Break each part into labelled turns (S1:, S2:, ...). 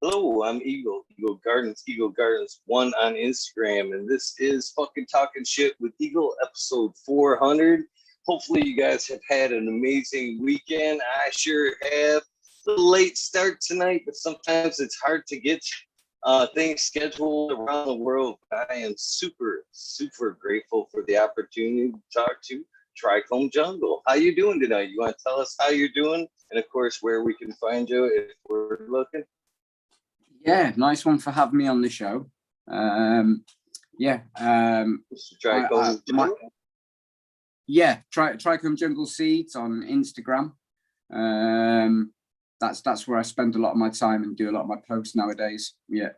S1: Hello, I'm Eagle Gardens 1 on Instagram, and this is fucking talking shit with Eagle episode 400. Hopefully, you guys have had an amazing weekend. I sure have. A little late start tonight, but sometimes it's hard to get things scheduled around the world. I am super grateful for the opportunity to talk to Trichome Jungle. How you doing tonight? You want to tell us how you're doing, and of course, where we can find you if we're looking?
S2: Yeah, nice one for having me on the show. Trichome Jungle Seeds on Instagram. That's where I spend a lot of my time and do a lot of my posts nowadays. Yeah.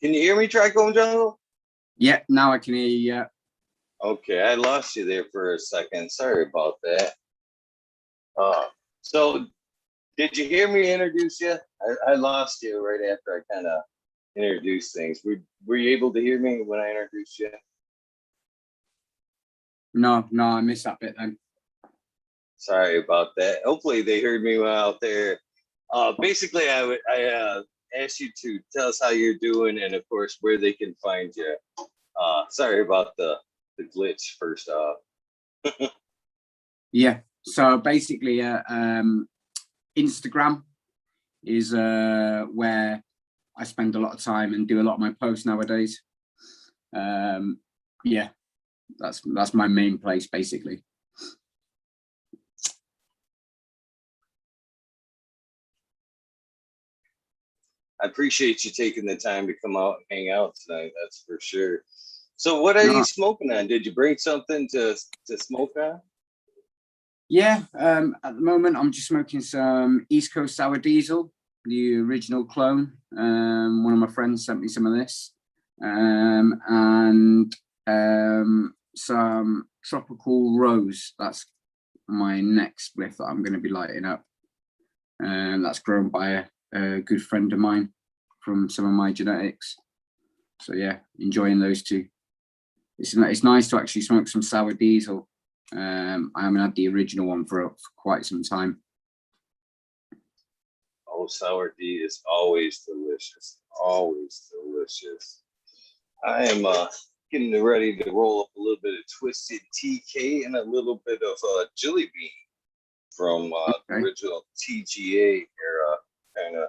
S1: Can you hear me, Trichome Jungle?
S2: Yeah, now I can hear you. Yeah.
S1: Okay, I lost you there for a second. Sorry about that. So did you hear me introduce you? I lost you right after I kind of introduced things. Were you able to hear me when I introduced you?
S2: No, I missed that bit then.
S1: Sorry about that. Hopefully they heard me out there. Basically, I asked you to tell us how you're doing and, of course, where they can find you. Sorry about the glitch first off.
S2: Yeah, so basically Instagram is where I spend a lot of time and do a lot of my posts nowadays. Yeah, that's my main place basically.
S1: I appreciate you taking the time to come out and hang out tonight. That's for sure. So what are you smoking on? Did you bring something to smoke on?
S2: Yeah, at the moment I'm just smoking some East Coast Sour Diesel, the original clone. One of my friends sent me some of this, and some Tropical Rose. That's my next spliff that I'm going to be lighting up. That's grown by a good friend of mine from some of my genetics. So yeah, enjoying those two. It's nice to actually smoke some Sour Diesel. I haven't had the original one for quite some time.
S1: Oh, Sour D is always delicious. Always delicious. I am getting ready to roll up a little bit of Twisted TK and a little bit of Jelly Bean from the original TGA era kind of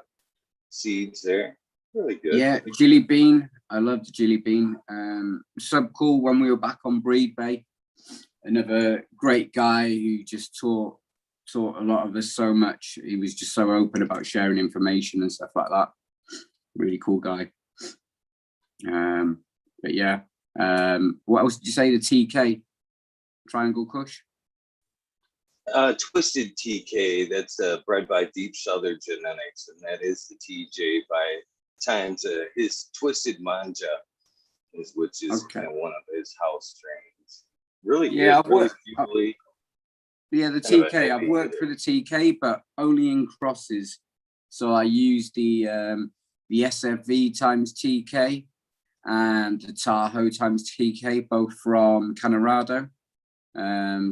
S1: seeds there. Really good.
S2: Yeah, Jelly Bean. I love the Jelly Bean. Sub Cool when we were back on Breed Bay. Another great guy who just taught a lot of us so much. He was just so open about sharing information and stuff like that. Really cool guy. But yeah, what else did you say? The TK Triangle Kush?
S1: Twisted TK, that's bred by Deep Southern Genetics, and that is the TJ by times his Twisted Manja, which is kind of one of his house strains. Really good.
S2: Yeah,
S1: really
S2: yeah, the TK. I've worked for the TK, but only in crosses. So I used the SFV times TK and the Tahoe times TK, both from Colorado.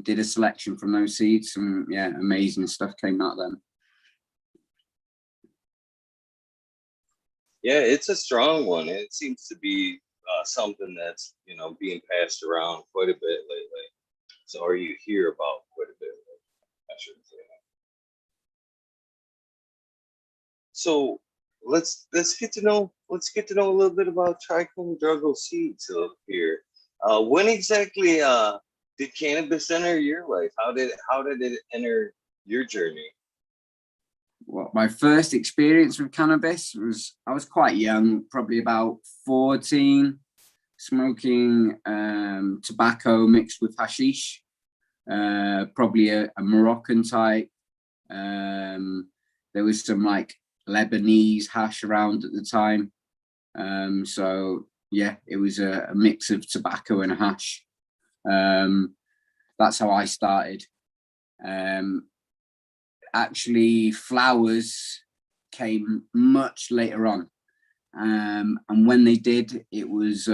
S2: Did a selection from those seeds, and yeah, amazing stuff came out of them.
S1: Yeah, it's a strong one. It seems to be something that's being passed around quite a bit lately. So, or you hear about quite a bit. I shouldn't say that. So let's get to know a little bit about Trichome Jungle Seeds here. When exactly did cannabis enter your life? How did it enter your journey?
S2: Well, my first experience with cannabis was I was quite young, probably about 14, smoking tobacco mixed with hashish. probably a Moroccan type. There was some like Lebanese hash around at the time. So yeah, it was a mix of tobacco and hash. That's how I started. Actually, flowers came much later on. And when they did, it was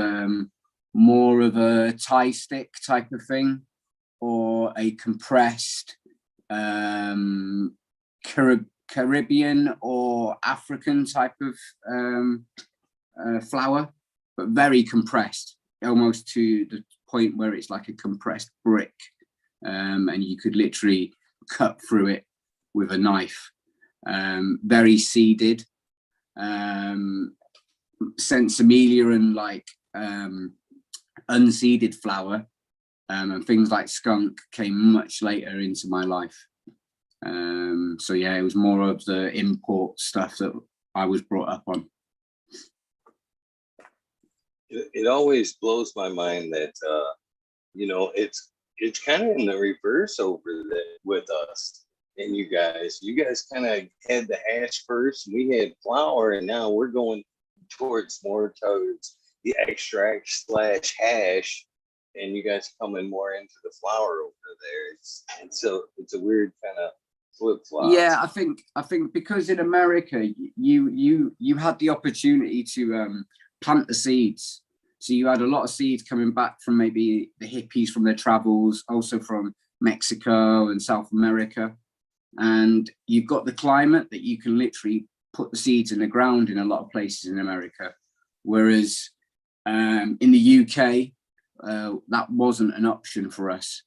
S2: more of a Thai stick type of thing, or a compressed Caribbean or African type of flour, but very compressed, almost to the point where it's like a compressed brick, and you could literally cut through it with a knife. Very seeded. Sensimelia and like unseeded flour, and things like skunk came much later into my life. So yeah, it was more of the import stuff that I was brought up on.
S1: It always blows my mind that you know, it's kind of in the reverse over there with us and you guys. You guys kind of had the hash first, we had flour, and now we're going more towards the extract slash hash, and you guys coming more into the flour over there. It's a weird kind of flip flop.
S2: Yeah, I think because in America you had the opportunity to plant the seeds. So you had a lot of seeds coming back from maybe the hippies from their travels, also from Mexico and South America. And you've got the climate that you can literally put the seeds in the ground in a lot of places in America. Whereas in the UK, that wasn't an option for us.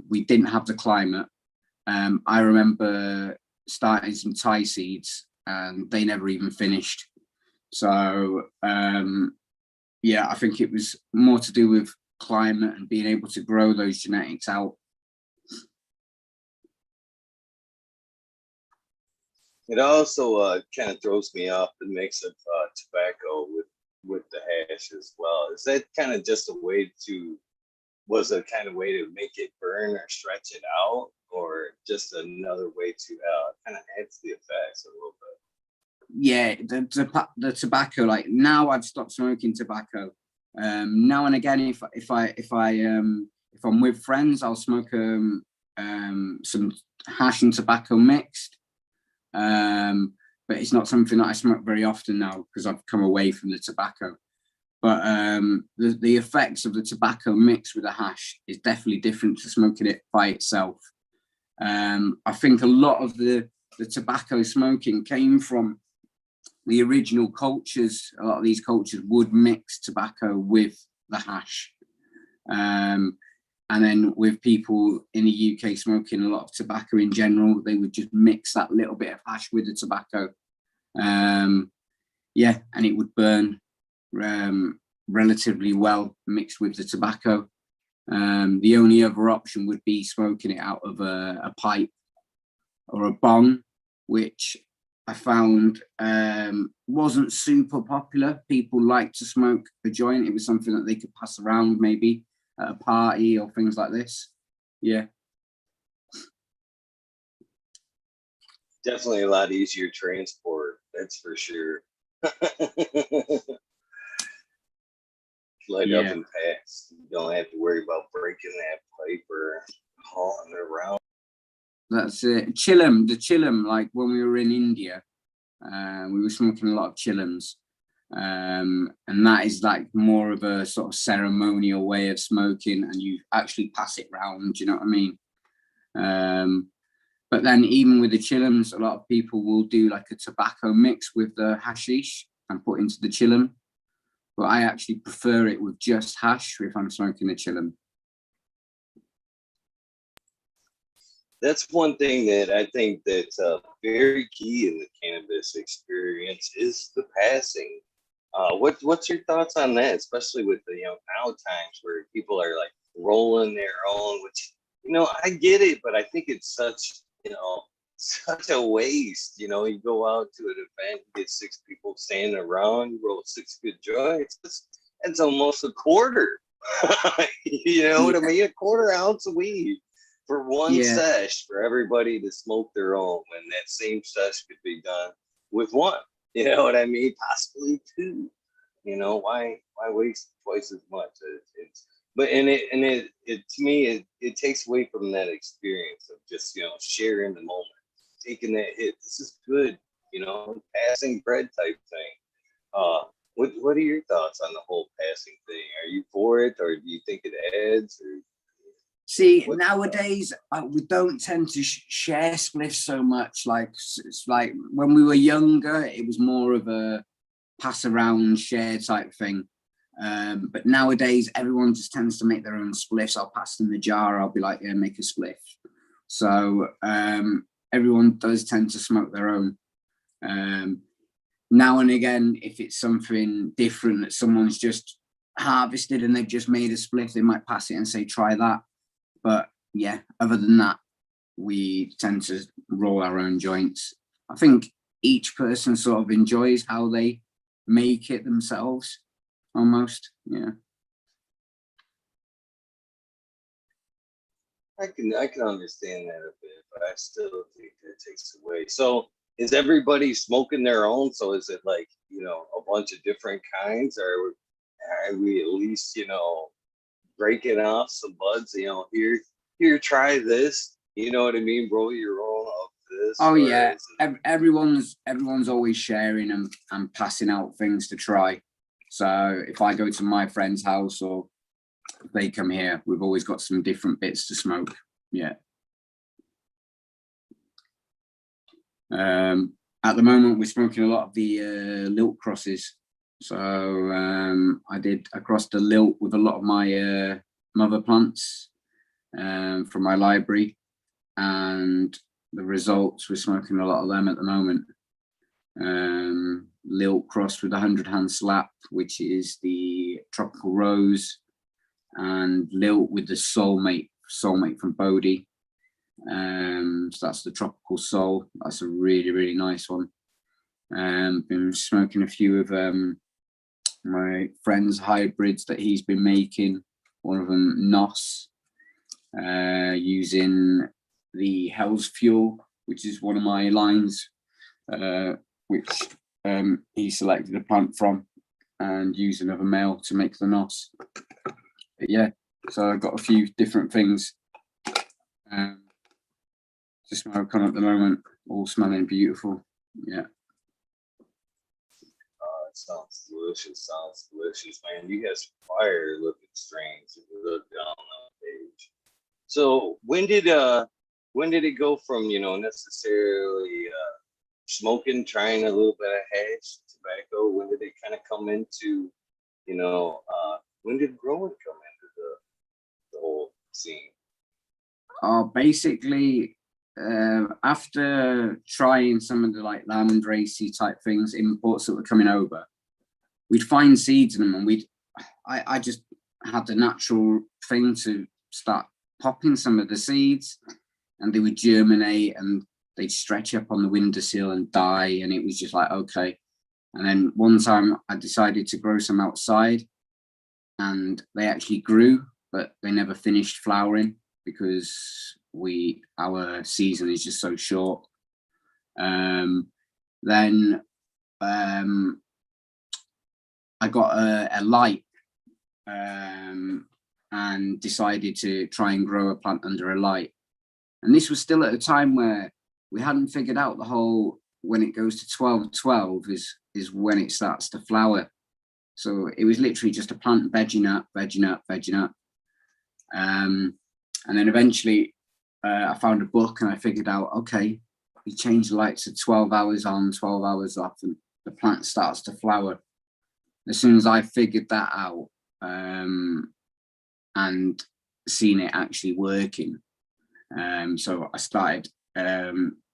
S2: We didn't have the climate. I remember starting some Thai seeds and they never even finished. So yeah, I think it was more to do with climate and being able to grow those genetics out.
S1: It also kind of throws me off the mix of tobacco with the hash as well. Is that kind of just a way to make it burn or stretch it out, or just another way to kind of add to the effects a little bit?
S2: Yeah, the tobacco. Like now, I've stopped smoking tobacco. Now and again, if I'm with friends, I'll smoke some hash and tobacco mixed. But it's not something that I smoke very often now because I've come away from the tobacco. But the effects of the tobacco mixed with the hash is definitely different to smoking it by itself. I think a lot of the tobacco smoking came from the original cultures. A lot of these cultures would mix tobacco with the hash. And then with people in the UK smoking a lot of tobacco in general, they would just mix that little bit of hash with the tobacco. Yeah, and it would burn relatively well mixed with the tobacco. The only other option would be smoking it out of a pipe or a bong, which I found wasn't super popular. People like to smoke a joint. It was something that they could pass around maybe at a party or things like this. Yeah.
S1: Definitely a lot easier transport, that's for sure. Light up and pass. You don't have to worry about breaking that pipe or hauling it around.
S2: That's it. Chillum, the chillum, like when we were in India, we were smoking a lot of chillums. And that is like more of a sort of ceremonial way of smoking, and you actually pass it round, do you know what I mean? But then even with the chillums, a lot of people will do like a tobacco mix with the hashish and put into the chillum. But I actually prefer it with just hash if I'm smoking a chillum.
S1: That's one thing that I think that's very key in the cannabis experience is the passing. What's your thoughts on that, especially with the now times where people are like rolling their own, which I get it, but I think it's such a waste. You go out to an event, you get 6 people standing around, you roll 6 good joints. It's almost a quarter. You know what I mean? A quarter ounce of weed for one
S2: Yeah.
S1: sesh for everybody to smoke their own, when that same sesh could be done with one. You know what I mean? Possibly two. You know, why waste twice as much? It's but it to me it takes away from that experience of just, you know, sharing the moment, taking that hit. This is good, you know, passing bread type thing. What are your thoughts on the whole passing thing? Are you for it, or do you think it adds? Or
S2: See, nowadays we don't tend to share spliffs so much. Like it's like when we were younger, it was more of a pass around, share type thing. But nowadays, everyone just tends to make their own spliffs. I'll pass them the jar. I'll be like, yeah, make a spliff. So everyone does tend to smoke their own. Now and again, if it's something different that someone's just harvested and they've just made a spliff, they might pass it and say, try that. But yeah, other than that, we tend to roll our own joints. I think each person sort of enjoys how they make it themselves, almost. Yeah.
S1: I can understand that a bit, but I still think that takes away. So is everybody smoking their own? So is it like, you know, a bunch of different kinds, or are we at least, you know, breaking off some buds? You know, here, try this. You know what I mean? Roll your own of this.
S2: Oh yeah, everyone's always sharing and passing out things to try. So if I go to my friend's house or if they come here, we've always got some different bits to smoke. Yeah. At the moment, we're smoking a lot of the lilt crosses. So I crossed the lilt with a lot of my mother plants from my library, and the results, we're smoking a lot of them at the moment. Lilt crossed with 100 hand slap, which is the tropical rose, and lilt with the soulmate from Bodhi. So that's the tropical soul. That's a really nice one. Been smoking a few of my friend's hybrids that he's been making. One of them, Nos, using the Hell's Fuel, which is one of my lines, which he selected a plant from, and used another male to make the Nos. But yeah, so I've got a few different things to smoke on at the moment, all smelling beautiful. Yeah.
S1: It sounds delicious, man. You guys fire looking strains if you look down on the page. So when did it go from, you know, necessarily smoking, trying a little bit of hash, tobacco? When did it kind of come into, you know, when did growing come into the whole scene?
S2: Basically, after trying some of the like lamb racy type things, imports that were coming over, we'd find seeds in them, and I just had the natural thing to start popping some of the seeds, and they would germinate and they'd stretch up on the windowsill and die, and it was just like, okay. And then one time I decided to grow some outside, and they actually grew, but they never finished flowering because our season is just so short. Then I got a light and decided to try and grow a plant under a light. And this was still at a time where we hadn't figured out the whole, when it goes to 12 is when it starts to flower. So it was literally just a plant vegging up. And then eventually I found a book and I figured out, okay, we change the light to 12 hours on, 12 hours off, and the plant starts to flower. As soon as I figured that out and seen it actually working, so I started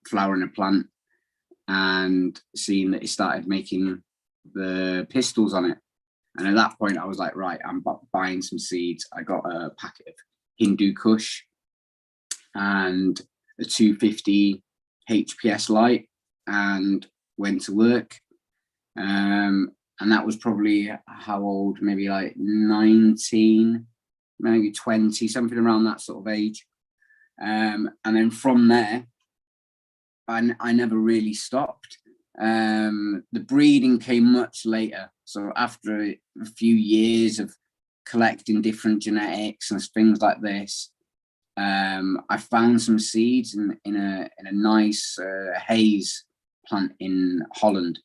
S2: flowering a plant and seeing that it started making the pistils on it. And at that point I was like, right, I'm buying some seeds. I got a packet of Hindu Kush and a 250 HPS light and went to work. and that was probably how old, maybe like 19, maybe 20, something around that sort of age. And then from there, I never really stopped. The breeding came much later. So after a few years of collecting different genetics and things like this, I found some seeds in a nice haze plant in Holland.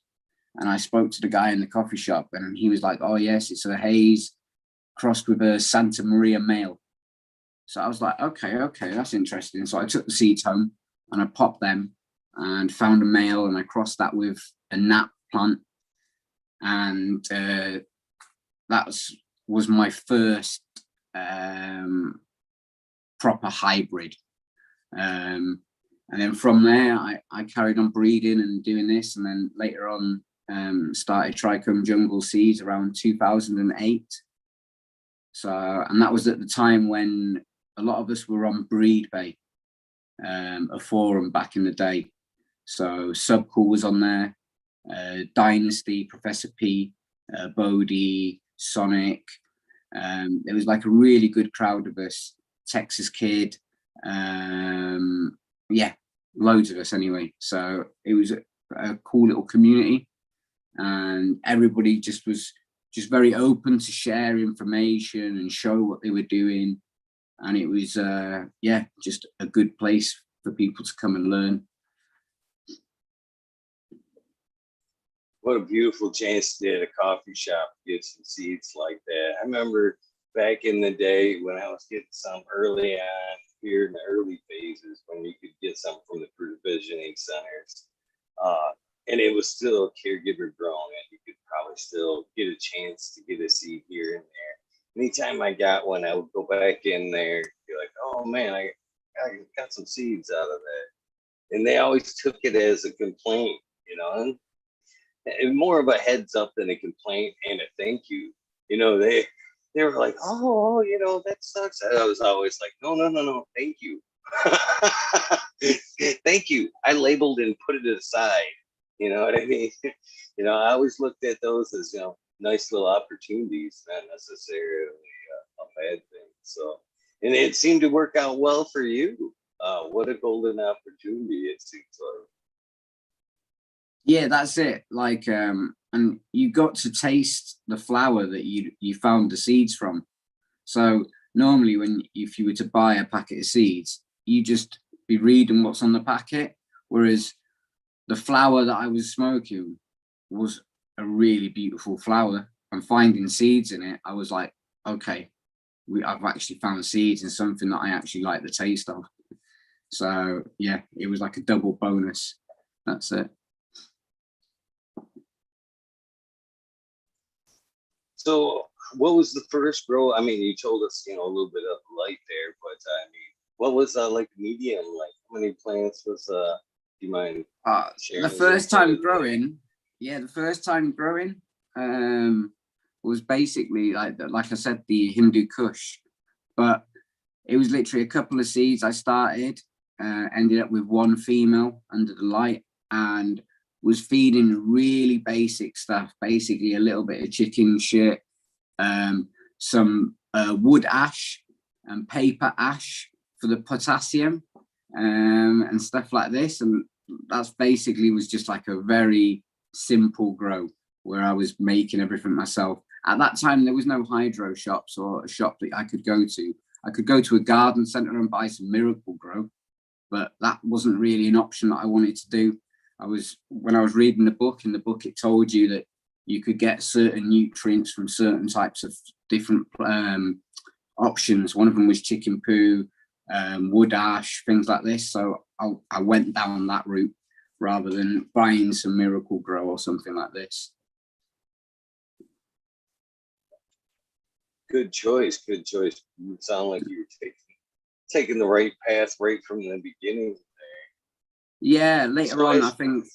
S2: And I spoke to the guy in the coffee shop, and he was like, "Oh yes, it's a haze crossed with a Santa Maria male." So I was like, okay, that's interesting. So I took the seeds home and I popped them and found a male, and I crossed that with a nap plant. And that was my first proper hybrid. And then from there, I carried on breeding and doing this. And then later on, started Trichome Jungle Seeds around 2008. So, and that was at the time when a lot of us were on Breed Bay, a forum back in the day. So Subcool was on there, Dynasty, Professor P, Bodie, Sonic. There was like a really good crowd of us, Texas Kid. Yeah, loads of us anyway. So it was a cool little community, and everybody just was just very open to share information and show what they were doing. And it was, yeah, just a good place for people to come and learn.
S1: What a beautiful chance to get a coffee shop, get some seeds like that. I remember back in the day when I was getting some early on here in the early phases, when you could get some from the provisioning centers. And it was still caregiver grown, and you could probably still get a chance to get a seed here and there. Anytime I got one, I would go back in there, be like, "Oh man, I got some seeds out of that," and they always took it as a complaint, you know, and more of a heads up than a complaint and a thank you. You know, they were like, "Oh, you know, that sucks." I was always like, "No, thank you, thank you." I labeled and put it aside. You know what I mean? You know, I always looked at those as, you know, nice little opportunities, not necessarily a bad thing. So, and it seemed to work out well for you. What a golden opportunity it seems like.
S2: Yeah, that's it. Like, and you got to taste the flower that you found the seeds from. So normally, if you were to buy a packet of seeds, you just be reading what's on the packet, whereas the flower that I was smoking was a really beautiful flower, and finding seeds in it, I was like, okay, I've actually found seeds in something that I actually like the taste of. So yeah, it was like a double bonus. That's it.
S1: So what was the first grow? I mean, you told us, you know, a little bit of light there, but I mean, what was like medium like? How many plants was do you mind sharing?
S2: The first time growing, was basically like I said, the Hindu Kush, but it was literally a couple of seeds I started, ended up with one female under the light, and was feeding really basic stuff, basically a little bit of chicken shit, some wood ash and paper ash for the potassium, and stuff like this. And that's basically was just like a very simple grow where I was making everything myself. At that time, there was no hydro shops or a shop that I could go to. I could go to a garden centre and buy some Miracle Grow, but that wasn't really an option that I wanted to do. When I was reading the book, in the book it told you that you could get certain nutrients from certain types of different options. One of them was chicken poo, wood ash, things like this. So I went down that route rather than buying some Miracle Grow or something like this.
S1: Good choice. Good choice. You sound like you were taking the right path right from the beginning.
S2: Yeah, later on, I think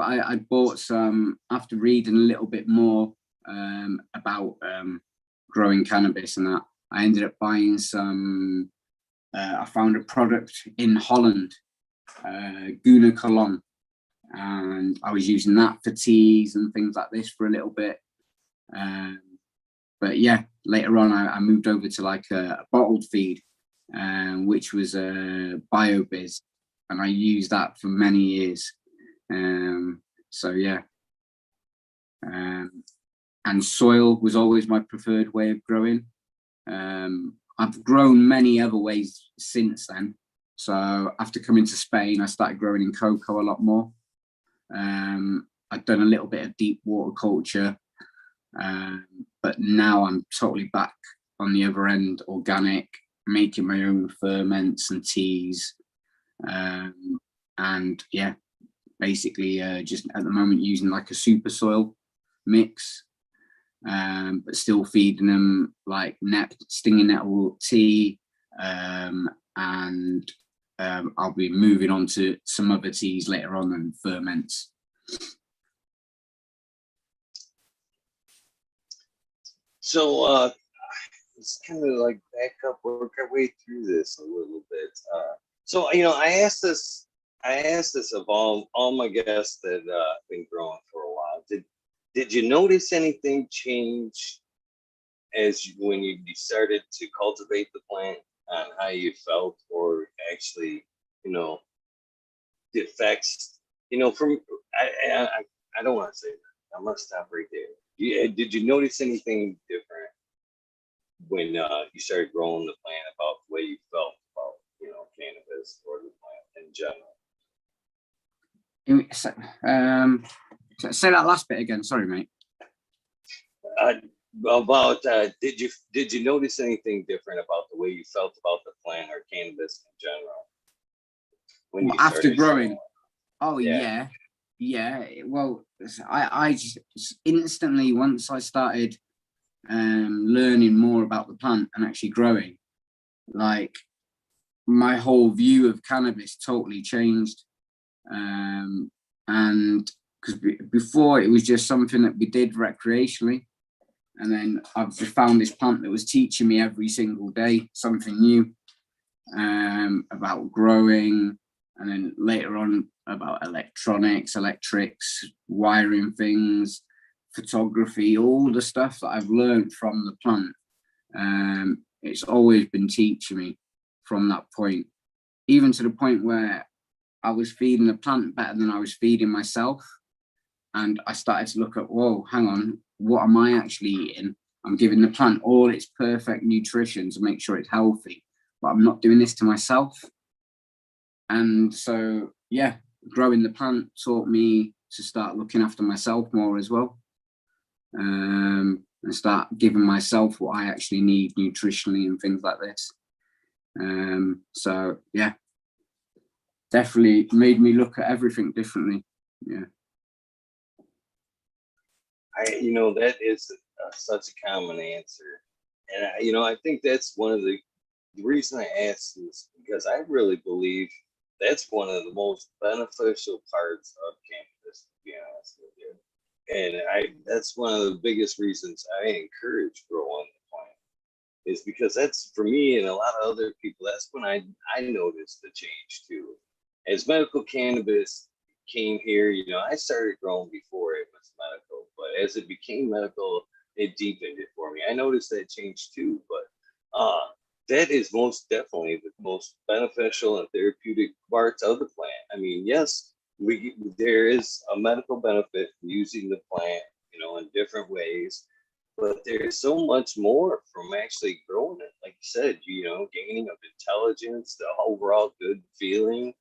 S2: I bought some, after reading a little bit more about growing cannabis and that, I ended up buying some, I found a product in Holland, Guna Colon, and I was using that for teas and things like this for a little bit. But yeah, later on, I moved over to like a bottled feed, which was a BioBiz, and I used that for many years. So yeah, and soil was always my preferred way of growing. I've grown many other ways since then. So after coming to Spain, I started growing in cocoa a lot more. I've done a little bit of deep water culture, but now I'm totally back on the other end, organic, making my own ferments and teas. And yeah, basically just at the moment using like a super soil mix, but still feeding them like stinging nettle tea, and I'll be moving on to some other teas later on and ferments.
S1: So let's kind of like back up, work our way through this a little bit. So I asked this of all my guests that been growing for a while. Did you notice anything change when you started to cultivate the plant, on how you felt, or actually, the effects? From I don't want to say that. I must stop right there. Did you notice anything different when you started growing the plant, about the way you felt about cannabis or the plant in general?
S2: Say that last bit again. Sorry, mate.
S1: About did you notice anything different about the way you felt about the plant or cannabis in general when you
S2: after growing?
S1: growing?
S2: Oh yeah. Well, I just instantly, once I started learning more about the plant and actually growing, like my whole view of cannabis totally changed. And because before it was just something that we did recreationally, and then I've just found this plant that was teaching me every single day something new, about growing, and then later on about electronics, electrics, wiring things, photography, all the stuff that I've learned from the plant. It's always been teaching me from that point, even to the point where I was feeding the plant better than I was feeding myself. And I started to look at, whoa, hang on, what am I actually eating? I'm giving the plant all its perfect nutrition to make sure it's healthy, but I'm not doing this to myself. And so, yeah, growing the plant taught me to start looking after myself more as well, and start giving myself what I actually need nutritionally and things like this. So, yeah, definitely made me look at everything differently. Yeah.
S1: That is such a common answer, and I think that's one of the reason I asked is because I really believe that's one of the most beneficial parts of cannabis, to be honest with you. And that's one of the biggest reasons I encourage growing the plant, is because that's, for me and a lot of other people, that's when I noticed the change too. As medical cannabis came here, I started growing before it was medical, but as it became medical, it deepened it for me. I noticed that change too, but that is most definitely the most beneficial and therapeutic parts of the plant. I mean, yes, there is a medical benefit from using the plant, in different ways, but there's so much more from actually growing it. Like you said, gaining of intelligence, the overall good feeling,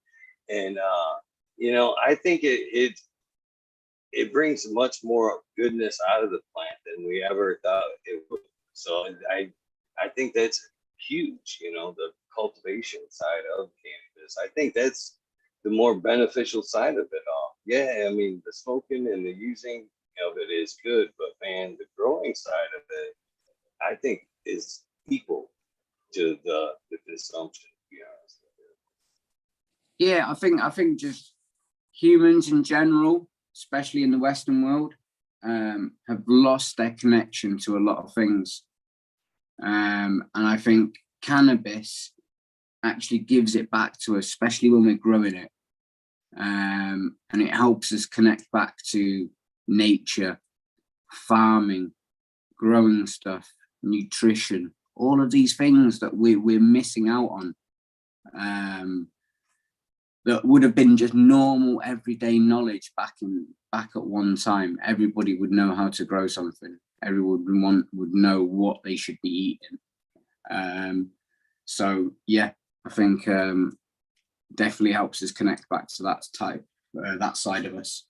S1: and I think it brings much more goodness out of the plant than we ever thought it would. So I think that's huge, the cultivation side of cannabis. I think that's the more beneficial side of it all. Yeah, I mean, the smoking and the using of it is good, but man, the growing side of it, I think, is equal to the consumption, to be honest with
S2: you. Yeah, I think just humans in general, especially in the Western world, have lost their connection to a lot of things. And I think cannabis actually gives it back to us, especially when we're growing it. and it helps us connect back to nature, farming, growing stuff, nutrition, all of these things that we're missing out on, that would have been just normal everyday knowledge back at one time. Everybody would know how to grow something. Everyone would know what they should be eating. So yeah, I think definitely helps us connect back to that side of us.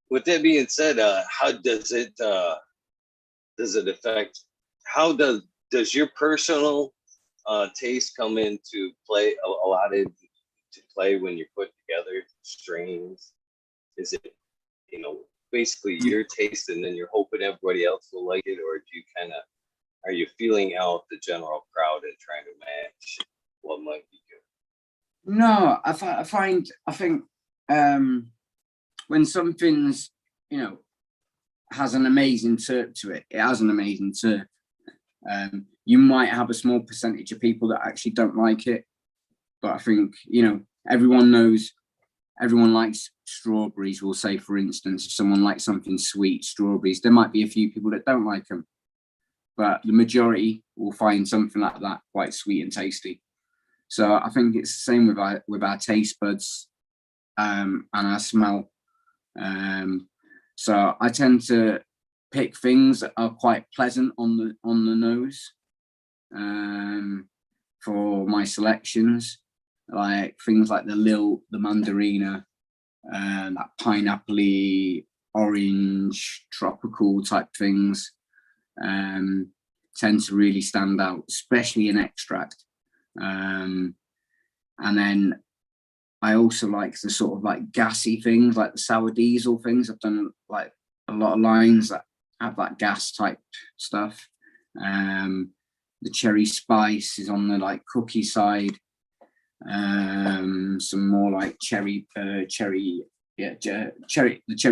S1: With that being said, how does it affect? How does your personal taste come into play a lot into play when you're putting together strains? Is it, basically your taste, and then you're hoping everybody else will like it, or do you are you feeling out the general crowd and trying to match what might be good?
S2: No, I think when something's, has an amazing terp to it, it has an amazing terp. You might have a small percentage of people that actually don't like it, but I think, everyone knows, everyone likes strawberries. We'll say, for instance, if someone likes something sweet, strawberries, there might be a few people that don't like them, but the majority will find something like that quite sweet and tasty. So I think it's the same with our taste buds and our smell. So I tend to pick things that are quite pleasant on the nose for my selections, like things like the mandarina, that pineapple-y, orange, tropical type things tend to really stand out, especially in extract. And then I also like the sort of like gassy things, like the sour diesel things. I've done like a lot of lines that have that gas type stuff. The cherry spice is on the like cookie side. Some more like the cherry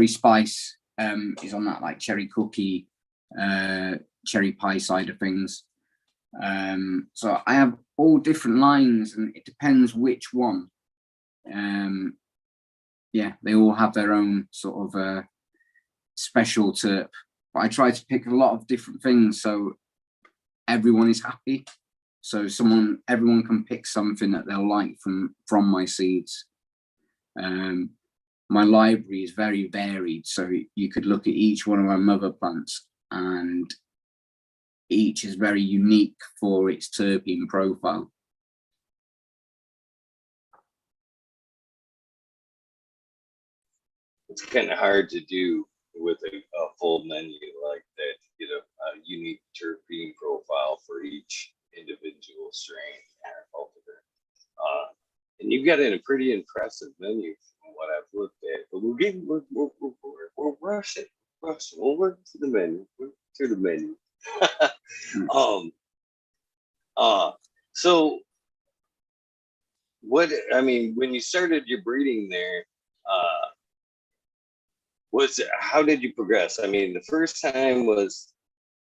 S2: spice is on that like cherry cookie, cherry pie side of things. So I have all different lines, and it depends which one. They all have their own sort of special terp, but I try to pick a lot of different things so everyone is happy. So everyone can pick something that they'll like from my seeds. My library is very varied, so you could look at each one of my mother plants, and each is very unique for its terpene profile.
S1: It's kind of hard to do with a full menu like that to get a unique terpene profile for each individual strain and cultivar. And you've got a pretty impressive menu from what I've looked at. But we're rushing. We'll work to the menu. So when you started your breeding there, how did you progress? I mean, the first time was,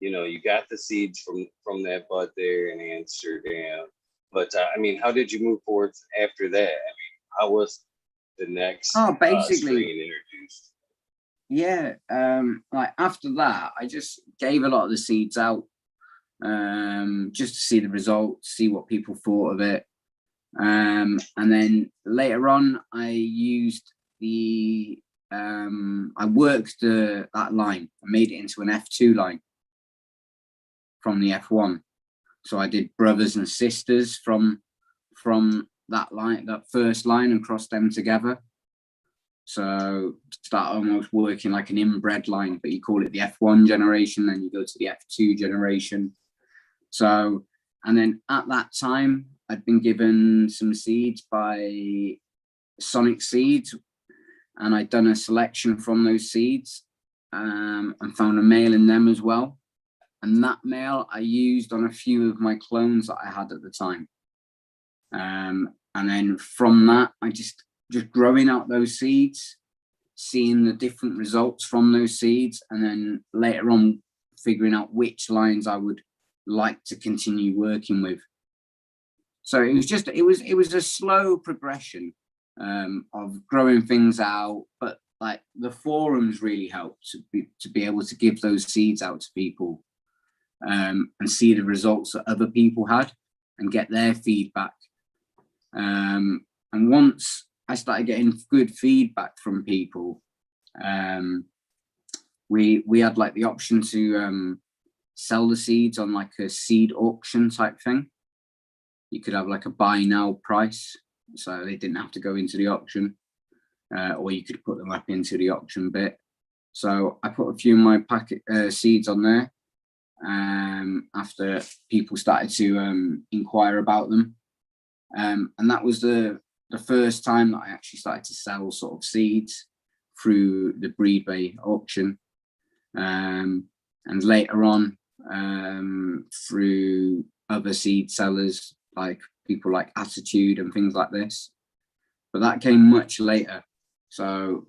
S1: you got the seeds from that bud there in Amsterdam. But how did you move forward after that? I mean, how was the next
S2: basically
S1: strain introduced?
S2: Yeah, like after that, I just gave a lot of the seeds out, just to see the results, see what people thought of it. And then later on, I used I worked that line. I made it into an F2 line from the F1. So I did brothers and sisters from that line, that first line, and crossed them together. So start almost working like an inbred line, but you call it the F1 generation, then you go to the F2 generation. So, and then at that time, I'd been given some seeds by Sonic Seeds, and I'd done a selection from those seeds and found a male in them as well. And that male I used on a few of my clones that I had at the time. And then from that, I just growing out those seeds, seeing the different results from those seeds, and then later on figuring out which lines I would like to continue working with. So it was a slow progression of growing things out, but like the forums really helped to be able to give those seeds out to people and see the results that other people had and get their feedback. And once I started getting good feedback from people, we had like the option to sell the seeds on like a seed auction type thing. You could have like a buy now price, so they didn't have to go into the auction, or you could put them up into the auction bit. So I put a few of my packet seeds on there after people started to inquire about them, and that was the first time that I actually started to sell sort of seeds through the Breed Bay auction, and later on through other seed sellers like people like Attitude and things like this, but that came much later. So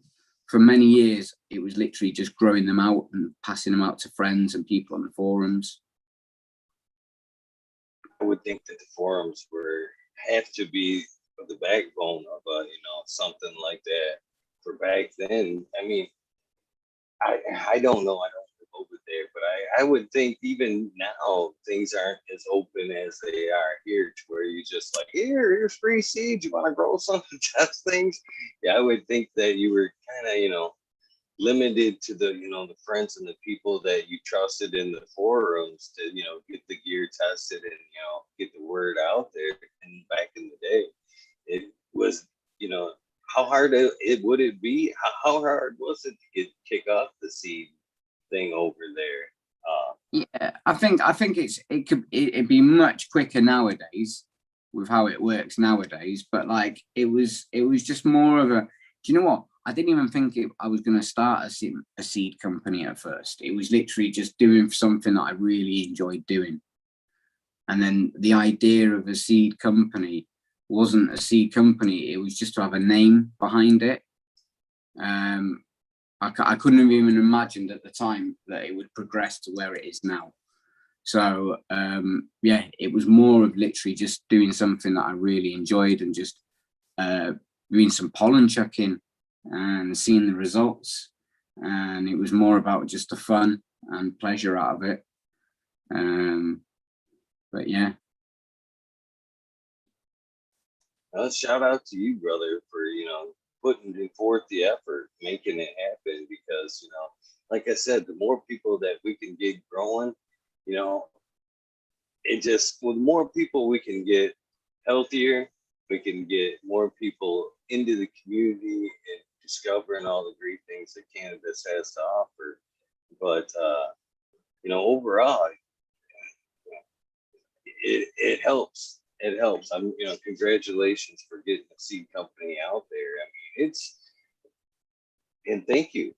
S2: for many years it was literally just growing them out and passing them out to friends and people on the forums.
S1: I would think that the forums have to be the backbone of something like that. For back then, I mean, I don't know. I don't live over there, but I would think even now things aren't as open as they are here, to where you just like, here's free seeds. You want to grow something, test things? Yeah, I would think that you were kind of, limited to the friends and the people that you trusted in the forums to, get the gear tested and, get the word out there. And back in the day, it was, how hard would it be? How hard was it to kick off the seed thing over there?
S2: Yeah, I think it'd be much quicker nowadays with how it works nowadays. But like it was just more of a. Do you know what? I didn't even think I was going to start a seed company at first. It was literally just doing something that I really enjoyed doing. And then the idea of a seed company wasn't a seed company. It was just to have a name behind it. I couldn't have even imagined at the time that it would progress to where it is now. So yeah, it was more of literally just doing something that I really enjoyed and just doing some pollen checking and seeing the results. And it was more about just the fun and pleasure out of it. But yeah.
S1: Well, shout out to you, brother, for putting forth the effort, making it happen. Because like I said, the more people that we can get growing, it just, with more people we can get healthier, we can get more people into the community and discovering all the great things that cannabis has to offer. But overall, it helps. It helps. I'm, congratulations for getting a seed company out there. I mean, and thank you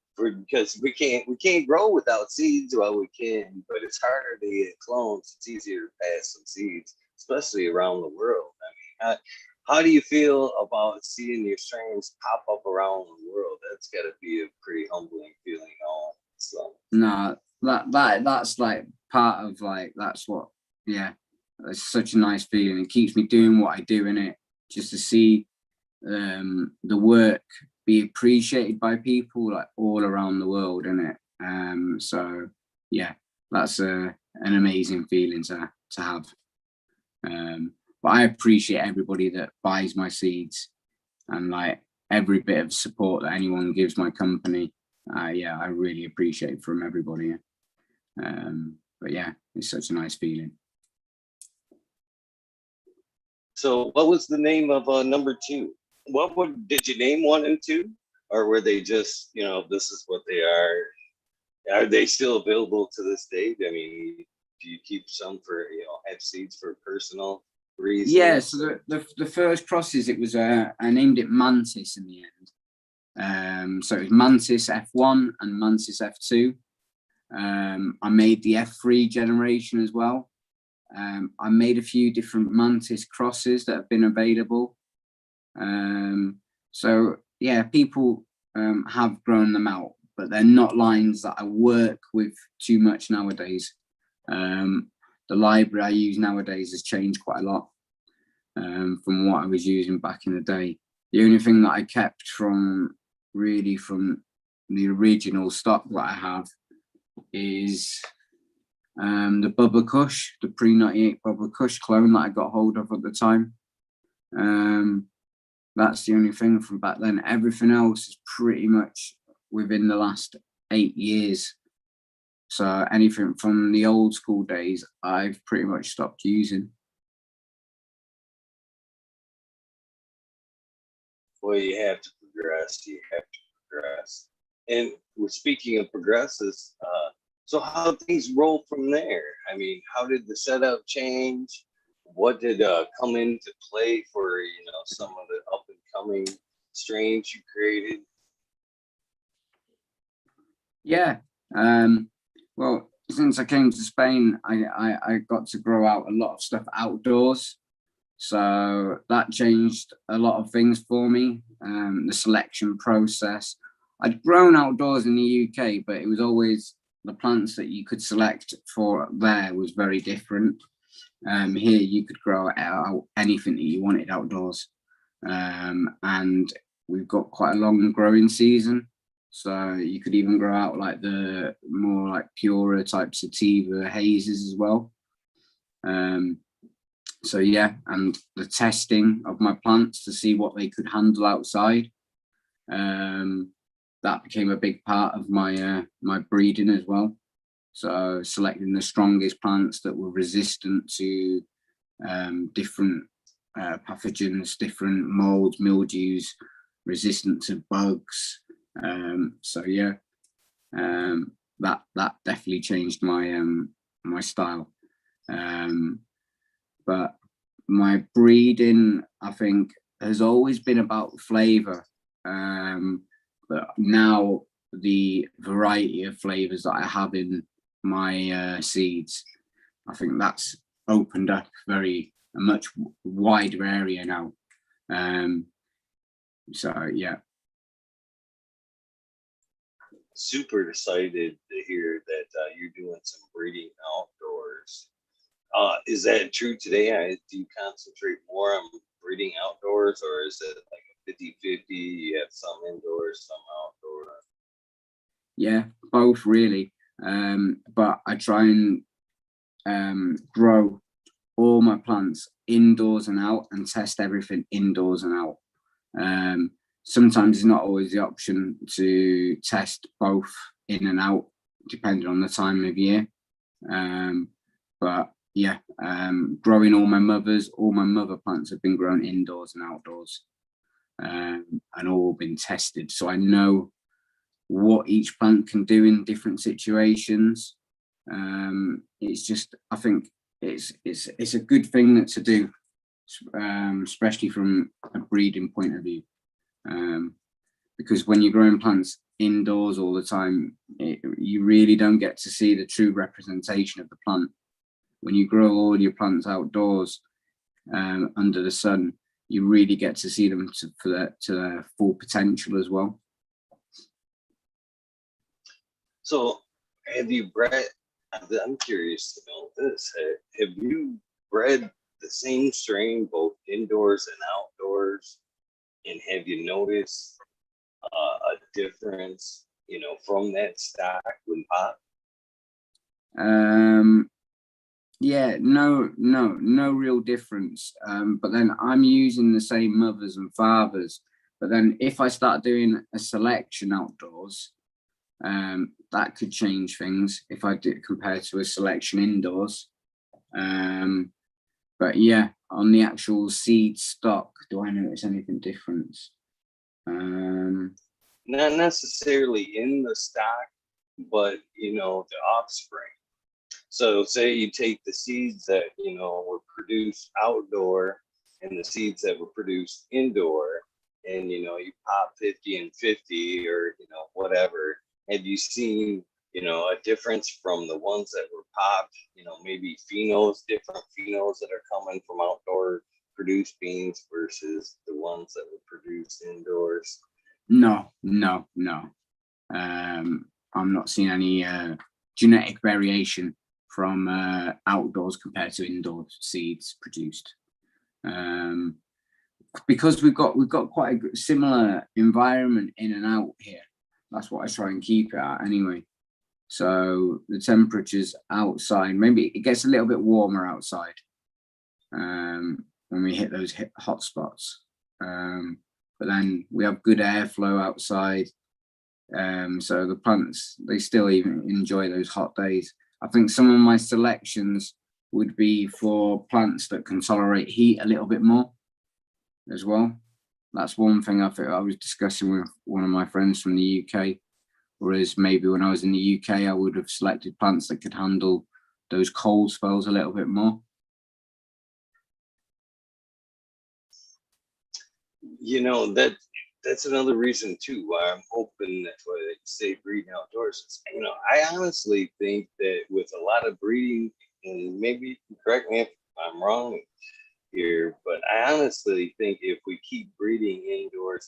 S1: because we can't grow without seeds. Well, we can, but it's harder to get clones. It's easier to pass some seeds, especially around the world. I mean, how do you feel about seeing your strains pop up around the world? That's got to be a pretty humbling feeling. So
S2: no, that's like part of like that's what. Yeah, it's such a nice feeling. It keeps me doing what I do in it, just to see the work be appreciated by people like all around the world, in it. So yeah, that's an amazing feeling to have. But I appreciate everybody that buys my seeds and like every bit of support that anyone gives my company. Yeah, I really appreciate it from everybody. But yeah, it's such a nice feeling.
S1: So what was the name of number 2? Did you name 1 and 2, or were they just, this is what they are? Are they still available to this day? I mean, do you keep some for, have seeds for personal reasons?
S2: Yeah, so the first crosses, it was I named it Mantis in the end. So it was Mantis F1 and Mantis F2. I made the F3 generation as well. I made a few different Mantis crosses that have been available. So yeah, people have grown them out, but they're not lines that I work with too much nowadays. The the library I use nowadays has changed quite a lot from what I was using back in the day. The only thing that I kept from the original stock that I have is the Bubba Kush, the pre-98 Bubba Kush clone that I got hold of at the time. That's the only thing from back then. Everything else is pretty much within the last 8 years. So anything from the old school days, I've pretty much stopped using.
S1: Well, you have to progress. You have to progress. And we're speaking of progresses. So how things roll from there? I mean, how did the setup change? What did come into play for some of the up and coming strains you created?
S2: Yeah. Well, since I came to Spain, I got to grow out a lot of stuff outdoors. So that changed a lot of things for me. The selection process. I'd grown outdoors in the UK, but it was always the plants that you could select for there was very different. Here you could grow out anything that you wanted outdoors. And we've got quite a long growing season. So you could even grow out like the more like purer type sativa hazes as well. So yeah, and the testing of my plants to see what they could handle outside. That became a big part of my my breeding as well. So selecting the strongest plants that were resistant to different pathogens, different molds, mildews, resistant to bugs. So yeah, that definitely changed my my style. But my breeding, I think, has always been about flavor. But now the variety of flavors that I have in my seeds, I think that's opened up a much wider area now. So yeah.
S1: Super excited to hear that you're doing some breeding outdoors. Is that true today? Do you concentrate more on breeding outdoors, or is it like a 50-50? You have some indoors, some outdoor?
S2: Yeah, both really. But I try and grow all my plants indoors and out and test everything indoors and out. Sometimes it's not always the option to test both in and out, depending on the time of year. But yeah, growing all my mother plants have been grown indoors and outdoors, and all been tested. So I know what each plant can do in different situations. It's just, I think it's a good thing to do, especially from a breeding point of view. Because when you're growing plants indoors all the time, you really don't get to see the true representation of the plant. When you grow all your plants outdoors, under the sun, you really get to see them to their full potential as well.
S1: So have you bred, I'm curious to know this, have you bred the same strain both indoors and outdoors? And have you noticed a difference, from that stock when popped?
S2: Yeah, no real difference. But then I'm using the same mothers and fathers. But then if I start doing a selection outdoors, that could change things if I did compare to a selection indoors. But yeah, on the actual seed stock, do I notice anything different?
S1: Not necessarily in the stock, but the offspring. So say you take the seeds that were produced outdoor and the seeds that were produced indoor, and you pop 50 and 50 or whatever. Have you seen a difference from the ones that were popped? Maybe different phenols that are coming from outdoor produced beans versus the ones that were produced indoors?
S2: No. I'm not seeing any genetic variation from outdoors compared to indoor seeds produced. Because we've got quite a similar environment in and out here. That's what I try and keep it at anyway. So the temperatures outside, maybe it gets a little bit warmer outside when we hit those hot spots. But then we have good airflow outside. So the plants, they still even enjoy those hot days. I think some of my selections would be for plants that can tolerate heat a little bit more as well. That's one thing I think I was discussing with one of my friends from the UK. Whereas maybe when I was in the UK, I would have selected plants that could handle those cold spells a little bit more.
S1: You know, that's another reason too why I'm hoping that they stay breeding outdoors. You know, I honestly think that with a lot of breeding, and maybe you can correct me if I'm wrong here, but I honestly think if we keep breeding indoors,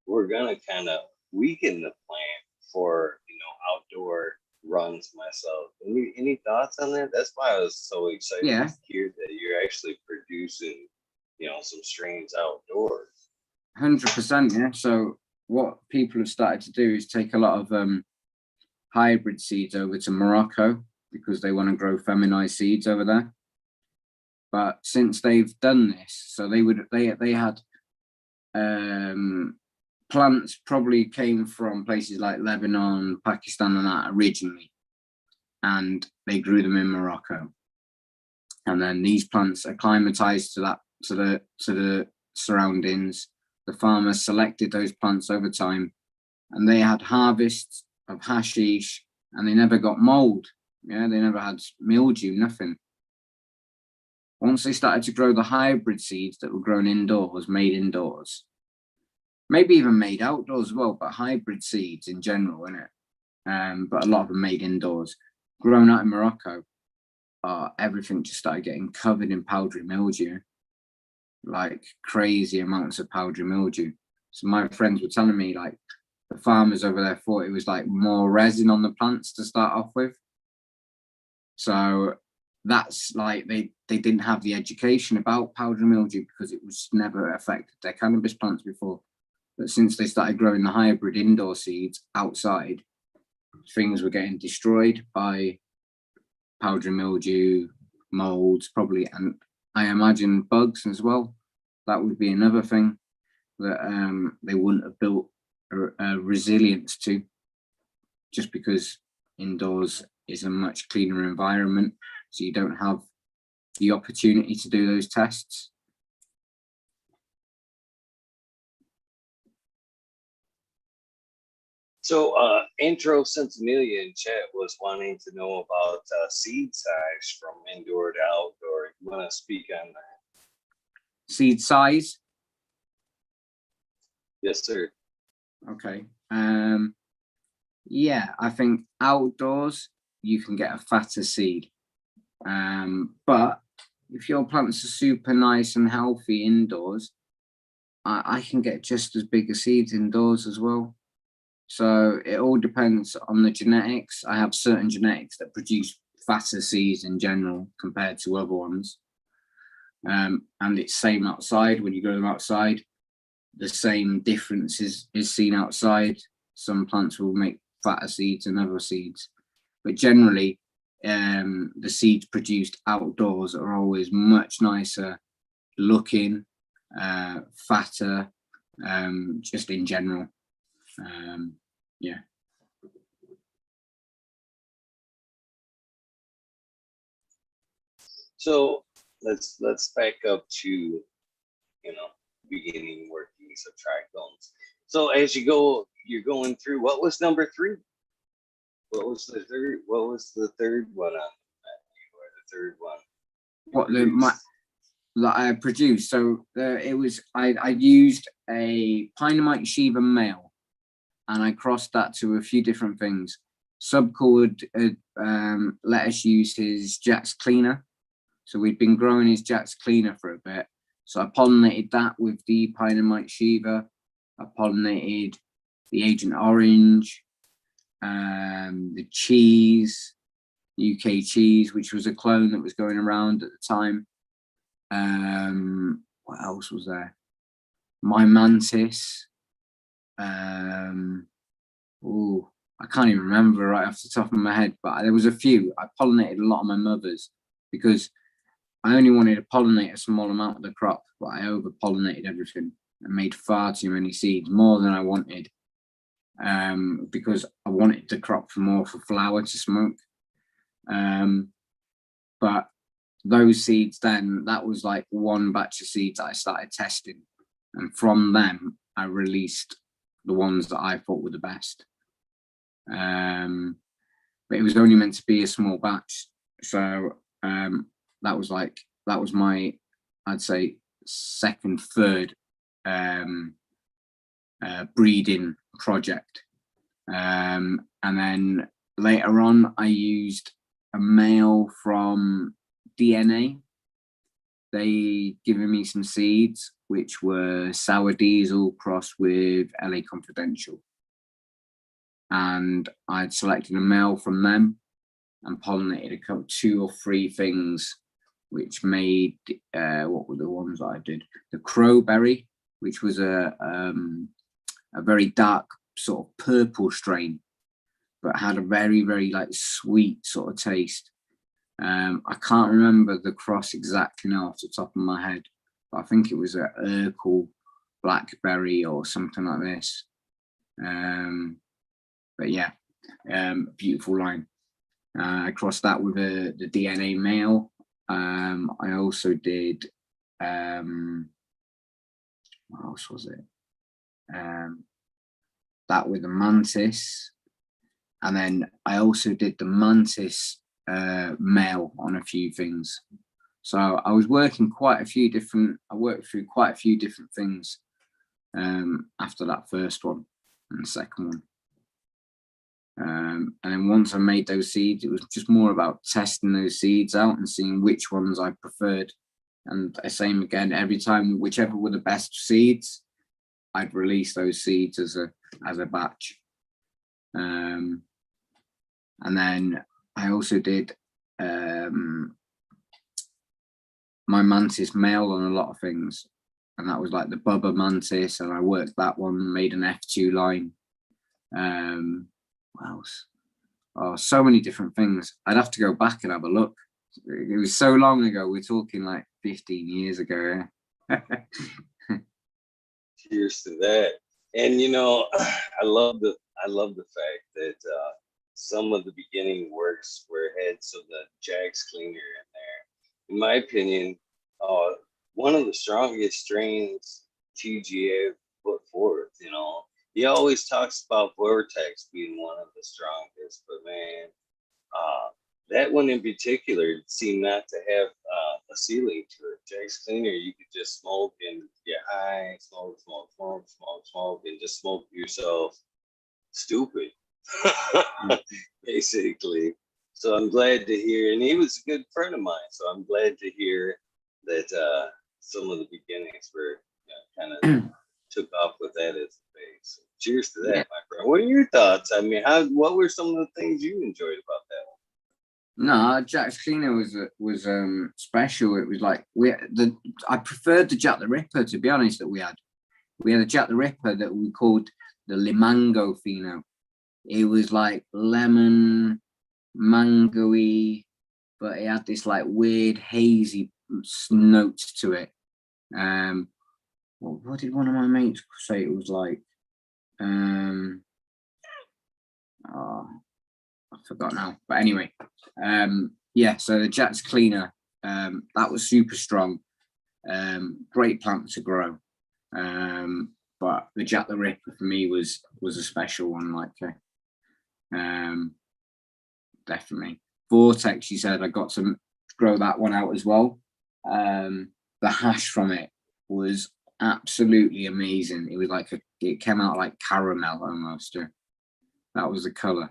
S1: we're gonna kind of weaken the plant for, you know, outdoor runs myself. Any thoughts on that? That's why I was so excited to hear that you're actually producing, you know, some strains outdoors.
S2: 100%, yeah. So what people have started to do is take a lot of hybrid seeds over to Morocco because they want to grow feminized seeds over there. But since they've done this, so they had plants probably came from places like Lebanon, Pakistan, and that originally, and they grew them in Morocco. And then these plants acclimatized to that, to the surroundings. The farmers selected those plants over time, and they had harvests of hashish, and they never got mold. Yeah, they never had mildew, nothing. Once they started to grow the hybrid seeds that were grown indoors, made indoors, maybe even made outdoors as well, but hybrid seeds in general, innit? But a lot of them made indoors, grown out in Morocco, everything just started getting covered in powdery mildew, like crazy amounts of powdery mildew. So my friends were telling me, like, the farmers over there thought it was like more resin on the plants to start off with. So that's like they didn't have the education about powdery mildew because it was never affected their cannabis plants before. But since they started growing the hybrid indoor seeds outside, things were getting destroyed by powdery mildew, molds probably, and I imagine bugs as well. That would be another thing that they wouldn't have built a resilience to, just because indoors is a much cleaner environment, so you don't have the opportunity to do those tests.
S1: So Intro Centennial in chat was wanting to know about seed size from indoor to outdoor. You want to speak on that?
S2: Seed size?
S1: Yes, sir.
S2: Okay. Yeah, I think outdoors you can get a fatter seed. But if your plants are super nice and healthy indoors, I can get just as big a seeds indoors as well. So it all depends on the genetics. I have certain genetics that produce fatter seeds in general compared to other ones. And it's same outside. When you grow them outside, the same difference is seen outside. Some plants will make fatter seeds than other seeds, but generally the seeds produced outdoors are always much nicer looking, fatter, just in general. Yeah.
S1: So let's back up to, you know, beginning workings of trichomes. So as you go, you're going through. What was number 3? What was the third? What was the third one on that? Or the third one?
S2: What that I produced. So it was I used a Pinemite Shiva male, and I crossed that to a few different things. Subcool would let us use his Jack's Cleaner. So we'd been growing his Jack's Cleaner for a bit. So I pollinated that with the Pinemite Shiva. I pollinated the Agent Orange, the cheese, UK cheese, which was a clone that was going around at the time. What else was there? My mantis. I can't even remember right off the top of my head, but there was a few. I pollinated a lot of my mother's because I only wanted to pollinate a small amount of the crop, but I over pollinated everything and made far too many seeds, more than I wanted, because I wanted the crop for flour to smoke. But those seeds then, that was like one batch of seeds that I started testing. And from them, I released the ones that I thought were the best. But it was only meant to be a small batch. So that was my, I'd say, third breeding project. And then later on, I used a male from DNA. They given me some seeds, which were Sour Diesel crossed with LA Confidential. And I'd selected a male from them and pollinated two or three things, which made, what were the ones that I did? The crowberry, which was a very dark sort of purple strain, but had a very, very like sweet sort of taste. I can't remember the cross exactly now off the top of my head, but I think it was a Urkel blackberry or something like this. But yeah, beautiful line. I crossed that with the DNA male. I also did, what else was it? That with the mantis. And then I also did the mantis male on a few things. So I was working I worked through quite a few different things after that first one and the second one. And then once I made those seeds, it was just more about testing those seeds out and seeing which ones I preferred. And the same again, every time, whichever were the best seeds, I'd release those seeds as a batch. And then I also did my mantis male on a lot of things. And that was like the Bubba mantis, and I worked that one, made an F2 line. What else? Oh, so many different things. I'd have to go back and have a look. It was so long ago. We're talking like 15 years ago. Yeah?
S1: Cheers to that. And I love the fact that some of the beginning works had some of the Jax cleaner in there. In my opinion, one of the strongest strains TGA put forth. He always talks about Vortex being one of the strongest, but man, that one in particular seemed not to have a ceiling to it. Jack's Cleaner, you could just smoke and get high, smoke, and just smoke yourself stupid, basically. So I'm glad to hear, and he was a good friend of mine, so I'm glad to hear that some of the beginnings were kind of took off with that as a base. So cheers to that, my friend. What are your thoughts? I mean, what were some of the things you enjoyed about that one?
S2: No, Jack's Cleaner was special. It was like I preferred the Jack the Ripper, to be honest. That we had a Jack the Ripper that we called the Limango Fino. It was like lemon, mangoey, but it had this like weird hazy notes to it. What did one of my mates say it was like? I forgot now, but anyway, so the Jack's Cleaner, that was super strong, great plant to grow, but the Jack the Ripper for me was a special one, like definitely. Vortex, you said I got to grow that one out as well. The hash from it was absolutely amazing. It was like it came out like caramel almost. That was the color.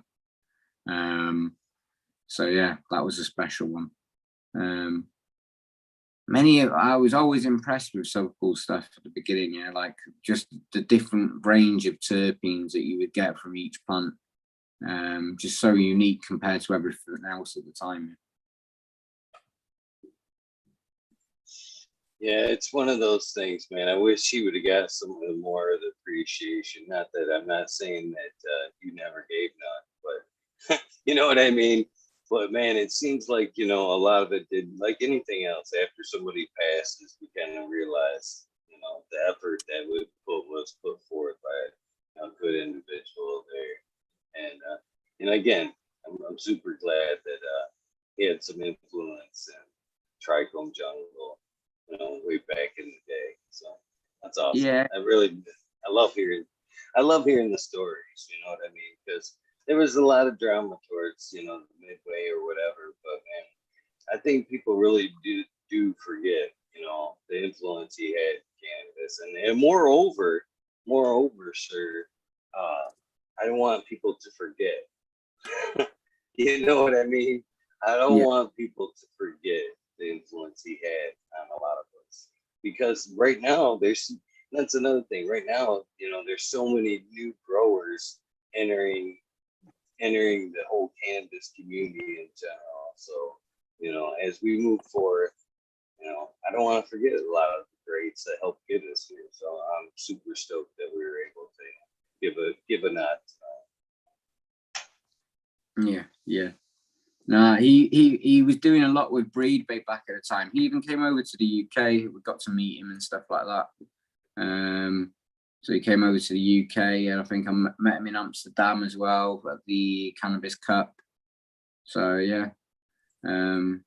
S2: So yeah, that was a special one. I was always impressed with so cool stuff at the beginning, like just the different range of terpenes that you would get from each plant. Just so unique compared to everything else at the time.
S1: Yeah, it's one of those things, man. I wish he would have got some more of the appreciation. Not that I'm not saying that you never gave none, but you know what I mean. But man, it seems like a lot of it did, like anything else. After somebody passes, we kind of realize the effort that was put forth by a good individual there, and again, I'm super glad that he had some influence in Trichome Jungle, way back in the day. So that's awesome.
S2: Yeah,
S1: I love hearing the stories. You know what I mean? Because there was a lot of drama towards the midway or whatever. But man, I think people really do forget the influence he had in cannabis, and moreover, sir, I don't want people to forget. You know what I mean? I don't
S2: yeah,
S1: want people to forget the influence he had on a lot of us. Because right now, that's another thing. Right now, there's so many new growers entering the whole cannabis community in general. So, as we move forward, I don't want to forget a lot of the greats that helped get us here. So I'm super stoked that we were able to give a nod tonight.
S2: yeah. No, he was doing a lot with Breed back at the time. He even came over to the UK. We got to meet him and stuff like that. So he came over to the UK, and I think I met him in Amsterdam as well at the Cannabis Cup. So yeah, and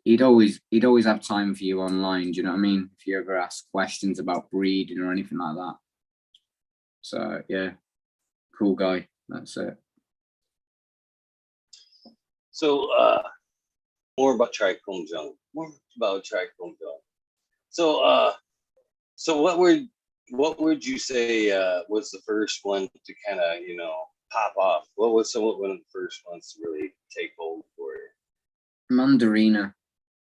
S2: he'd always have time for you online. Do you know what I mean? If you ever ask questions about breeding or anything like that. So yeah, cool guy. That's it.
S1: So more about Trichome Jungle. So what would you say was the first one to kind of pop off? What was one of the first ones to really take hold for you?
S2: Mandarina.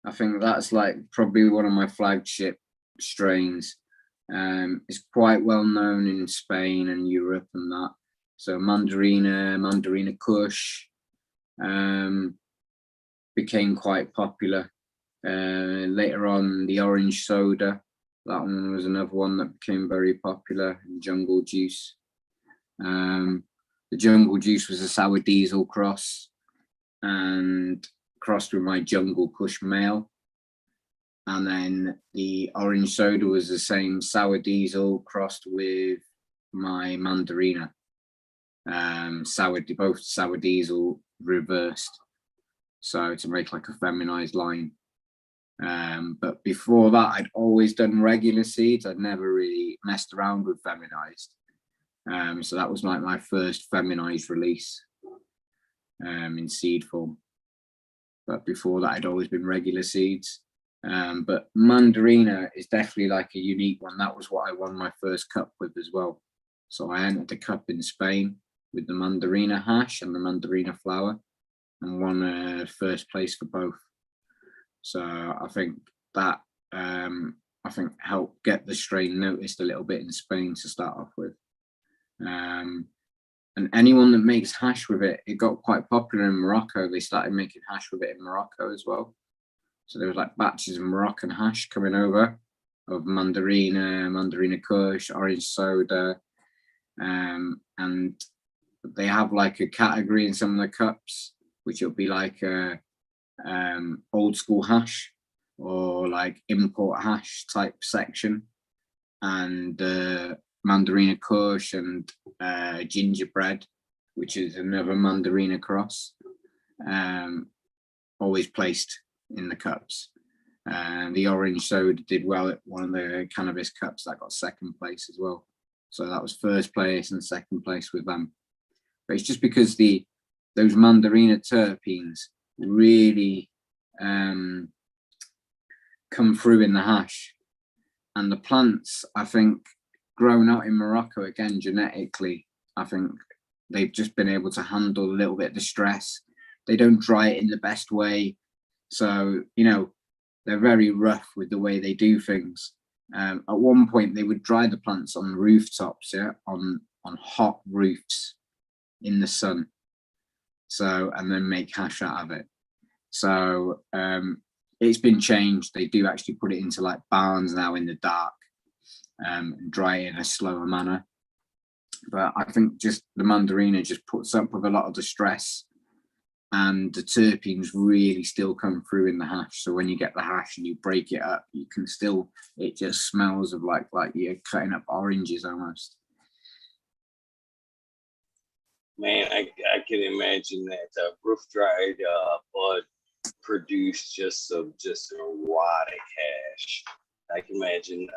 S2: I think that's like probably one of my flagship strains. It's quite well known in Spain and Europe and that. So Mandarina Kush became quite popular. Later on, the Orange Soda, that one was another one that became very popular. Jungle Juice. The Jungle Juice was a sour diesel cross and crossed with my Jungle Kush male. And then the Orange Soda was the same sour diesel crossed with my Mandarina. Both sour diesel reversed, so to make like a feminized line. But before that, I'd always done regular seeds. I'd never really messed around with feminized. So that was like my first feminized release in seed form. But before that, I'd always been regular seeds. But Mandarina is definitely like a unique one. That was what I won my first cup with as well. So I entered the cup in Spain with the Mandarina hash and the Mandarina flower, and won first place for both. So I think that helped get the strain noticed a little bit in Spain to start off with. And anyone that makes hash with it, it got quite popular in Morocco. They started making hash with it in Morocco as well. So there was like batches of Moroccan hash coming over of Mandarina Kush, Orange Soda, and they have like a category in some of the cups, which will be like a old school hash or like import hash type section, and Mandarina Kush and gingerbread, which is another Mandarina cross, always placed in the cups. And the Orange Soda did well at one of the cannabis cups that got second place as well. So that was first place and second place with them. But it's just because those Mandarina terpenes really come through in the hash. And the plants, I think, grown out in Morocco, again, genetically, I think they've just been able to handle a little bit of the stress. They don't dry it in the best way. So, they're very rough with the way they do things. At one point, they would dry the plants on rooftops, on hot roofs. in the sun. So, and then make hash out of it. So it's been changed. They do actually put it into like barns now in the dark, and dry it in a slower manner. But I think just the mandarina just puts up with a lot of the stress, and the terpenes really still come through in the hash. So when you get the hash and you break it up, you can still, it just smells of like you're cutting up oranges almost.
S1: Man, I can imagine that roof dried bud produced just an erotic hash. I can imagine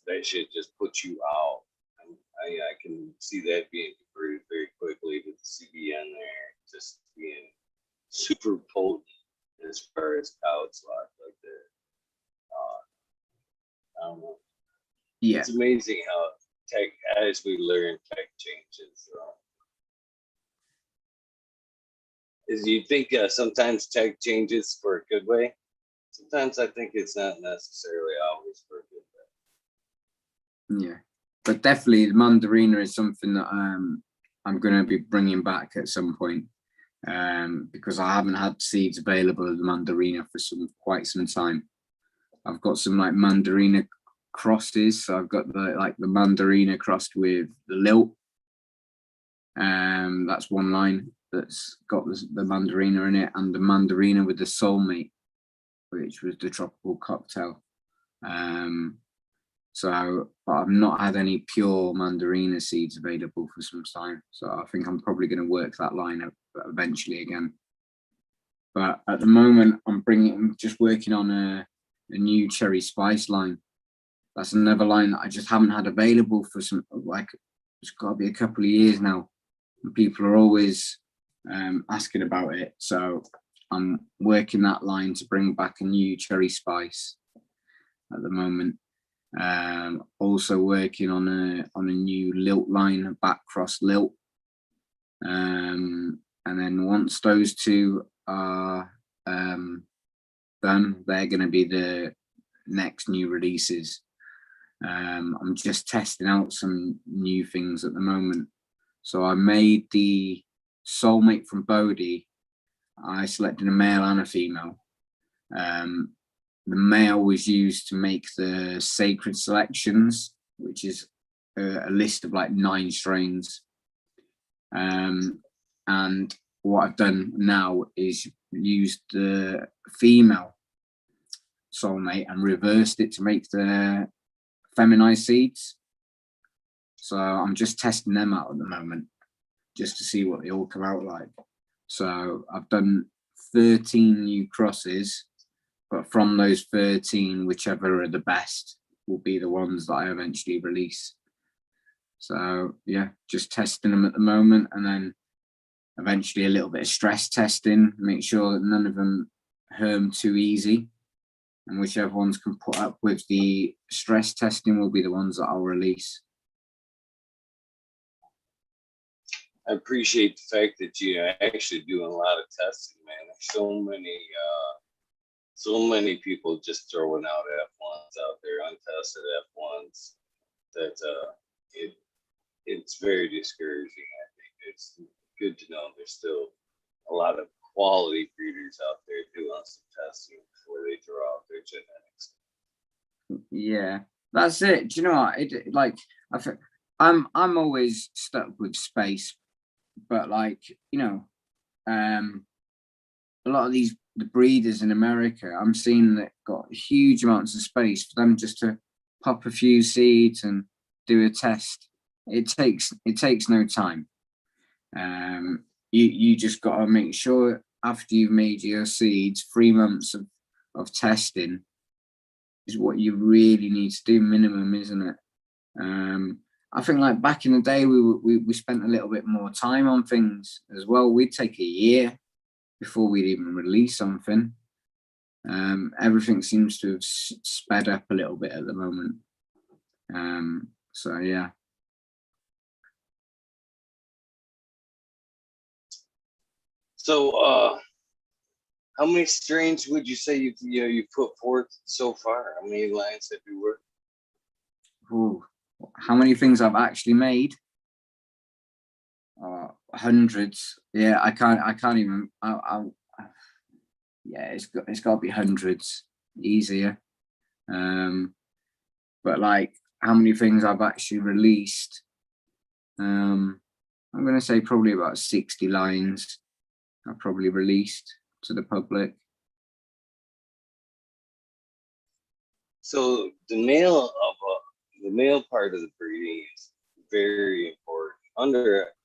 S1: that shit just put you out. I can see that being converted very quickly to the CBN there, just being super potent as far as pouch like that. I don't know.
S2: Yeah,
S1: It's amazing how as we learn, tech changes. Is you think sometimes tech changes for a good way? Sometimes I think it's not necessarily always for a good way.
S2: Yeah, but definitely the mandarina is something that I'm going to be bringing back at some point, because I haven't had seeds available of the mandarina for quite some time. I've got some like mandarina crosses, so I've got the mandarina crossed with the lilt. That's one line that's got the mandarina in it, and the mandarina with the soulmate, which was the tropical cocktail. So, but I've not had any pure mandarina seeds available for some time. So I think I'm probably going to work that line up eventually again. But at the moment, I'm just working on a new cherry spice line. That's another line that I just haven't had available for it's got to be a couple of years now. And people are always asking about it. So I'm working that line to bring back a new cherry spice at the moment. Also working on a new lilt line, a back cross lilt. And then once those two are done, they're going to be the next new releases. I'm just testing out some new things at the moment. So I made the soulmate from Bodhi. I selected a male and a female. The male was used to make the sacred selections, which is a list of like 9 strains. And what I've done now is used the female soulmate and reversed it to make the feminized seeds. So I'm just testing them out at the moment, just to see what they all come out like. So I've done 13 new crosses, but from those 13, whichever are the best will be the ones that I eventually release. So yeah, just testing them at the moment, and then eventually a little bit of stress testing, make sure that none of them herm too easy, and whichever ones can put up with the stress testing will be the ones that I'll release.
S1: I appreciate the fact that you're actually doing a lot of testing, man. There's so many people just throwing out F1s out there, untested F1s, that it's very discouraging. I think it's good to know there's still a lot of quality breeders out there doing some testing before they throw out their genetics.
S2: Yeah, that's it. Do you know what? I'm always stuck with space, but a lot of the breeders in America, I'm seeing that got huge amounts of space for them just to pop a few seeds and do a test. It takes no time. You just got to make sure after you've made your seeds, 3 months of testing is what you really need to do minimum, isn't it? I think like back in the day, we spent a little bit more time on things as well. We'd take a year before we'd even release something. Everything seems to have sped up a little bit at the moment. So yeah.
S1: So how many strains would you say you put forth so far? How many lines have you worked?
S2: Ooh, how many things I've actually made? hundreds. Yeah, I can't even. Yeah, it's got to be hundreds, easier. But like how many things I've actually released, I'm gonna say probably about 60 lines I've probably released to the public.
S1: So the male part of the breeding is very important,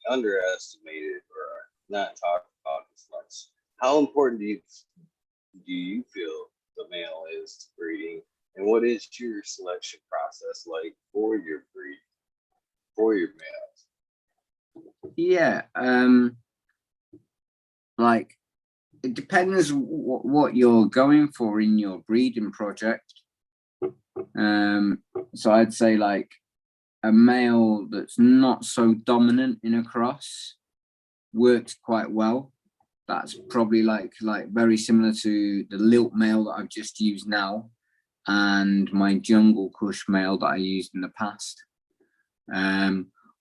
S1: underestimated or not talked about as much. How important do you feel the male is to breeding, and what is your selection process like for your breed, for your males?
S2: Yeah, like it depends what you're going for in your breeding project. So I'd say like a male that's not so dominant in a cross works quite well. That's probably like very similar to the lilt male that I've just used now and my jungle kush male that I used in the past,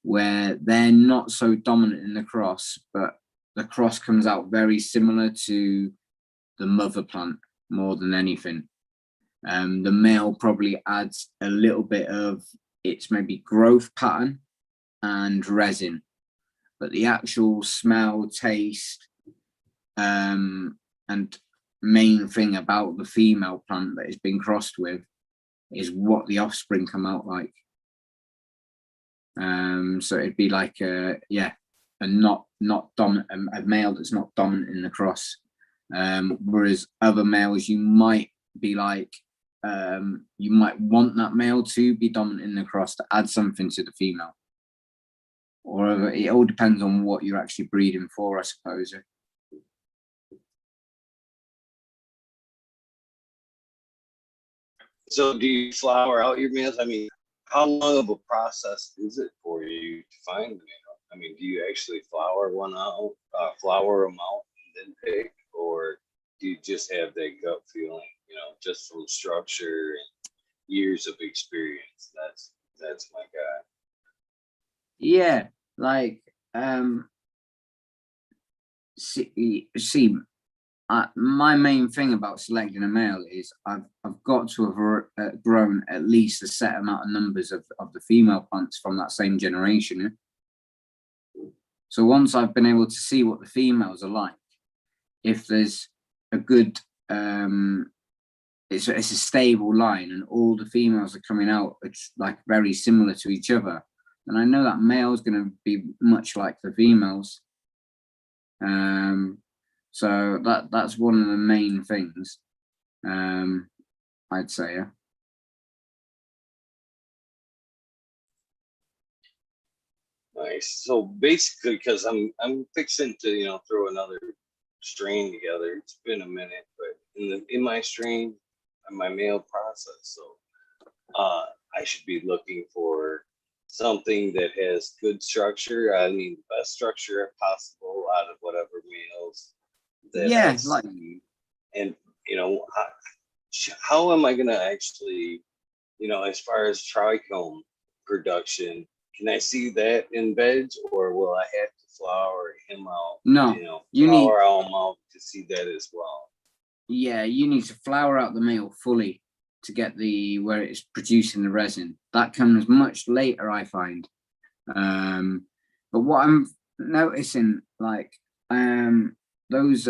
S2: where they're not so dominant in the cross, but the cross comes out very similar to the mother plant more than anything. The male probably adds a little bit of its maybe growth pattern and resin, but the actual smell, taste, and main thing about the female plant that it's been crossed with is what the offspring come out like. So it'd be like a not dominant, a male that's not dominant in the cross. Whereas other males, you might be like, you might want that male to be dominant in the cross to add something to the female. Or it all depends on what you're actually breeding for, I suppose.
S1: So do you flower out your males? I mean, how long of a process is it for you to find the male? I mean, do you actually flower them out and then pick, or do you just have that gut feeling, just from structure and years of experience? That's my guy.
S2: Yeah, like see, my main thing about selecting a male is I've got to have grown at least a set amount of numbers of the female plants from that same generation. So once I've been able to see what the females are like, if there's a good, it's a stable line and all the females are coming out, it's like very similar to each other, then I know that male is going to be much like the females. So that's one of the main things, I'd say. Yeah.
S1: Nice. So basically, because I'm fixing to throw another strain together. It's been a minute, but in my strain, my male process, so I should be looking for something that has good structure. I mean, the best structure possible out of whatever males that I see. And how am I gonna actually, as far as trichome production, can I see that in veg, or will I have to flower him out?
S2: No,
S1: you flower him out to see that as well.
S2: Yeah, you need to flower out the male fully to get where it's producing the resin. That comes much later, I find. But what I'm noticing, like those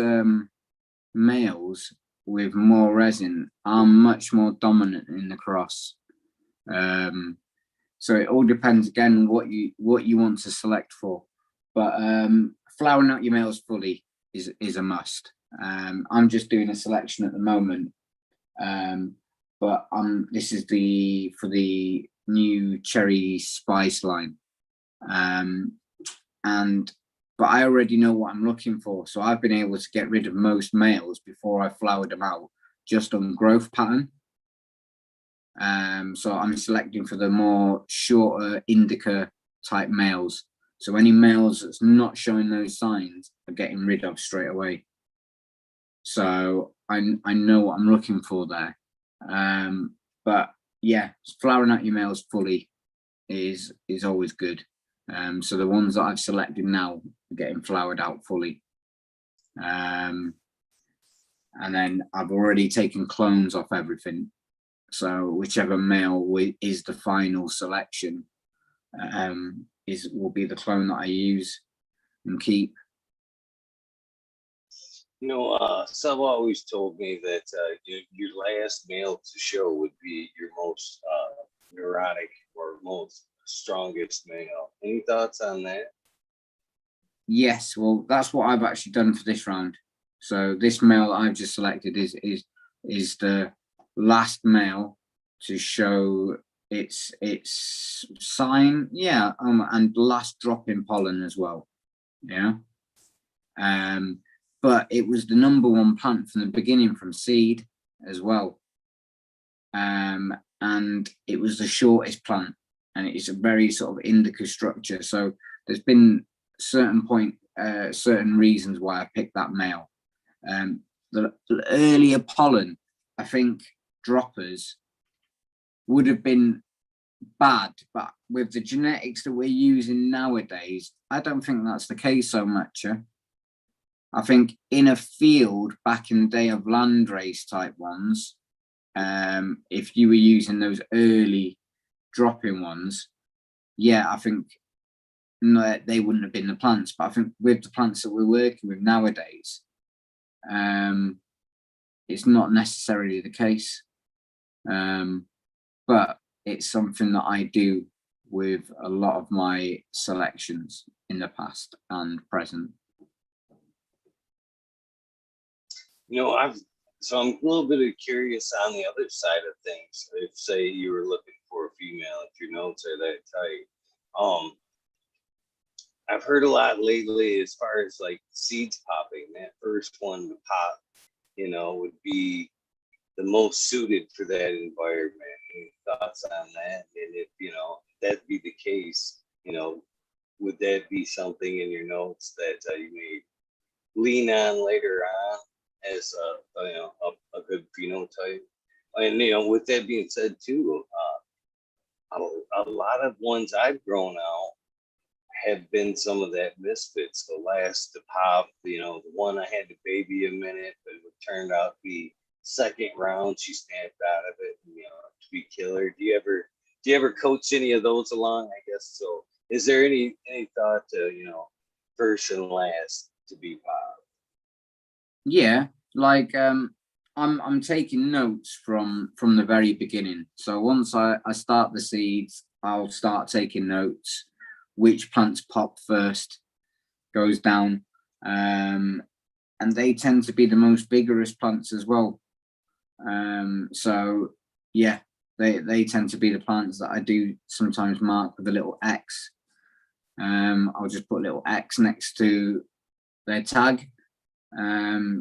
S2: males with more resin are much more dominant in the cross. So it all depends again what you want to select for. But flowering out your males fully is a must. I'm just doing a selection at the moment, but this is for the new cherry spice line, but I already know what I'm looking for, so I've been able to get rid of most males before I flowered them out, just on growth pattern. So I'm selecting for the more shorter indica type males. So any males that's not showing those signs are getting rid of straight away. So I know what I'm looking for there. But yeah, flowering out your males fully is always good. So the ones that I've selected now are getting flowered out fully. And then I've already taken clones off everything. So whichever male is the final selection will be the clone that I use and keep.
S1: You know, Sub always told me that your last male to show would be your most neurotic or most strongest male. Any thoughts on that?
S2: Yes, well, that's what I've actually done for this round. So this male that I've just selected is the last male to show its sign, yeah, and last drop in pollen as well, yeah. But it was the #1 plant from the beginning, from seed as well, and it was the shortest plant, and it's a very sort of indica structure. So there's been certain reasons why I picked that male. The earlier pollen, I think droppers would have been bad, but with the genetics that we're using nowadays, I don't think that's the case so much. I think in a field back in the day of landrace type ones, if you were using those early dropping ones, yeah, I think no, they wouldn't have been the plants. But I think with the plants that we're working with nowadays, it's not necessarily the case. But it's something that I do with a lot of my selections in the past and present.
S1: You know, I'm a little bit curious on the other side of things. If say you were looking for a female, if your notes are that tight, I've heard a lot lately as far as like seeds popping. That first one to pop, you know, would be the most suited for that environment. Any thoughts on that? And if you know that be the case, you know, would that be something in your notes that you may lean on later on as a good phenotype? And you know, with that being said, too, a lot of ones I've grown out have been some of that misfits. The last to pop, you know, the one I had to baby a minute, but it turned out to be second round. She snapped out of it, and, you know, to be killer. Do you ever coach any of those along? I guess so. Is there any thought to, you know, first and last to be pop?
S2: Yeah, like I'm taking notes from the very beginning. So once I start the seeds, I'll start taking notes. Which plants pop first goes down, and they tend to be the most vigorous plants as well. So yeah, they tend to be the plants that I do sometimes mark with a little X. I'll just put a little X next to their tag,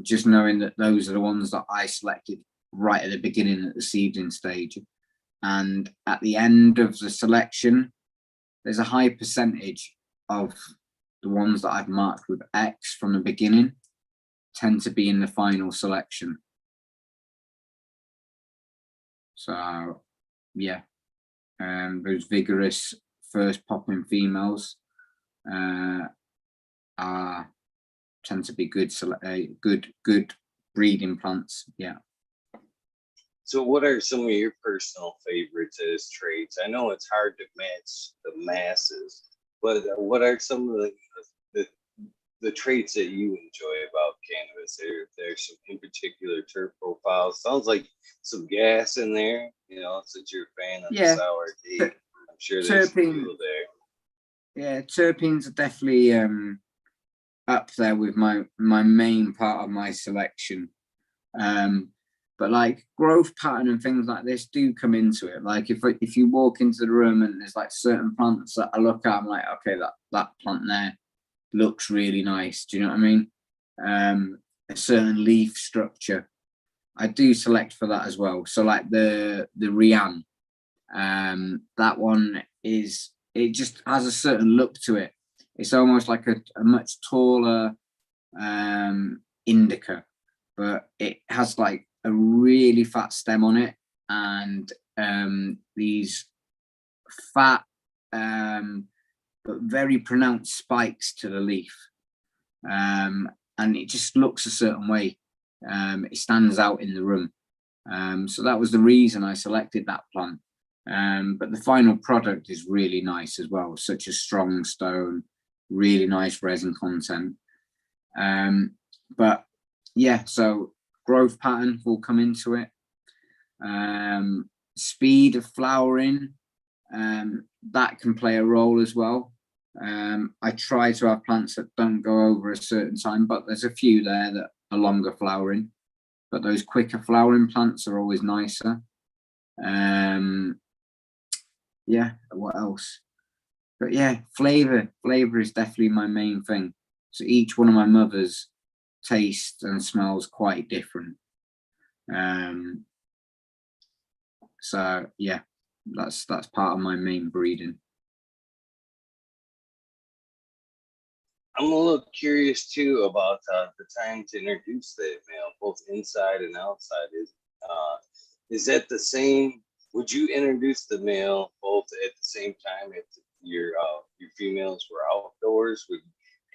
S2: just knowing that those are the ones that I selected right at the beginning at the seeding stage. And at the end of the selection, there's a high percentage of the ones that I've marked with X from the beginning tend to be in the final selection. So yeah, those vigorous first popping females tend to be good breeding plants. Yeah.
S1: So what are some of your personal favorites as traits? I know it's hard to match the masses, but what are some of the traits that you enjoy about cannabis? There's some in particular terp profiles. Sounds like some gas in there, you know, since you're a fan of the sour tea. I'm sure there's people there.
S2: Yeah, terpenes are definitely up there with my main part of my selection. But like growth pattern and things like this do come into it. Like if you walk into the room and there's like certain plants that I look at, I'm like, okay, that plant there looks really nice. Do you know what I mean? A certain leaf structure, I do select for that as well. So like the Rian, that one it just has a certain look to it. It's almost like a much taller indica, but it has like a really fat stem on it, and these fat but very pronounced spikes to the leaf. And it just looks a certain way. It stands out in the room. So that was the reason I selected that plant. But the final product is really nice as well, such a strong stone, really nice resin content. But yeah, so growth pattern will come into it. Speed of flowering, that can play a role as well. I try to have plants that don't go over a certain time, but there's a few there that are longer flowering. But those quicker flowering plants are always nicer. Yeah, what else? But yeah, flavor is definitely my main thing. So each one of my mothers tastes and smells quite different. So yeah, that's part of my main breeding.
S1: I'm a little curious too about the time to introduce the male, both inside and outside. Is that the same? Would you introduce the male both at the same time if your females were outdoors?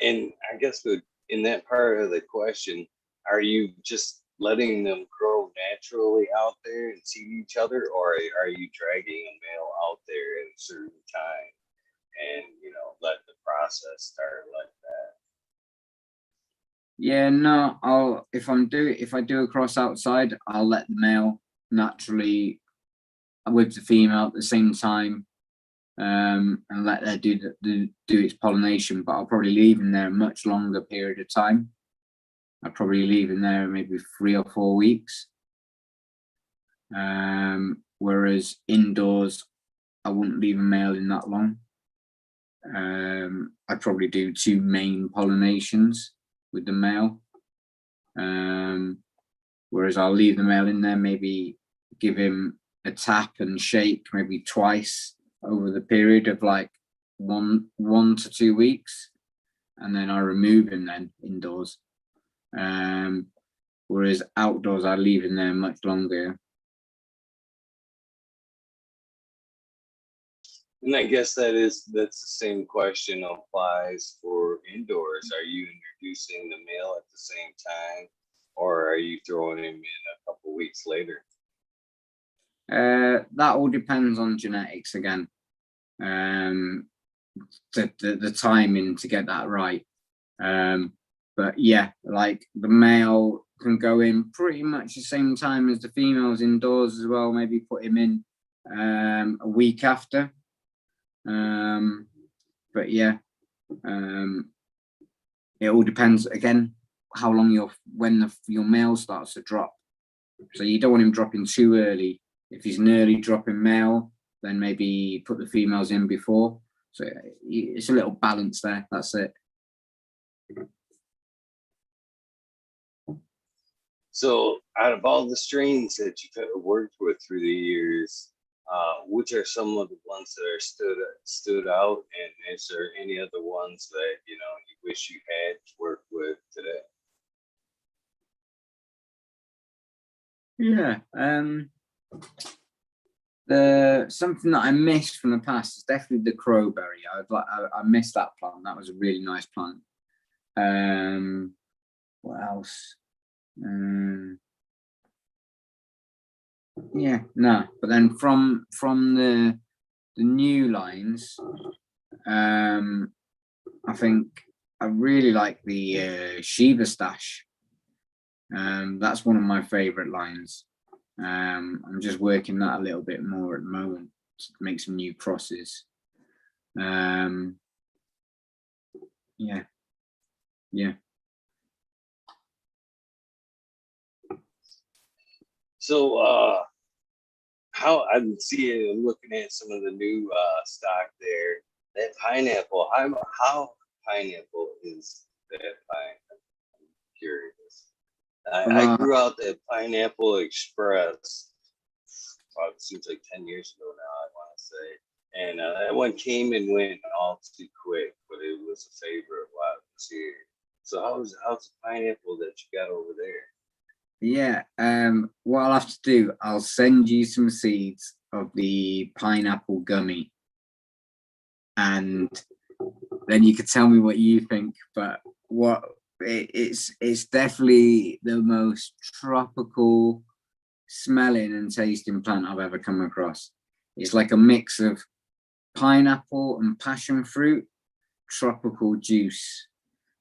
S1: And I guess in that part of the question, are you just letting them grow naturally out there and see each other, or are you dragging a male out there at a certain time and let the process start like that?
S2: Yeah, no, if I do a cross outside, I'll let the male naturally with the female at the same time, and let her do its pollination. But I'll probably leave in there a much longer period of time. I'll probably leave in there maybe 3 or 4 weeks. Whereas indoors, I wouldn't leave a male in that long. I'd probably do 2 main pollinations with the male. Whereas I'll leave the male in there, maybe give him a tap and shake maybe twice over the period of like 1 to 2 weeks, and then I remove him then indoors. Whereas outdoors, I leave him there much longer.
S1: And I guess that's the same question applies for indoors. Are you introducing the male at the same time, or are you throwing him in a couple weeks later?
S2: That all depends on genetics again. The timing to get that right. But yeah, like the male can go in pretty much the same time as the females indoors as well. Maybe put him in a week after. But yeah, it all depends again how long when your male starts to drop. So you don't want him dropping too early. If he's an early dropping male, then maybe put the females in before. So it's a little balance there. That's it.
S1: So out of all the strains that you've worked with through the years, which are some of the ones that are stood out, and is there any other ones that you wish you had worked with today?
S2: Yeah, the something that I missed from the past is definitely the crowberry. I missed that plant. That was a really nice plant. What else? Yeah, no. But then from the new lines, I think I really like the Shiva Stash. That's one of my favorite lines. I'm just working that a little bit more at the moment to make some new crosses. Yeah.
S1: So how I'm looking at some of the new stock there. That pineapple, how pineapple is that pineapple? I'm curious. I grew out that Pineapple Express. It seems like 10 years ago now, I want to say. And that one came and went all too quick, but it was a favorite while it was here. So how's the pineapple that you got over there?
S2: Yeah, what I'll have to do, I'll send you some seeds of the pineapple gummy, and then you could tell me what you think. But it's definitely the most tropical smelling and tasting plant I've ever come across. It's like a mix of pineapple and passion fruit, tropical juice.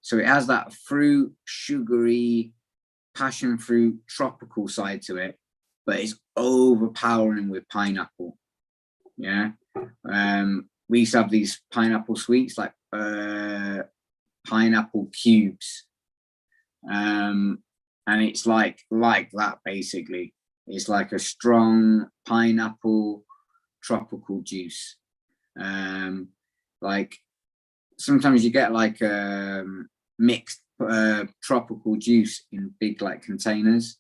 S2: So it has that fruit, sugary, passion fruit, tropical side to it, but it's overpowering with pineapple. Yeah. We used to have these pineapple sweets, like pineapple cubes. And it's like that basically. It's like a strong pineapple tropical juice. Like sometimes you get like mixed tropical juice in big like containers.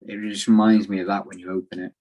S2: It just reminds me of that when you open it.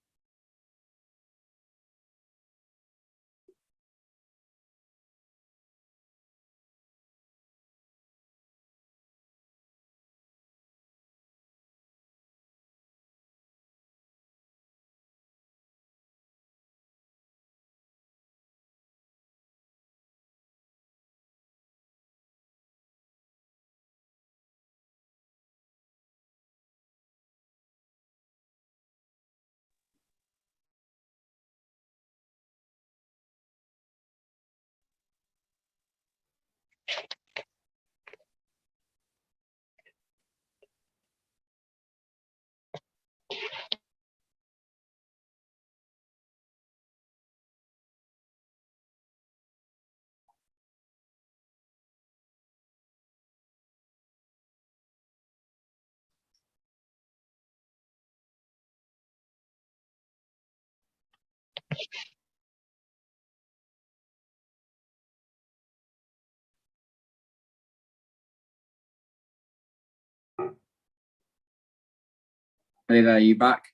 S2: Hey there, you back?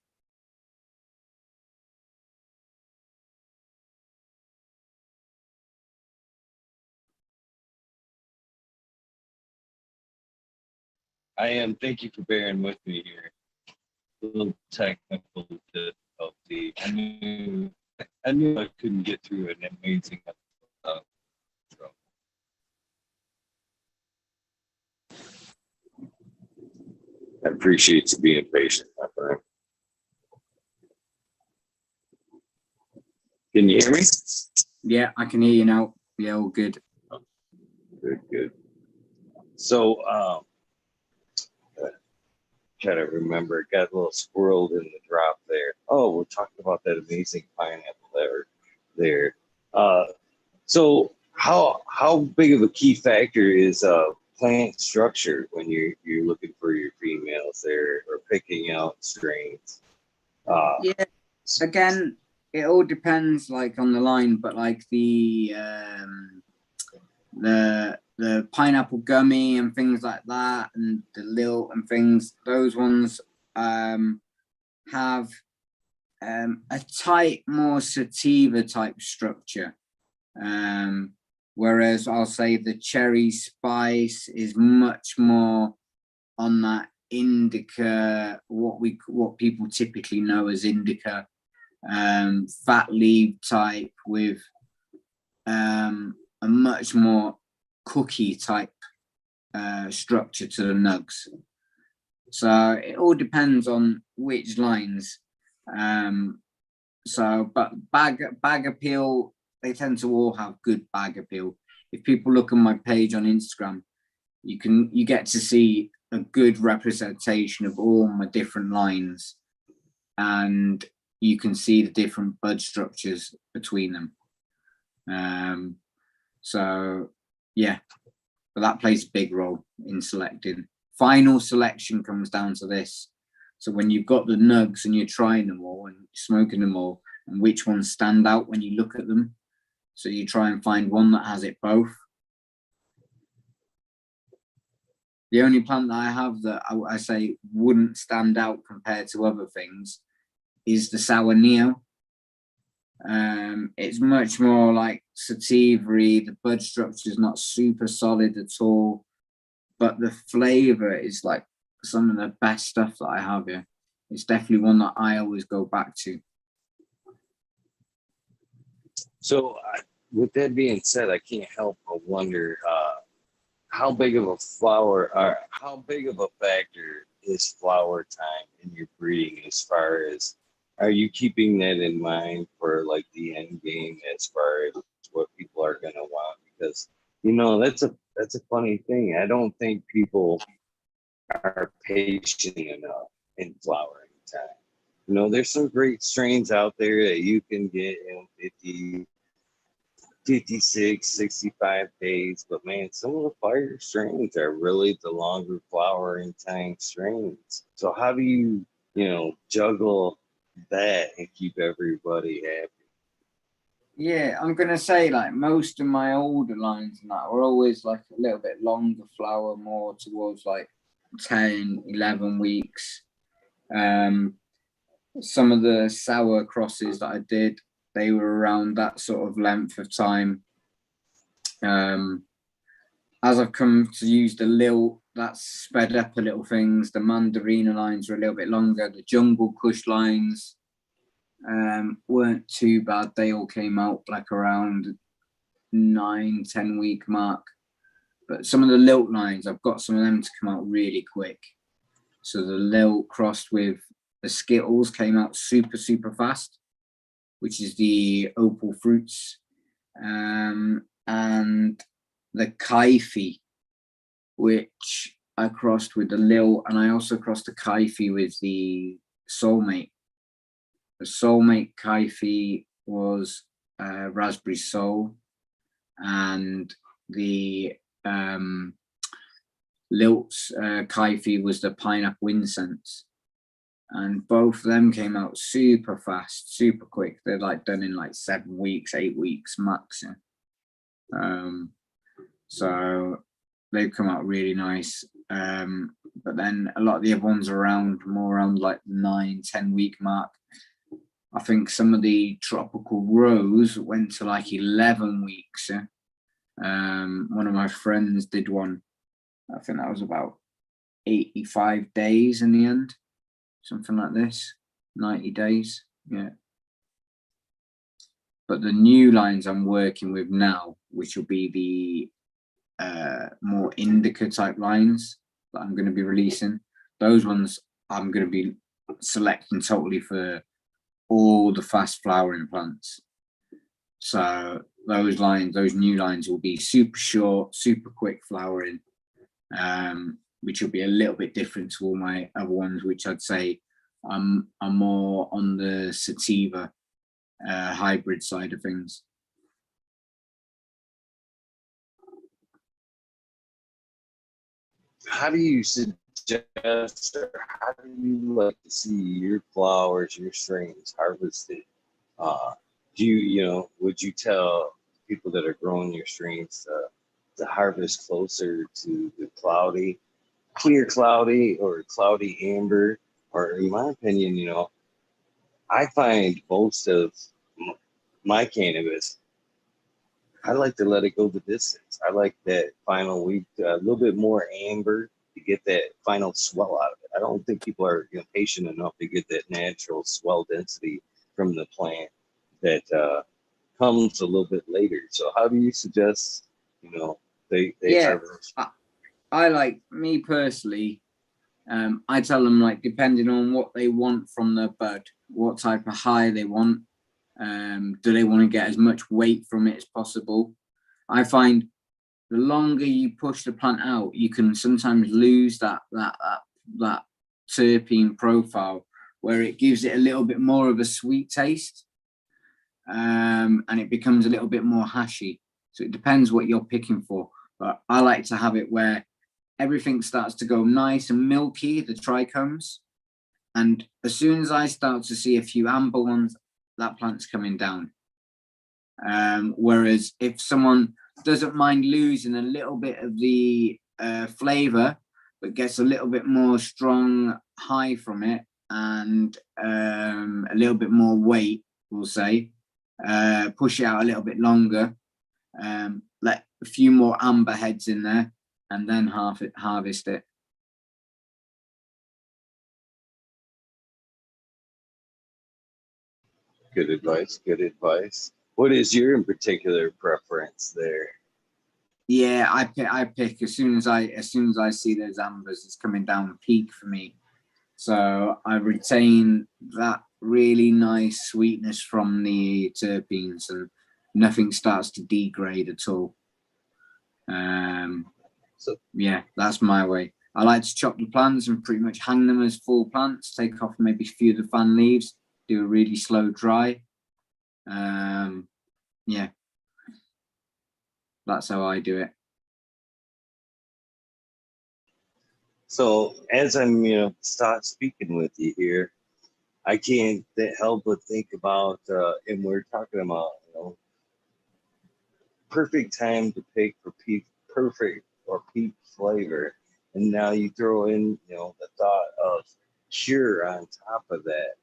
S1: I am. Thank you for bearing with me here. A little technical difficulty. I knew I couldn't get through an amazing episode. So. I appreciate you being patient, my friend. Can you hear me?
S2: Yeah, I can hear you now. Yeah, all good.
S1: Good. So, trying to remember, got a little squirreled in the drop there. Oh, we're talking about that amazing pineapple there. So how big of a key factor is plant structure when you're looking for your females there or picking out strains?
S2: Yeah, again, it all depends like on the line, but like the pineapple gummy and things like that, and the lilt and things, those ones have a tight, more sativa type structure. Whereas I'll say the cherry spice is much more on that indica, what people typically know as indica, fat leaf type with a much more cookie type structure to the nugs. So it all depends on which lines. But bag appeal, they tend to all have good bag appeal. If people look on my page on Instagram, you get to see a good representation of all my different lines, and you can see the different bud structures between them. So yeah, but that plays a big role in selecting. Final selection comes down to this. So when you've got the nugs and you're trying them all and smoking them all, and which ones stand out when you look at them, so you try and find one that has it both. The only plant that I have that I say wouldn't stand out compared to other things is the sour neo. It's much more like sativa-y. The bud structure is not super solid at all, but the flavor is like some of the best stuff that I have here. It's definitely one that I always go back to.
S1: So with that being said, I can't help but wonder how big of a flower or how big of a factor is flower time in your breeding as far as are you keeping that in mind for like the end game as far as what people are gonna want? Because that's a funny thing. I don't think people are patient enough in flowering time. There's some great strains out there that you can get in 50, 56, 65 days. But man, some of the fire strains are really the longer flowering time strains. So how do juggle that and keep everybody happy?
S2: Yeah, I'm gonna say like most of my older lines and that were always like a little bit longer flower, more towards like 10, 11 weeks. Some of the sour crosses that I did, they were around that sort of length of time. As I've come to use the lilt, that's sped up a little things. The mandarina lines are a little bit longer. The jungle kush lines weren't too bad. They all came out like around 9-10 week mark. But some of the lilt lines, I've got some of them to come out really quick. So the lilt crossed with the Skittles came out super, super fast, which is the opal fruits. And the Kaifi, which I crossed with the Lil, and I also crossed the Kaifi with the Soulmate. The Soulmate Kaifi was Raspberry Soul, and the Lilt's Kaifi was the Pineapple Incense. And both of them came out super fast, super quick. They're like done in like 7 weeks, 8 weeks max. So they've come out really nice. But then a lot of the other ones are more around like 9-10 week mark. I think some of the tropical rose went to like 11 weeks. One of my friends did one. I think that was about 85 days in the end. Something like this, 90 days, yeah. But the new lines I'm working with now, which will be the more indica type lines that I'm going to be releasing, those ones I'm going to be selecting totally for all the fast flowering plants. So those new lines will be super short, super quick flowering, which will be a little bit different to all my other ones, which I'd say I'm more on the sativa hybrid side of things.
S1: How do you suggest or how do you like to see your flowers, your strains harvested? Would you tell people that are growing your strains to harvest closer to the clear cloudy or cloudy amber? Or in my opinion, I find most of my cannabis, I like to let it go the distance. I like that final week, a little bit more amber to get that final swell out of it. I don't think people are patient enough to get that natural swell density from the plant that comes a little bit later. So how do you suggest, they harvest?
S2: I like, me personally, I tell them like depending on what they want from the bud, what type of high they want. Do they want to get as much weight from it as possible? I find the longer you push the plant out, you can sometimes lose that terpene profile where it gives it a little bit more of a sweet taste, and it becomes a little bit more hashy. So it depends what you're picking for. But I like to have it where everything starts to go nice and milky, the trichomes. And as soon as I start to see a few amber ones, that plant's coming down. Whereas if someone doesn't mind losing a little bit of the flavor, but gets a little bit more strong high from it and a little bit more weight, we'll say, push it out a little bit longer, let a few more amber heads in there, and then harvest it.
S1: Good advice. Good advice. What is your in particular preference there?
S2: Yeah, I pick as soon as I see those ambers, it's coming down peak for me. So I retain that really nice sweetness from the terpenes, and nothing starts to degrade at all.
S1: So
S2: Yeah, that's my way. I like to chop the plants and pretty much hang them as full plants, take off maybe a few of the fan leaves, do a really slow dry. Yeah, that's how I do it.
S1: So as I'm, start speaking with you here, I can't help but think about, and we're talking about, perfect time to pick for peak, perfect or peak flavor, and now you throw in, the thought of cure on top of that.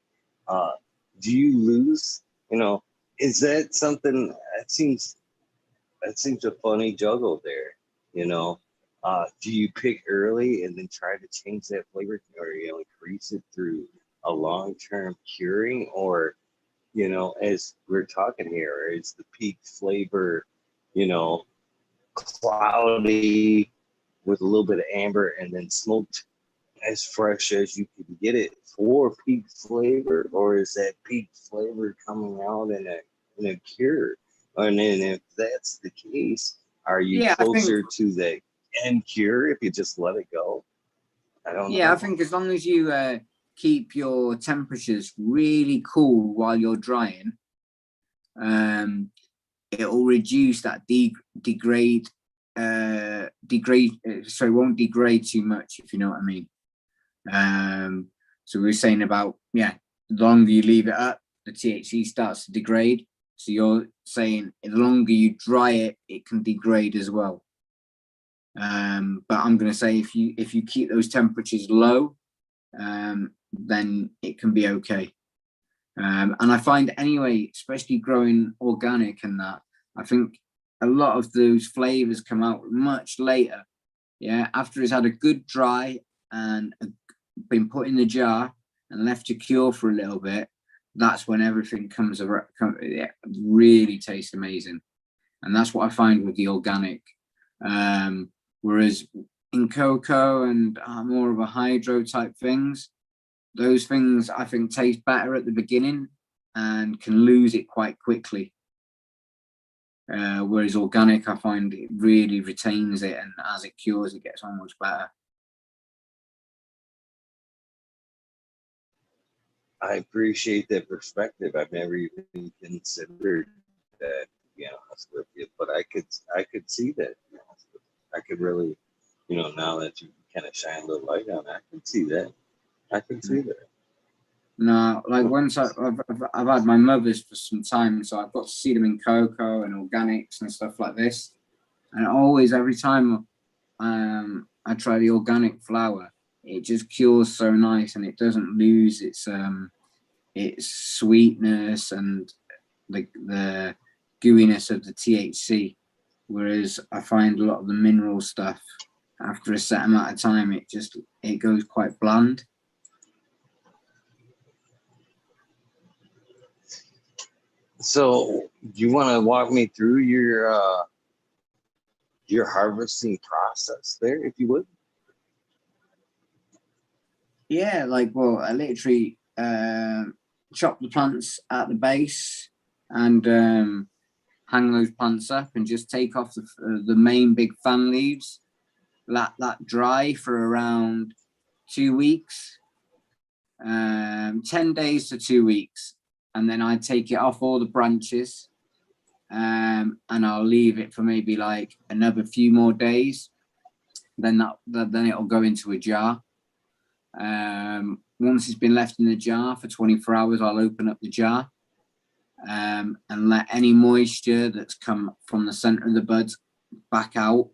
S1: Do you lose? Is that something that seems a funny juggle there? You know, do you pick early and then try to change that flavor, or increase it through a long-term curing, or as we're talking here, is the peak flavor, you know, cloudy with a little bit of amber and then smoked as fresh as you can get it for peak flavor, or is that peak flavor coming out in a cure? And then if that's the case, are you
S2: Yeah, I think.
S1: closer to the end cure if you just let it go? I don't
S2: Yeah, I
S1: know.
S2: think as long as you keep your temperatures really cool while you're drying, it will reduce that so it won't degrade too much, if you know what I mean. So we were saying about, the longer you leave it up, the THC starts to degrade. So you're saying the longer you dry it, it can degrade as well. But I'm going to say if you keep those temperatures low, then it can be okay. And I find anyway, especially growing organic and that, I think a lot of those flavors come out much later. Yeah, after it's had a good dry and been put in the jar and left to cure for a little bit, that's when everything it really tastes amazing. And that's what I find with the organic. Whereas in cocoa and more of a hydro type things, those things I think taste better at the beginning and can lose it quite quickly. Whereas organic, I find it really retains it, and as it cures, it gets so much better.
S1: I appreciate that perspective. I've never even considered that, to be honest with you, but I could see that. I could really, now that you kind of shine a little light on it, I can see that. I can see that.
S2: No, like once I've had my mothers for some time, so I've got to see them in cocoa and organics and stuff like this. And always, every time I try the organic flour, it just cures so nice, and it doesn't lose its sweetness and the gooiness of the THC. Whereas I find a lot of the mineral stuff, after a set amount of time, it goes quite bland.
S1: So, you want to walk me through your harvesting process there, if you would?
S2: Yeah, I literally chop the plants at the base and hang those plants up and just take off the main big fan leaves, let that dry for around 2 weeks, 10 days to 2 weeks, and then I take it off all the branches, and I'll leave it for maybe like another few more days. Then it'll go into a jar. Once it's been left in the jar for 24 hours, I'll open up the jar and let any moisture that's come from the center of the buds back out.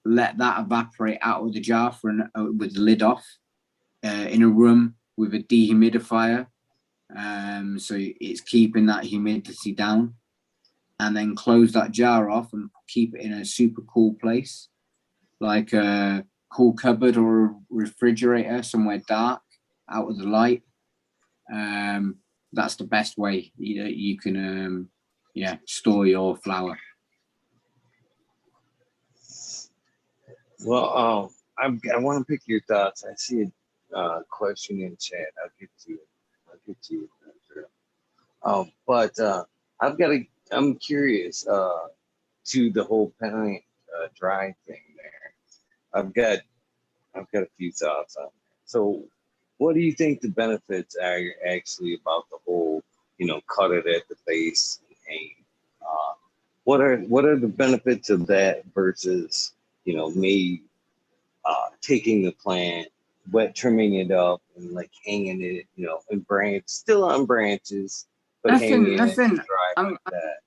S2: Let that evaporate out of the jar with the lid off, in a room with a dehumidifier, so it's keeping that humidity down, and then close that jar off and keep it in a super cool place, like a cool cupboard or a refrigerator somewhere dark, out of the light. that's the best way you can store your flower.
S1: Well, I want to pick your thoughts. I see a question in chat. I'll get to it. But I'm curious to the whole plant dry thing there. I've got a few thoughts on that. So, what do you think the benefits are actually about the whole, cut it at the base and hang? What are the benefits of that versus, me taking the plant, wet trimming it up, and like hanging it, in still on branches, but hanging it dry like that?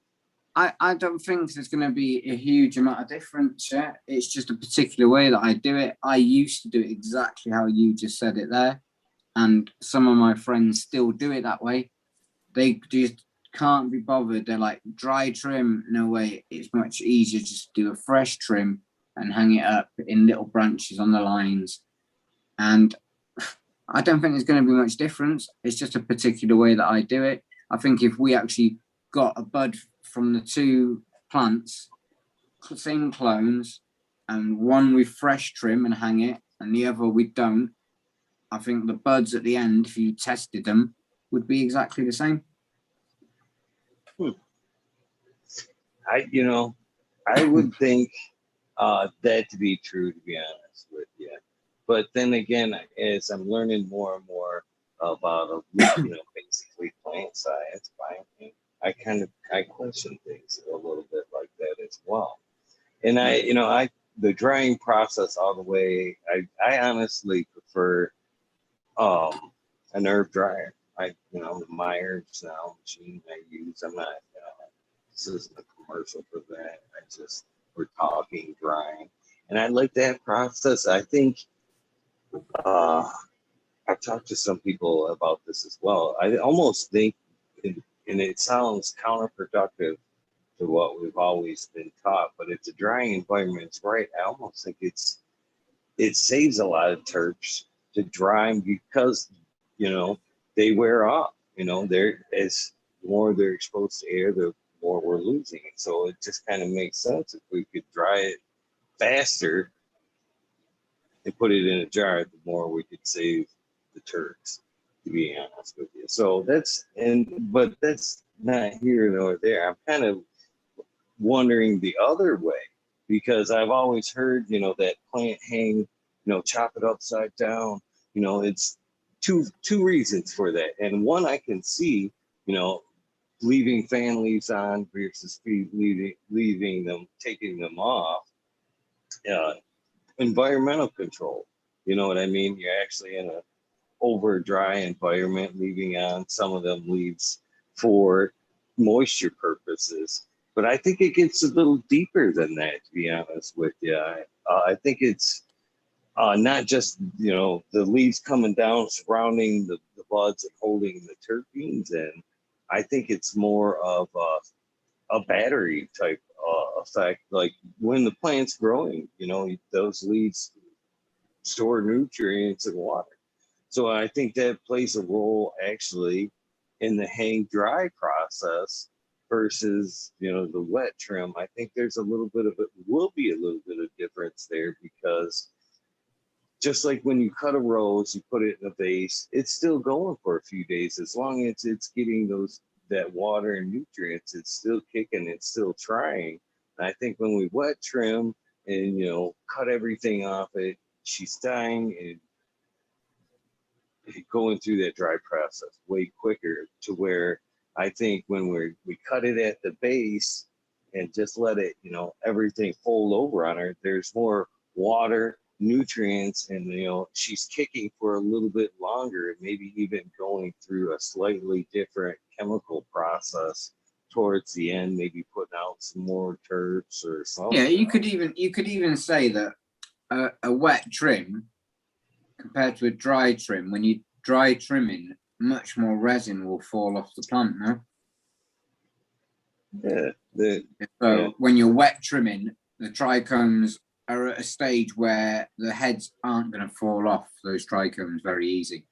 S2: I don't think there's going to be a huge amount of difference. Yeah, it's just a particular way that I do it. I used to do it exactly how you just said it there, and some of my friends still do it that way. They just can't be bothered. They're like, dry trim, no way. It's much easier just to do a fresh trim and hang it up in little branches on the lines. And I don't think there's going to be much difference. It's just a particular way that I do it. I think if we actually got a bud from the two plants, same clones, and one with fresh trim and hang it, and the other we don't, I think the buds at the end, if you tested them, would be exactly the same.
S1: I would think that to be true, to be honest with you. But then again, as I'm learning more and more about, basically plant science, I question things a little bit like that as well. And the drying process all the way, I honestly prefer an herb dryer. The Myers now machine I use. I'm not, this isn't a commercial for that. We're talking drying. And I like that process. I think, I've talked to some people about this as well. I almost think, and it sounds counterproductive to what we've always been taught, but if the drying environment's right, I almost think it saves a lot of terps to dry them because, they wear off. As more they're exposed to air, the more we're losing it. So it just kind of makes sense if we could dry it faster and put it in a jar, the more we could save the turds, to be honest with you. So but that's not here nor there. I'm kind of wondering the other way, because I've always heard, that plant hang, chop it upside down. It's two reasons for that. And one I can see, leaving fan leaves on versus leaving them, taking them off. Environmental control. You know what I mean? You're actually in a over dry environment, leaving on some of them leaves for moisture purposes. But I think it gets a little deeper than that, to be honest with you. I think it's not just, the leaves coming down, surrounding the buds and holding the terpenes in. I think it's more of a battery type effect. Like when the plant's growing, those leaves store nutrients and water. So I think that plays a role actually in the hang dry process versus, the wet trim. I think there's will be a little bit of difference there, because just like when you cut a rose, you put it in a vase, it's still going for a few days. As long as it's getting that water and nutrients, it's still kicking, it's still trying. And I think when we wet trim and, cut everything off it, she's dying and going through that dry process way quicker, to where I think when we cut it at the base and just let it, everything fold over on her, there's more water, nutrients, and, she's kicking for a little bit longer, and maybe even going through a slightly different chemical process towards the end, maybe putting out some more terps or something.
S2: Yeah, you could even say that a wet trim compared to a dry trim, when you dry trimming, much more resin will fall off the plant, no?
S1: Yeah.
S2: When you're wet trimming, the trichomes are at a stage where the heads aren't going to fall off those trichomes very easy.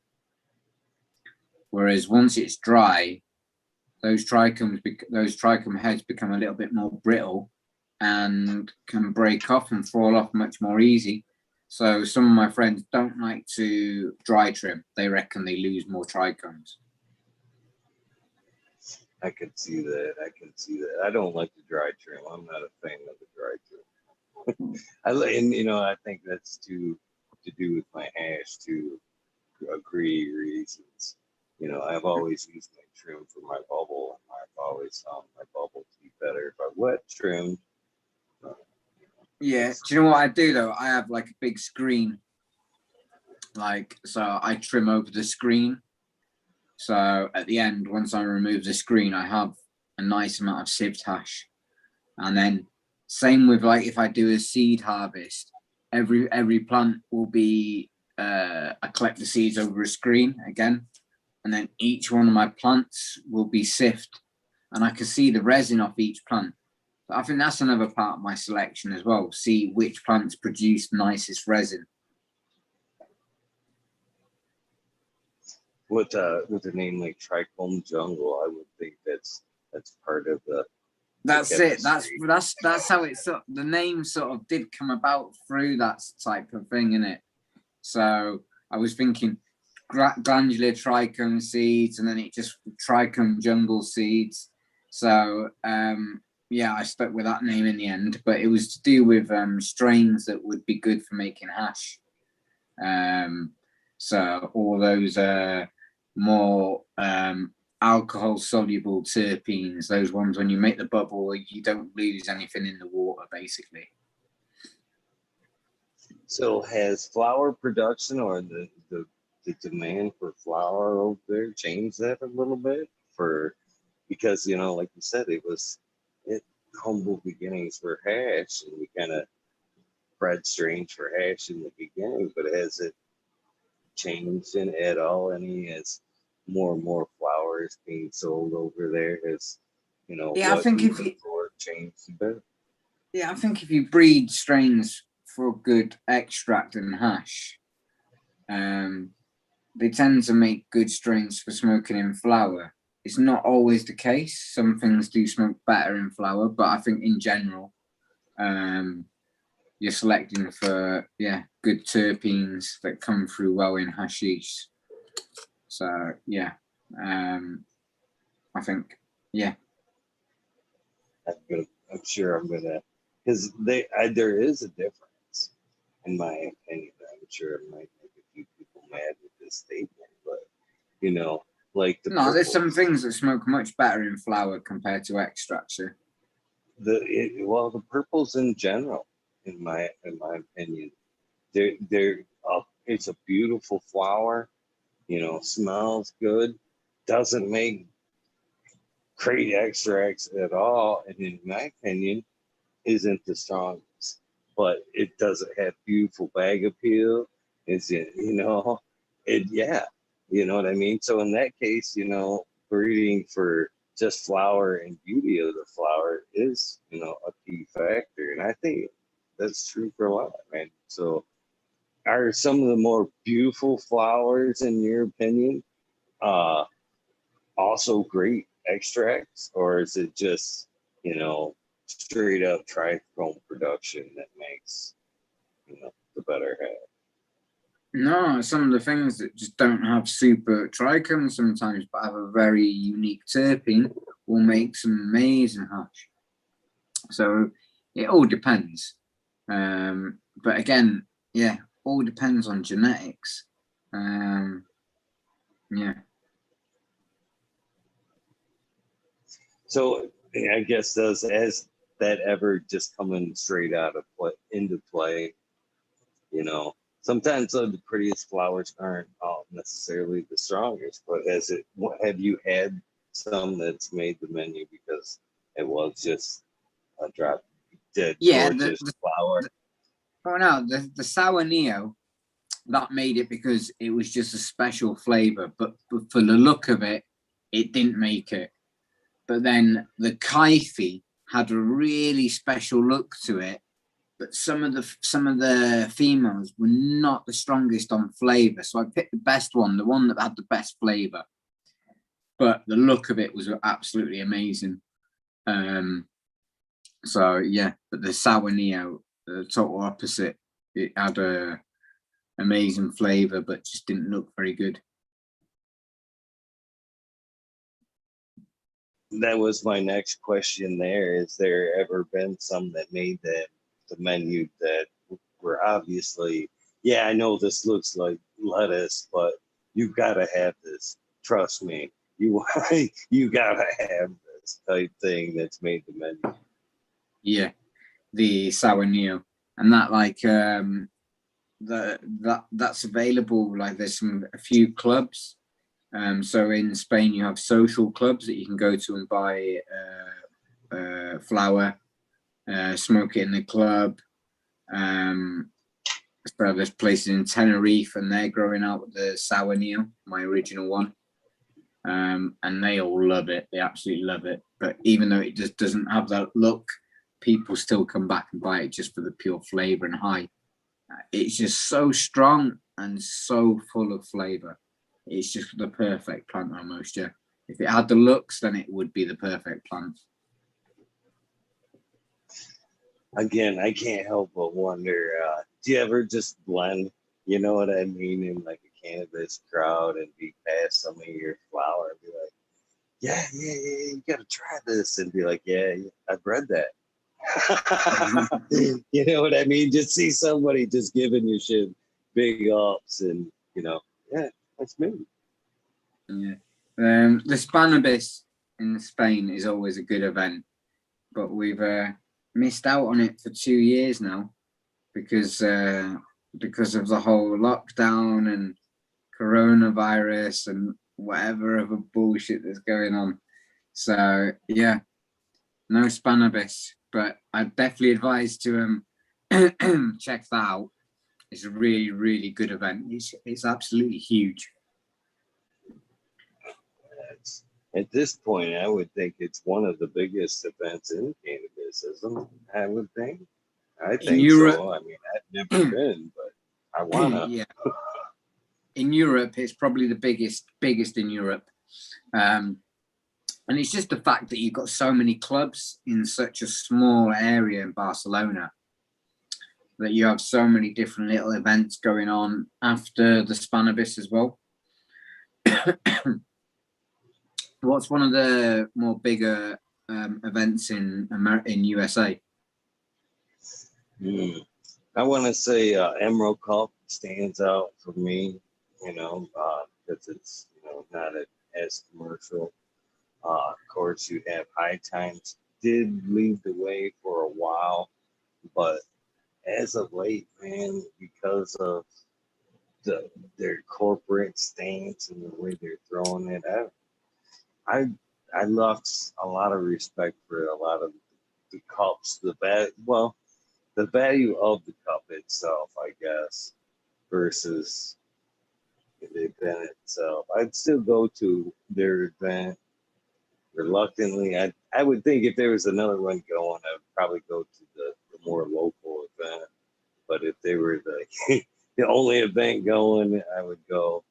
S2: Whereas once it's dry, those trichome heads become a little bit more brittle and can break off and fall off much more easy. So some of my friends don't like to dry trim. They reckon they lose more trichomes.
S1: I can see that. I don't like the dry trim. I'm not a fan of the dry trim. I think that's to do with my hash to agree reasons. I've always used my trim for my bubble. I've always found my bubble to be better if I wet trimmed.
S2: Yeah. Do you know what I do though? I have like a big screen. So I trim over the screen. So at the end, once I remove the screen, I have a nice amount of sieved hash. And then same with like if I do a seed harvest, every plant will be I collect the seeds over a screen again, and then each one of my plants will be sieved, and I can see the resin off each plant. I think that's another part of my selection as well. See which plants produce nicest resin.
S1: With a name like Trichome Jungle, I would think that's part of the.
S2: That's it. That's how it's. The name sort of did come about through that type of thing, innit? So I was thinking glandular trichome seeds, and then it just Trichome Jungle seeds. So yeah, I stuck with that name in the end, but it was to do with strains that would be good for making hash. So all those more alcohol soluble terpenes, those ones when you make the bubble, you don't lose anything in the water, basically.
S1: So has flower production or the demand for flower over there changed that a little bit? Because like you said, it humble beginnings for hash, and we kind of bred strains for hash in the beginning, but has it changed in at all? As more and more flowers being sold over there, has
S2: Yeah, I think if you
S1: changed a bit?
S2: Yeah, I think if you breed strains for good extract and hash, they tend to make good strains for smoking in flower. It's not always the case. Some things do smoke better in flower, but I think in general, you're selecting for good terpenes that come through well in hashish. So yeah, I think
S1: I'm sure I'm gonna, because there is a difference in my opinion. I'm sure it might make a few people mad with this statement, but like
S2: there's some things that smoke much better in flower compared to extractor.
S1: The purples in general, in my opinion, it's a beautiful flower. Smells good, doesn't make great extracts at all, and in my opinion, isn't the strongest. But it doesn't have beautiful bag appeal. Is it? You know what I mean. So in that case, breeding for just flower and beauty of the flower is a key factor, and I think that's true for a lot, man. So, are some of the more beautiful flowers, in your opinion, also great extracts, or is it just straight up trichome production that makes the better hash?
S2: No, some of the things that just don't have super trichome sometimes, but have a very unique terpene, will make some amazing hash. So it all depends. But again, all depends on genetics.
S1: So I guess has that ever just coming straight out of into play? Sometimes the prettiest flowers aren't necessarily the strongest, but have you had some that's made the menu because it was just a drop dead gorgeous flower?
S2: The sour neo, that made it because it was just a special flavor, but for the look of it, it didn't make it. But then the Kaifi had a really special look to it, but some of the females were not the strongest on flavor. So I picked the best one, the one that had the best flavor. but the look of it was absolutely amazing. So yeah, but the Sour Neo, the total opposite. It had a amazing flavor, but just didn't look very good.
S1: That was my next question there. Is there ever been some that made the menu that were obviously, yeah, I know this looks like lettuce, but you've got to have this. Trust me, you you got to have this type thing that's made the menu.
S2: Yeah, the Sour Neo, and that like that's available. Like there's a few clubs. So in Spain, you have social clubs that you can go to and buy flour, smoke it in the club. So there's places in Tenerife, and they're growing out the Sour Neo, my original one. And they all love it. They absolutely love it. But even though it just doesn't have that look, people still come back and buy it just for the pure flavor and high. It's just so strong and so full of flavor. It's just the perfect plant almost, yeah. If it had the looks, then it would be the perfect plant.
S1: Again, I can't help but wonder, do you ever just blend, you know what I mean, in like a cannabis crowd and be past some of your flower and be like, yeah, you gotta try this, and be like, yeah, I've read that. You know what I mean? Just see somebody just giving you shit big ups, and yeah, that's me.
S2: Yeah. The Spanibus in Spain is always a good event, but we've missed out on it for 2 years now because of the whole lockdown and coronavirus and whatever other bullshit that's going on. So yeah, no Spanibus, but I definitely advise to check that out. It's a really, really good event. It's absolutely huge.
S1: At this point, I would think it's one of the biggest events in cannabis, isn't it? I would think. I think
S2: Europe,
S1: so. I mean, I've never been, but I wanna.
S2: yeah. In Europe, it's probably the biggest in Europe. And it's just the fact that you've got so many clubs in such a small area in Barcelona that you have so many different little events going on after the Spanibus as well. What's one of the more bigger events in USA?
S1: I want to say Emerald Cup stands out for me, because it's not as commercial. Of course, you have High Times did lead the way for a while, but as of late, man, because of their corporate stance and the way they're throwing it out, I lost a lot of respect for a lot of the cups. The value of the cup itself, I guess, versus the event itself. I'd still go to their event reluctantly. I would think if there was another one going, I would probably go to the more local event. But if they were the only event going, I would go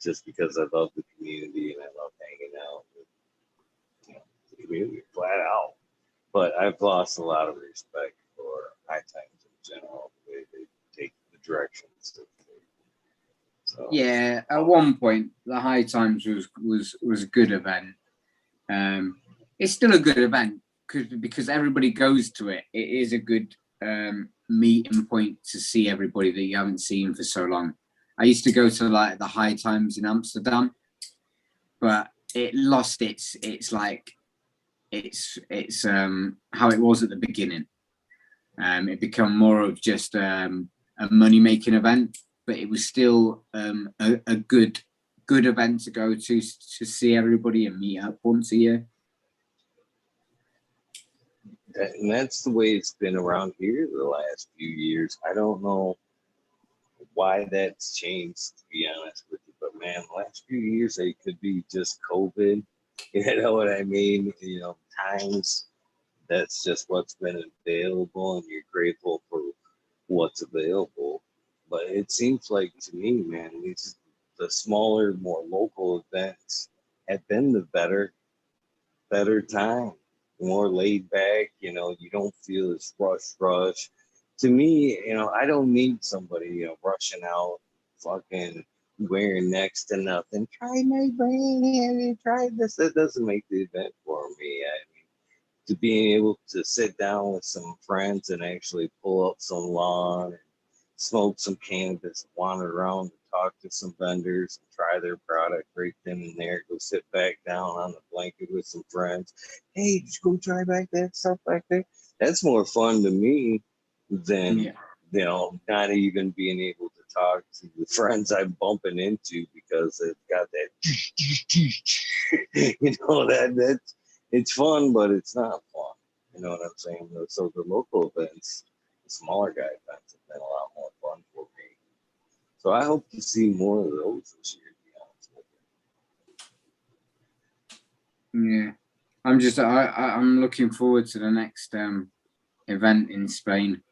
S1: just because I love the community and I love hanging out with the community flat out. But I've lost a lot of respect for High Times in general, the way they take the directions. So
S2: Yeah, at one point, the High Times was a good event. It's still a good event because everybody goes to it. It is a good meeting point to see everybody that you haven't seen for so long. I used to go to like the High Times in Amsterdam, but it lost its how it was at the beginning. It became more of just a money making event, but it was still a good event to go to see everybody and meet up once a year.
S1: And that's the way it's been around here the last few years. I don't know why that's changed, to be honest with you. But man, the last few years, it could be just COVID. You know what I mean? Times that's just what's been available, and you're grateful for what's available. But it seems like to me, man, the smaller, more local events have been then the better time, more laid back. You know, you don't feel this rush. To me, you know, I don't need somebody, you know, rushing out, fucking wearing next to nothing. Try my brand, have you tried this? That doesn't make the event for me. I mean, to being able to sit down with some friends and actually pull up some lawn and smoke some cannabis, wander around and talk to some vendors and try their product right then and there. Go sit back down on the blanket with some friends. Hey, just go try back that stuff back there. That's more fun to me than,
S2: Yeah.
S1: you know, not even being able to talk to the friends I'm bumping into because they've got that, you know, that's, it's fun, but it's not fun. You know what I'm saying? So the local events, the smaller guy events have been a lot more fun for me. So I hope to see more of those this year, to be honest with you.
S2: Yeah. I'm looking forward to the next event in Spain.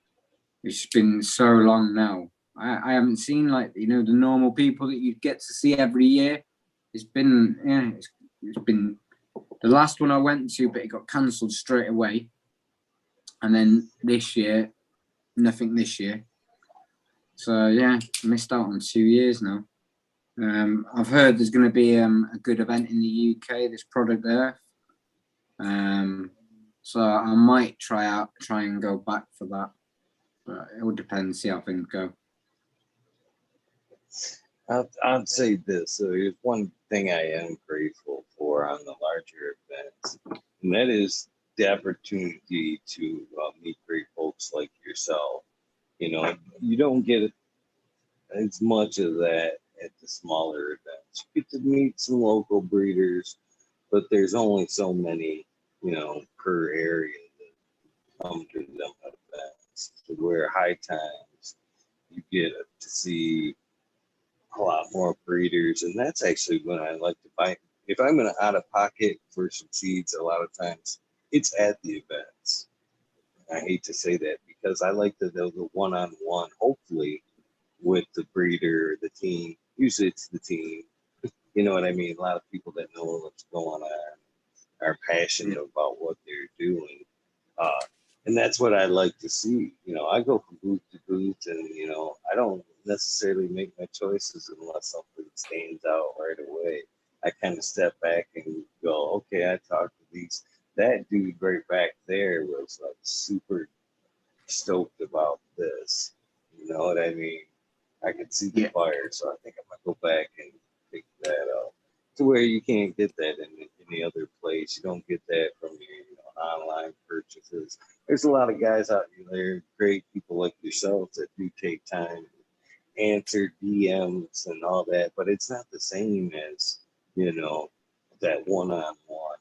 S2: It's been so long now. I haven't seen, like, you know, the normal people that you get to see every year. It's been it's been the last one I went to, but it got cancelled straight away. And then this year, nothing this year. So yeah, missed out on 2 years now. I've heard there's going to be a good event in the UK, this Product Earth. So I might try and go back for that. But it will depend, see how things go.
S1: I'd say this. So here's one thing I am grateful for on the larger events, and that is the opportunity to meet great folks like yourself. You know, you don't get as much of that at the smaller events. You get to meet some local breeders, but there's only so many, you know, per area that come to them events. To where high times you get to see a lot more breeders, and that's actually when I like to buy. If I'm in out of pocket for some seeds, a lot of times it's at the events. I hate to say that because I like to know the one-on-one, hopefully, with the breeder, the team. Usually it's the team. You know what I mean? A lot of people that know what's going on are passionate about what they're doing. Uh, and that's what I like to see. You know, I go from booth to booth, and, you know, I don't necessarily make my choices unless something stands out right away. I kind of step back and go, okay, I talked to these. That dude right back there was like super stoked about this. You know what I mean? I could see the fire, so I think I'm gonna go back and pick that up. To where you can't get that in any other place. You don't get that from your, you know, online purchases. There's a lot of guys out there, great people like yourself, that do take time to answer DMs and all that, but it's not the same as, you know, that one-on-one.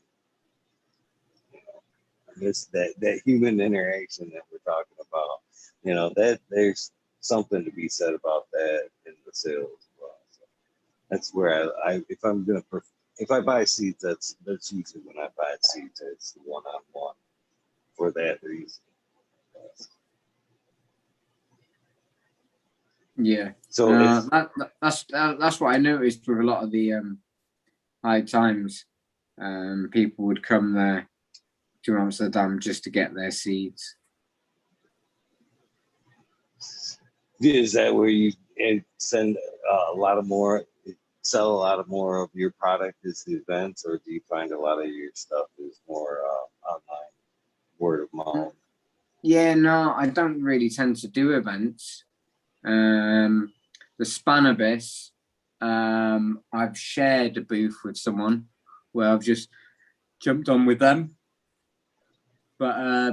S1: You know, it's that human interaction that we're talking about. You know, that there's something to be said about that in the sales as well. So that's where I if I buy seeds, that's usually when I buy seeds. It's the one-on-one for that reason.
S2: Yeah.
S1: So
S2: that's what I noticed with a lot of the high times. People would come there to Amsterdam just to get their seeds.
S1: is that where you send sell a lot of more of your product is the events, or do you find a lot of your stuff is more online, word of mouth?
S2: Yeah, no, I don't really tend to do events. The Spanibus, I've shared a booth with someone where I've just jumped on with them. But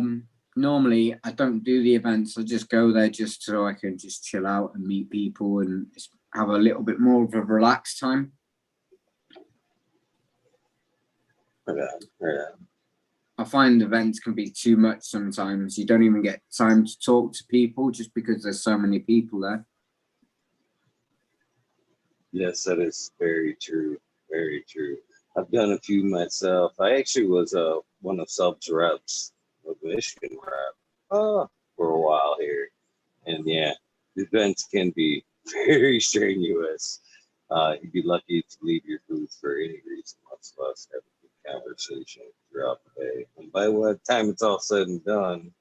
S2: normally I don't do the events. I just go there just so I can just chill out and meet people and have a little bit more of a relaxed time.
S1: Yeah.
S2: I find events can be too much sometimes. You don't even get time to talk to people just because there's so many people there.
S1: Yes, that is very true. Very true. I've done a few myself. I actually was one of Sub's reps of Michigan rep for a while here. And yeah, events can be very strenuous. You'd be lucky to leave your booth for any reason whatsoever. both of us have a good conversation throughout the day. And by the time it's all said and done,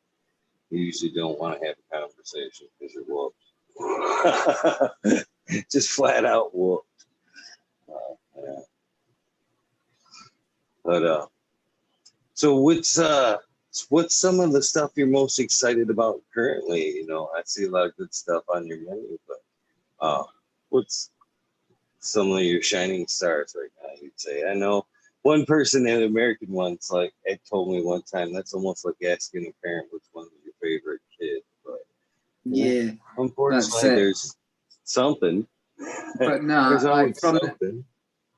S1: you usually don't want to have a conversation because you're whooped. Just flat out whooped. Yeah. But so what's some of the stuff you're most excited about currently? You know, I see a lot of good stuff on your menu, but what's some of your shining stars right now, you'd say? I know one person, an American once, like Ed told me one time, that's almost like asking a parent which one's your favorite kid. But
S2: Yeah, that's
S1: unfortunately,
S2: it.
S1: there's something.
S2: But no,
S1: There's
S2: like
S1: always something.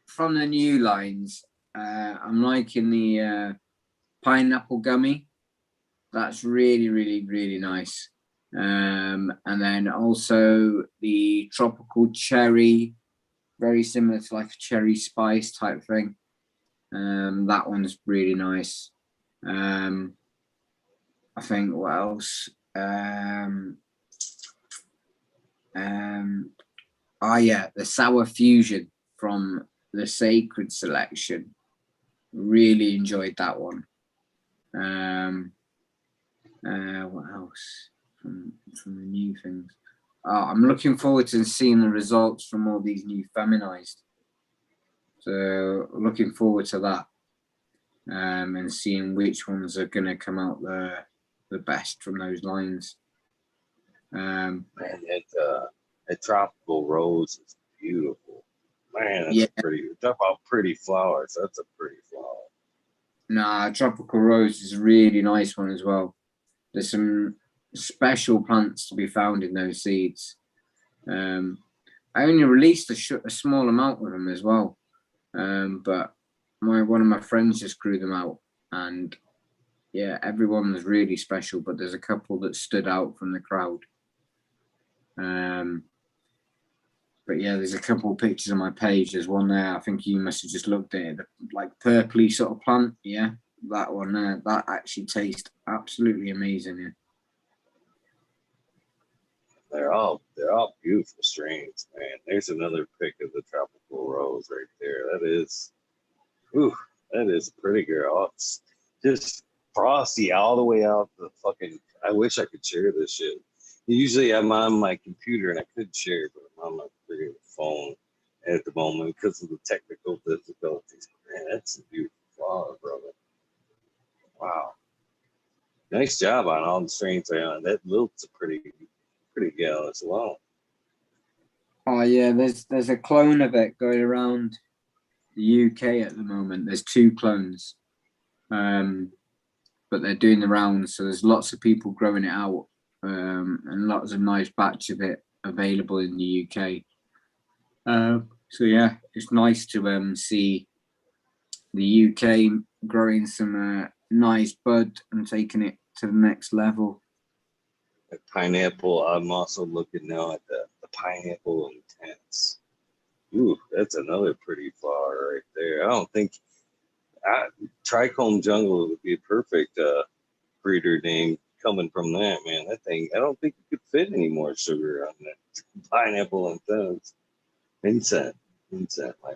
S2: from the new lines, I'm liking the pineapple gummy. That's really, really, really nice. And then also the tropical cherry, very similar to like a cherry spice type thing. That one's really nice. I think what else? Yeah, the sour fusion from the Sacred Selection. Really enjoyed that one. What else from the new things? I'm looking forward to seeing the results from all these new feminized. So looking forward to that, and seeing which ones are going to come out the best from those lines.
S1: Man, that tropical rose is beautiful. Man, that's pretty. Talk about pretty flowers. That's a pretty flower.
S2: Nah, tropical rose is a really nice one as well. There's some special plants to be found in those seeds. I only released a small amount of them as well, but one of my friends just grew them out, and yeah, everyone was really special. But there's a couple that stood out from the crowd. But yeah, there's a couple of pictures on my page. There's one there. I think you must have just looked at it, like purpley sort of plant. Yeah, that one there. That actually tastes absolutely amazing. Yeah.
S1: They're all beautiful strains, man. There's another pic of the tropical rose right there. That is a pretty girl. It's just frosty all the way out the fucking. I wish I could share this shit. Usually I'm on my computer and I could share, but I'm on my freaking phone at the moment because of the technical difficulties. Man, that's a beautiful flower, brother. Wow. Nice job on all the strains there. That lilt's a pretty gal as well.
S2: Oh yeah, there's a clone of it going around the UK at the moment. There's 2 clones, but they're doing the rounds. So there's lots of people growing it out, and lots of nice batch of it available in the UK. So yeah, it's nice to see the UK growing some nice bud and taking it to the next level.
S1: The pineapple. I'm also looking now at the pineapple intense. Ooh, that's another pretty flower right there. I don't think Trichome Jungle would be a perfect breeder name coming from that, man. That thing, I don't think you could fit any more sugar on that pineapple intense. Incent, my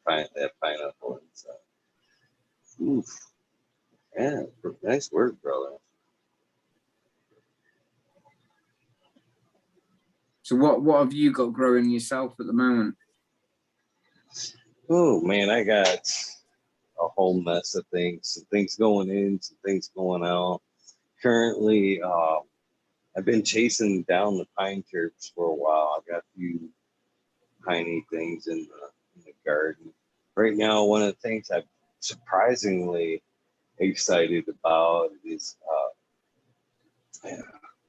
S1: bad. That pineapple incense. Oof. Yeah, nice work, brother.
S2: So what have you got growing yourself at the moment?
S1: Oh man, I got a whole mess of things. Some things going in, some things going out. Currently, I've been chasing down the pine terps for a while. I got a few piney things in the garden. Right now, one of the things I'm surprisingly excited about is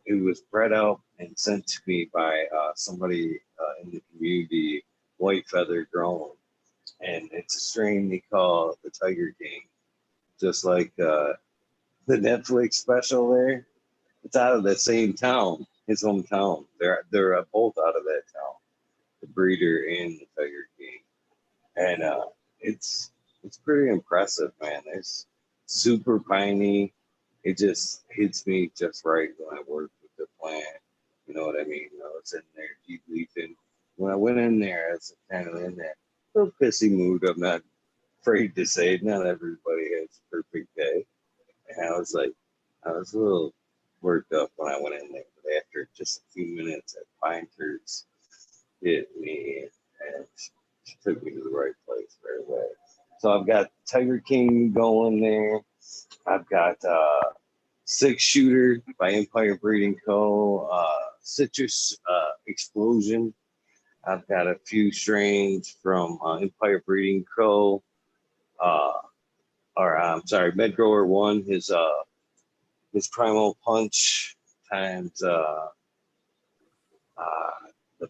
S1: it was bred out and sent to me by somebody in the community, White Feather Grown. And it's a strain they call the Tiger King. Just like the Netflix special there. It's out of the same town, his hometown. They're both out of that town, the breeder and the Tiger King. And it's pretty impressive, man. It's super piney. It just hits me just right when I work with the plant. You know what I mean? You know, it's in there deep leafing. When I went in there, I was kind of in that little pissy mood. I'm not afraid to say not everybody has a perfect day. And I was like, I was a little worked up when I went in there, but after just a few minutes, that pine turds hit me and she took me to the right place right away. So I've got Tiger King going there. I've got Six Shooter by Empire Breeding Co. Citrus Explosion. I've got a few strains from Empire Breeding Co. Or I'm sorry, Med Grower One. His Primal Punch times the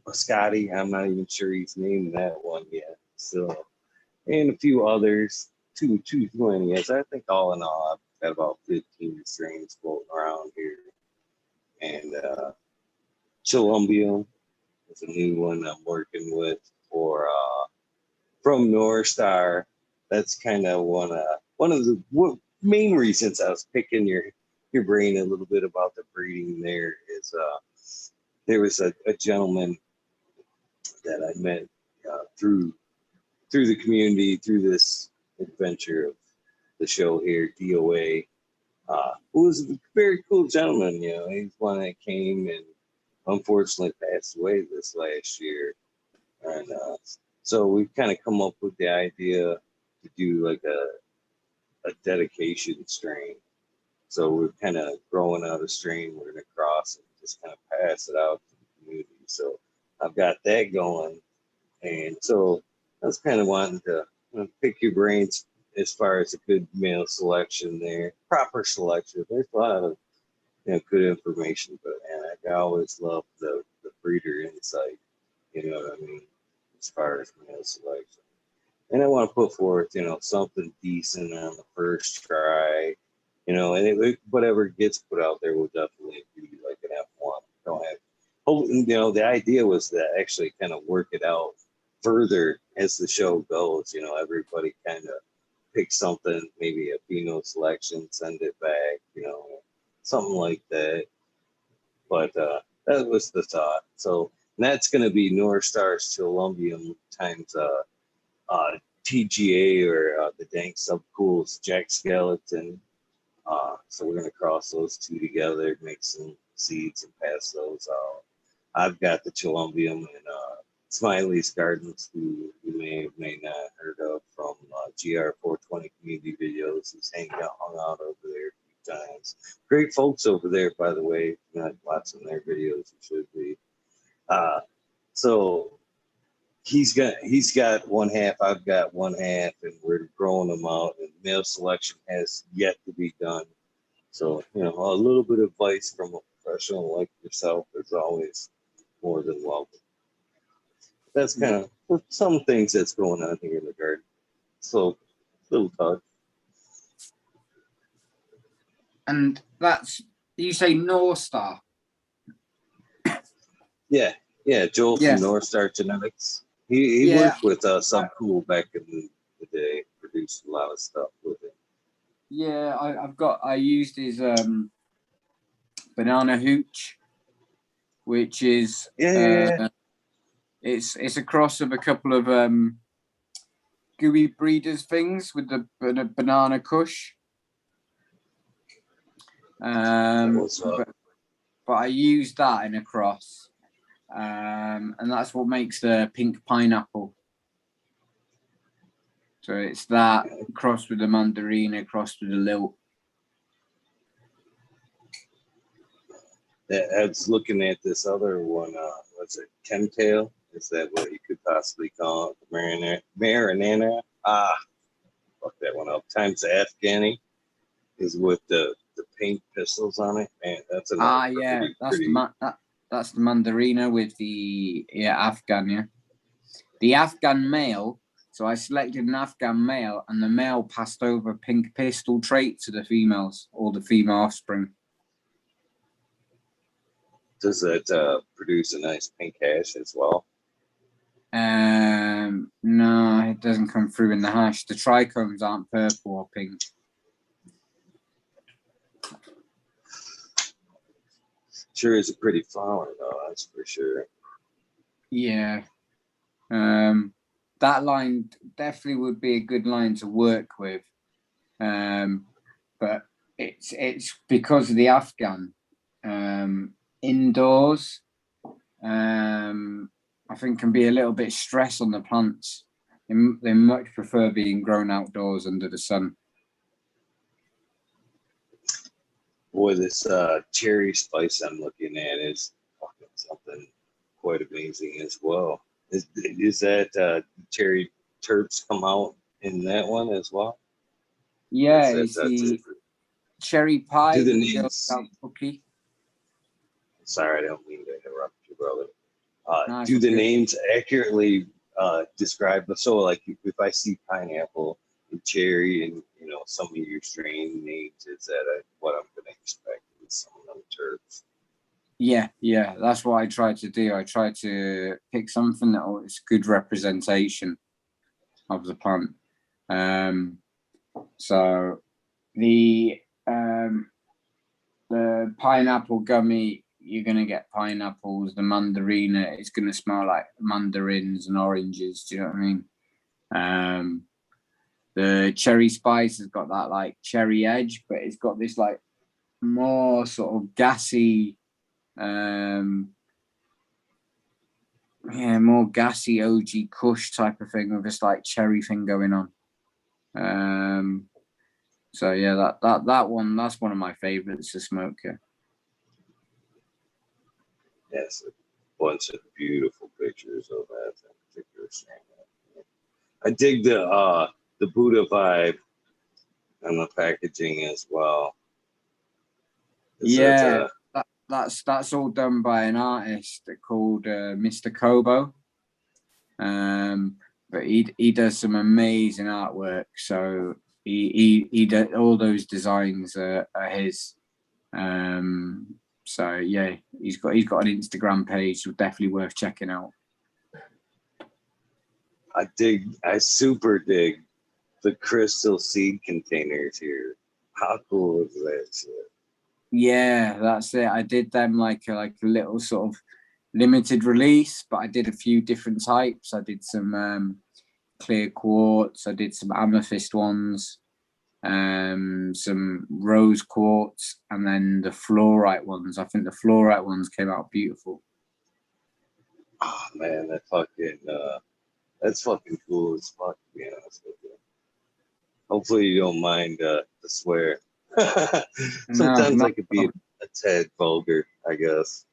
S1: Biscotti. I'm not even sure he's named that one yet. So, and a few others. Too many. Yes, I think all in all, I've got about 15 strains floating around here. And Chilumbium is a new one I'm working with for from North Star. That's kind of one of the main reasons I was picking your brain a little bit about the breeding. There is there was a gentleman that I met through the community, through this adventure of the show here, DOA, who was a very cool gentleman. You know, he's one that came and unfortunately passed away this last year. And so we've kind of come up with the idea to do like a dedication strain. So we're kind of growing out a strain we're going to cross and just kind of pass it out to the community. So I've got that going. And so I was kind of wanting to pick your brains as far as a good male selection there, proper selection. There's a lot of good information, but man, I always love the breeder insight. You know what I mean? As far as male selection, and I want to put forth something decent on the first try. And whatever gets put out there will definitely be like an F1. Don't have. Oh, the idea was to actually kind of work it out further as the show goes. Everybody kind of pick something, maybe a Pinot selection, send it back, something like that. But that was the thought. So that's going to be North Star's Columbium times TGA or the Dank Subcool's Jack Skeleton. So we're going to cross those two together, make some seeds and pass those out. I've got the Columbium and Smiley's Gardens, who you may not have heard of from GR420 community videos. He's hung out over there a few times. Great folks over there, by the way. If you're not watching their videos, you should be. So he's got one half, I've got one half, and we're growing them out. And male selection has yet to be done. So a little bit of advice from a professional like yourself is always more than welcome. That's kind of some things that's going on here in the garden. So, little talk.
S2: And that's, you say North Star?
S1: Yeah, Joel from North Star Genetics. He worked with Subcool back in the day, produced a lot of stuff with it.
S2: Yeah, I used his banana hooch, which is it's a cross of a couple of gooey breeders things with the banana kush. But I used that in a cross, and that's what makes the pink pineapple. So it's that crossed with the mandarina, crossed with the lilt.
S1: I was looking at this other one. What's it? Chemtail? Is that what you could possibly call it? Marinana? Fuck that one up. Times the Afghani is with the pink pistols on it. Man, that's another
S2: that's the mandarina with the Afghan. Yeah, the Afghan male. So I selected an Afghan male, and the male passed over pink pistol trait to the females, or the female offspring.
S1: Does that produce a nice pink hash as well?
S2: No, it doesn't come through in the hash. The trichomes aren't purple or pink.
S1: Sure is a pretty flower, though. That's for sure.
S2: Yeah. that line definitely would be a good line to work with. But it's because of the Afghan indoors. I think can be a little bit stress on the plants. They much prefer being grown outdoors under the sun.
S1: Boy, this cherry spice I'm looking at is fucking something quite amazing as well. Is that cherry terps come out in that one as well?
S2: Yeah, it's the cherry pie
S1: Do the
S2: with
S1: names,
S2: Girl Scout cookie.
S1: Sorry, I don't mean to interrupt you, brother.
S2: No,
S1: Do the
S2: okay.
S1: names accurately describe? So, like, if I see pineapple and cherry and some of your strain names, is that what I'm going to expect with some of them terps?
S2: Yeah, that's what I try to do. I try to pick something that is good representation of the plant. So the pineapple gummy, you're gonna get pineapples. The mandarina, it's gonna smell like mandarins and oranges. Do you know what I mean? The cherry spice has got that like cherry edge, but it's got this like more sort of gassy, more gassy OG Kush type of thing with this like cherry thing going on. So yeah, that's one of my favorites to smoke. Yeah.
S1: Yes, a bunch of beautiful pictures of that particular strain. I dig the Buddha vibe on the packaging as well.
S2: Yeah, that's all done by an artist called Mr. Kobo. But he does some amazing artwork. So he does, all those designs are his. So yeah, he's got an Instagram page, so definitely worth checking out.
S1: I super dig the crystal seed containers here. How cool is that shit?
S2: Yeah, that's it. I did them like a little sort of limited release, but I did a few different types. I did some clear quartz. I did some amethyst ones, some rose quartz, and then the fluorite ones. I think the fluorite ones came out beautiful.
S1: Oh man, that's fucking cool as fuck, to be honest with you. Hopefully you don't mind the swear. Sometimes I could be a tad vulgar, I guess.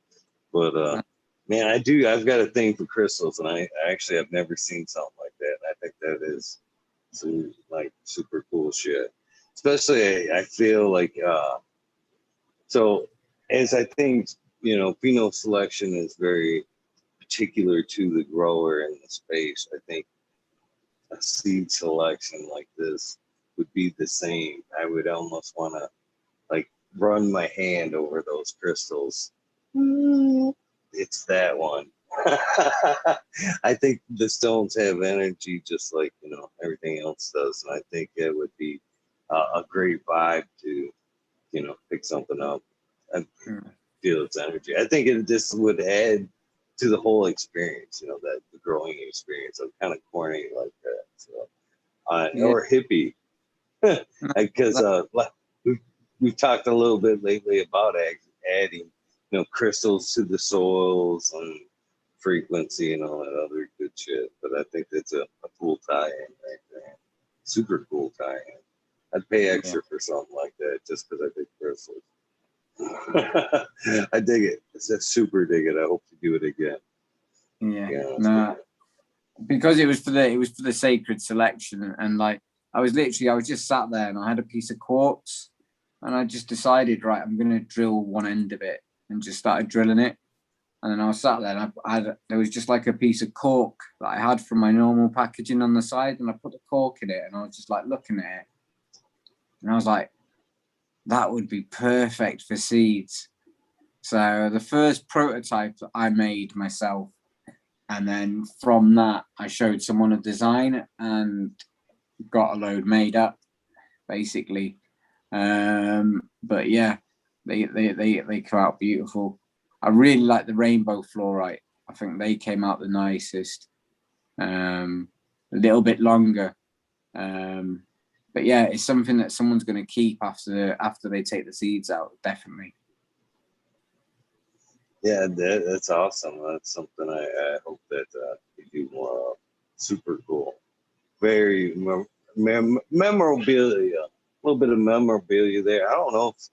S1: But man, I've got a thing for crystals, and I actually have never seen something like that. I think that is some like super cool shit. Especially I feel like so as I think, pheno selection is very particular to the grower in the space. I think a seed selection like this would be the same. I would almost want to like run my hand over those crystals. It's that one. I think the stones have energy just like everything else does, and I think it would be a great vibe to pick something up and feel its energy. I think it just would add to the whole experience, that the growing experience. I'm kind of corny like that, so or hippie, because we've talked a little bit lately about adding, crystals to the soils and frequency and all that other good shit. But I think that's a cool tie-in right there. Super cool tie-in. I'd pay extra for something like that just because I dig crystals. I dig it. I super dig it. I hope to do it again.
S2: Yeah. Because it was for the sacred selection, and like I was just sat there and I had a piece of quartz, and I just decided, right, I'm gonna drill one end of it, and just started drilling it. And then I was sat there, and there was just like a piece of cork that I had from my normal packaging on the side, and I put the cork in it, and I was just like looking at it, and I was like, that would be perfect for seeds. So the first prototype that I made myself, and then from that I showed someone a design and got a load made up, basically. But yeah, they come out beautiful. I really like the rainbow fluorite. I think they came out the nicest. little bit longer. But yeah, it's something that someone's going to keep after they take the seeds out, definitely.
S1: Yeah, that's awesome. That's something I hope that we do more of. Super cool. Very memorabilia. A little bit of memorabilia there. I don't know if,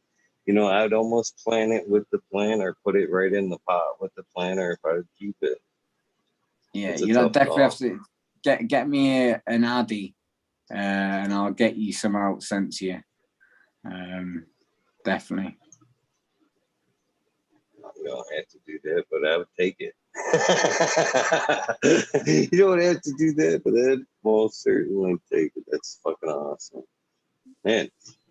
S1: I'd almost plant it with the plant or put it right in the pot with the plant, or if I'd keep it.
S2: Yeah,
S1: It's a
S2: you
S1: tough
S2: definitely
S1: call.
S2: have to get me an Addy, and I'll get you some out sent to you. Definitely.
S1: You don't have to do that, but I would take it. You don't have to do that, but I'd most certainly take it. That's fucking awesome. Man,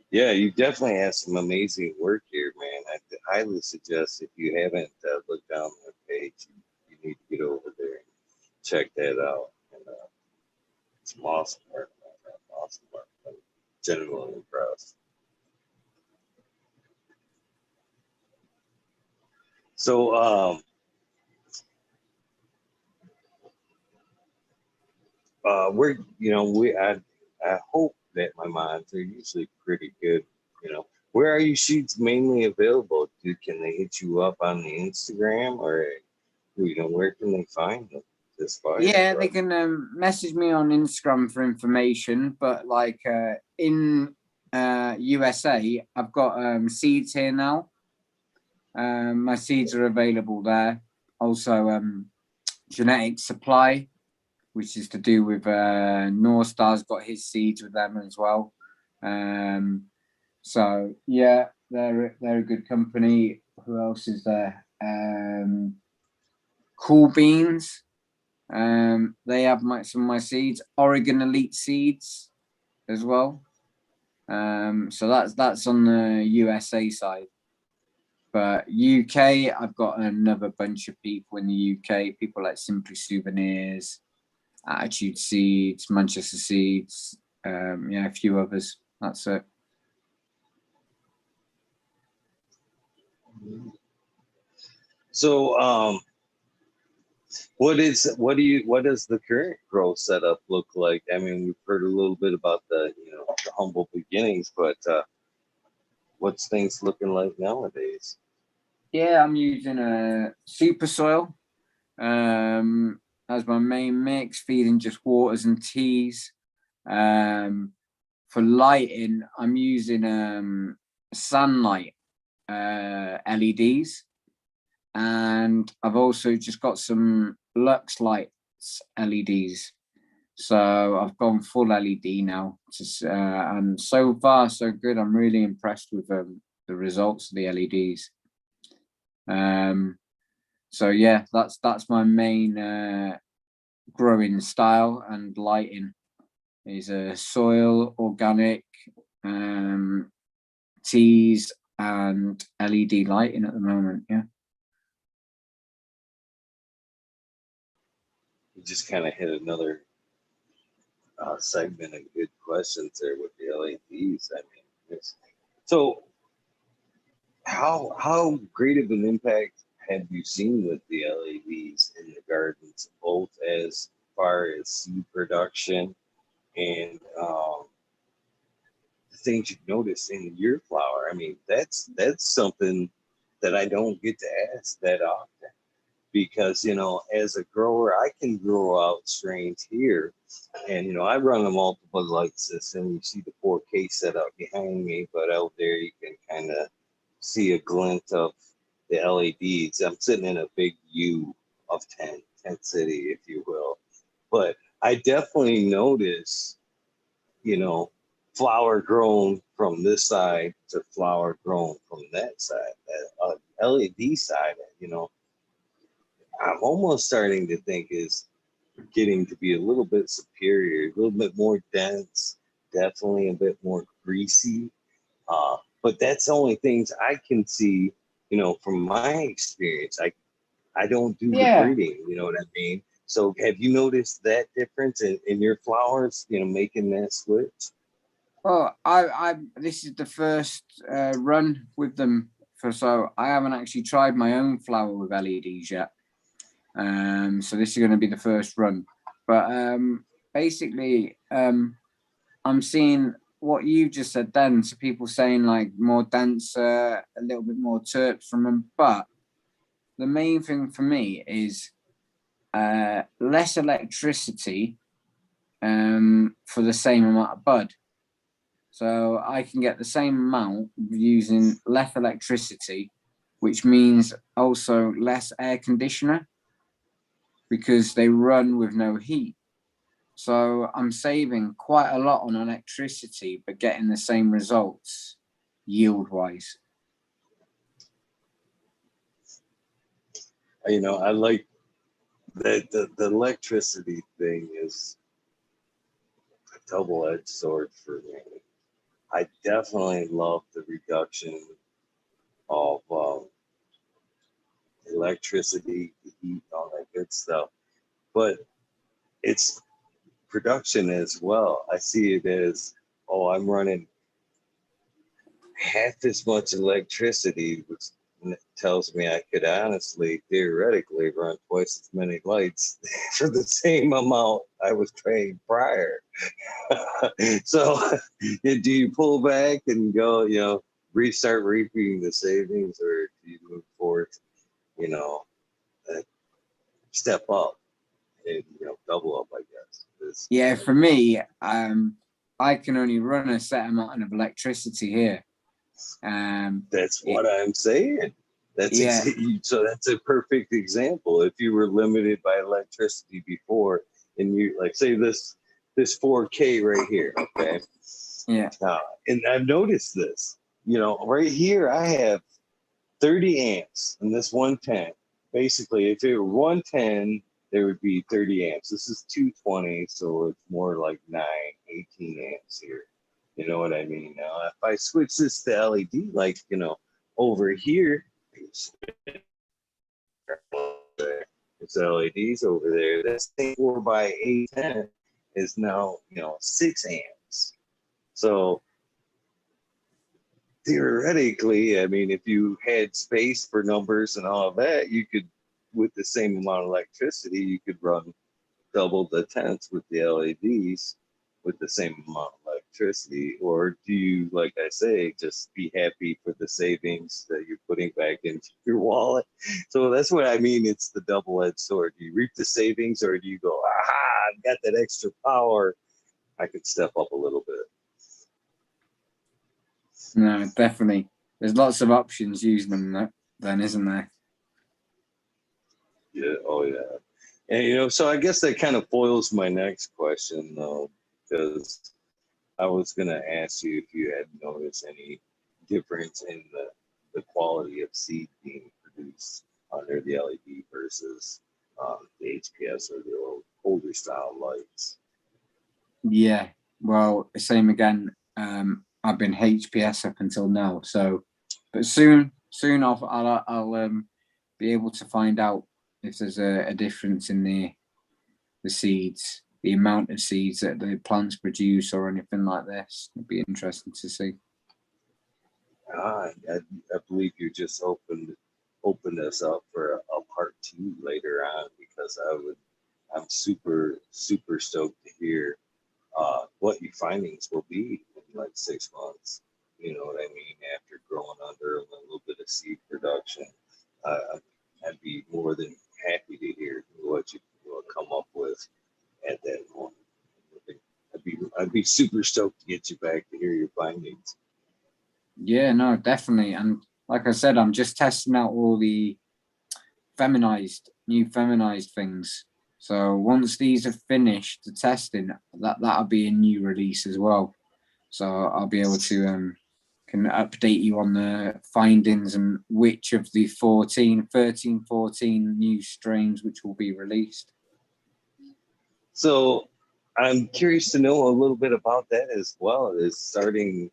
S1: yeah, you definitely have some amazing work here, man. I highly suggest, if you haven't looked down their page, you need to get over there and check that out. And it's awesome work, man. Awesome work. I'm genuinely impressed. So, I hope that my mods are usually pretty good. Where are your sheets mainly available? Can they hit you up on the Instagram, or where can they find them?
S2: Yeah, they can message me on Instagram for information, but like in USA, I've got seeds here now. My seeds are available there. Also, genetic supply, which is to do with North Star's got his seeds with them as well. So yeah, they're a good company. Who else is there? Cool Beans. They have some of my seeds. Oregon Elite Seeds as well. So that's on the USA side. But UK, I've got another bunch of people in the UK. People like Simply Souvenirs, Attitude Seeds, Manchester Seeds. Yeah, a few others. That's it.
S1: So, what does the current growth setup look like? I mean, we've heard a little bit about the humble beginnings, but what's things looking like nowadays?
S2: Yeah, I'm using a super soil as my main mix, feeding just waters and teas. For lighting, I'm using sunlight LEDs, and I've also just got some Lux Lights LEDs. So I've gone full LED now, and so far so good. I'm really impressed with the results of the LEDs. So yeah, that's my main growing style and lighting is a soil, organic, teas, and LED lighting at the moment. Yeah.
S1: You just kind of hit another segment of good questions there with the LEDs. I mean, so how great of an impact have you seen with the LEDs in the gardens, both as far as seed production and the things you've noticed in your flower? I mean, that's something that I don't get to ask that often, because as a grower, I can grow out strains here, and I run a multiple light system. You see the 4K setup behind me, but out there you can kind of see a glint of the LEDs. I'm sitting in a big U of tent city, if you will, but I definitely notice, flower grown from this side to flower grown from that side. That LED side, I'm almost starting to think is getting to be a little bit superior, a little bit more dense, definitely a bit more greasy. But that's the only things I can see, from my experience. I don't do the breeding, you know what I mean? So have you noticed that difference in your flowers, making that switch?
S2: Well, I this is the first run with them, so I haven't actually tried my own flower with LEDs yet. So this is going to be the first run, but basically, I'm seeing what you just said then. So people saying like more denser, a little bit more terps from them. But the main thing for me is less electricity for the same amount of bud. So I can get the same amount using less electricity, which means also less air conditioner because they run with no heat. So I'm saving quite a lot on electricity, but getting the same results yield-wise.
S1: You know, I like that the electricity thing is a double-edged sword for me. I definitely love the reduction of electricity, heat, all that good stuff. But it's production as well. I see it as, oh, I'm running half as much electricity, which tells me I could honestly, theoretically, run twice as many lights for the same amount I was paying prior. So, do you pull back and go, you know, restart reaping the savings, or do you move forward, you know, step up and, you know, double up, I guess?
S2: Yeah, for me, I can only run a set amount of electricity here.
S1: That's what I'm saying.
S2: Yeah.
S1: So that's a perfect example. If you were limited by electricity before, and you like say this 4K right here, okay?
S2: Yeah.
S1: And I've noticed this. You know, right here I have 30 amps in this 110. Basically, if it were 110, there would be 30 amps. This is 220, so it's more like 18 amps here. You know what I mean? Now, if I switch this to LED, like, you know, over here, it's LEDs over there. That's 4 by 810 is now, you know, 6 amps. So theoretically, I mean, if you had space for numbers and all of that, you could, with the same amount of electricity, you could run double the tents with the LEDs with the same amount of electricity. Or do you, like I say, just be happy for the savings that you're putting back into your wallet? So that's what I mean. It's the double-edged sword. Do you reap the savings, or do you go, aha, I've got that extra power, I could step up a little bit?
S2: No, definitely. There's lots of options using them then, isn't there?
S1: Yeah. Oh, yeah. And, you know, so I guess that kind of foils my next question, though, because I was going to ask you if you had noticed any difference in the quality of seed being produced under the LED versus the HPS or the older style lights.
S2: Yeah. Well, same again. I've been HPS up until now, so but soon I'll be able to find out if there's a difference in the seeds, the amount of seeds that the plants produce or anything like this. It'd be interesting to see.
S1: I believe you just opened us up for a part 2 later on, because I'm super stoked to hear what your findings will be in like 6 months. You know what I mean? After growing under a little bit of seed production, I'd be more than happy to hear what you will come up with at that moment. I'd be super stoked to get you back to hear your findings.
S2: Yeah, no, definitely. And like I said, I'm just testing out all the new feminized things. So once these are finished, the testing, that'll be a new release as well. So I'll be able to can update you on the findings and which of the 14 new strains which will be released.
S1: So I'm curious to know a little bit about that as well, as starting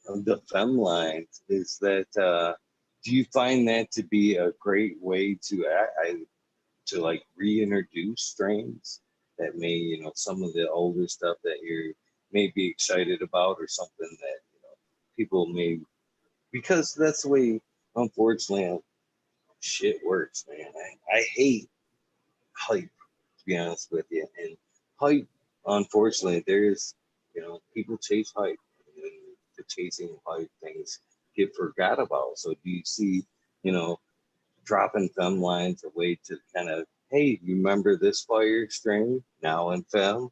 S1: the fem lines. Is that do you find that to be a great way to like reintroduce strains that may, you know, some of the older stuff that you may be excited about, or something that, you know, people may, because that's the way, unfortunately, shit works, man. I hate hype, to be honest with you. And hype unfortunately, there's, people chase hype, and the chasing hype things get forgot about. So do you see, you know, dropping fem lines a way to kind of, hey, remember this fire strain now in fem?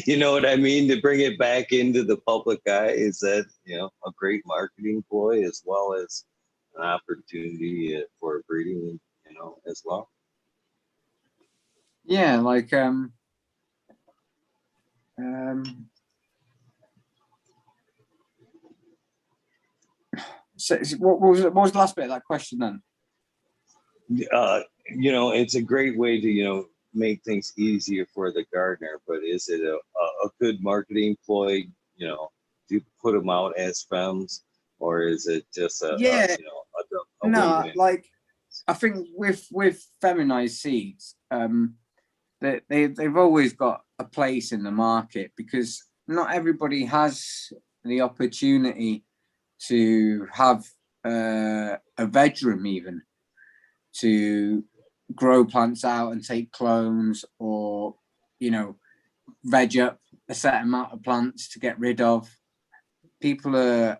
S1: You know what I mean? To bring it back into the public eye, is that, a great marketing ploy as well as an opportunity for breeding, as well.
S2: Yeah, like um so what was the last bit of that question then?
S1: It's a great way to, make things easier for the gardener, but is it a good marketing ploy, to put them out as fems, or is it just
S2: Yeah,
S1: a
S2: no,
S1: win-win?
S2: like I think with feminized seeds, they've always got a place in the market because not everybody has the opportunity to have a veg room even to grow plants out and take clones, or veg up a set amount of plants to get rid of. People are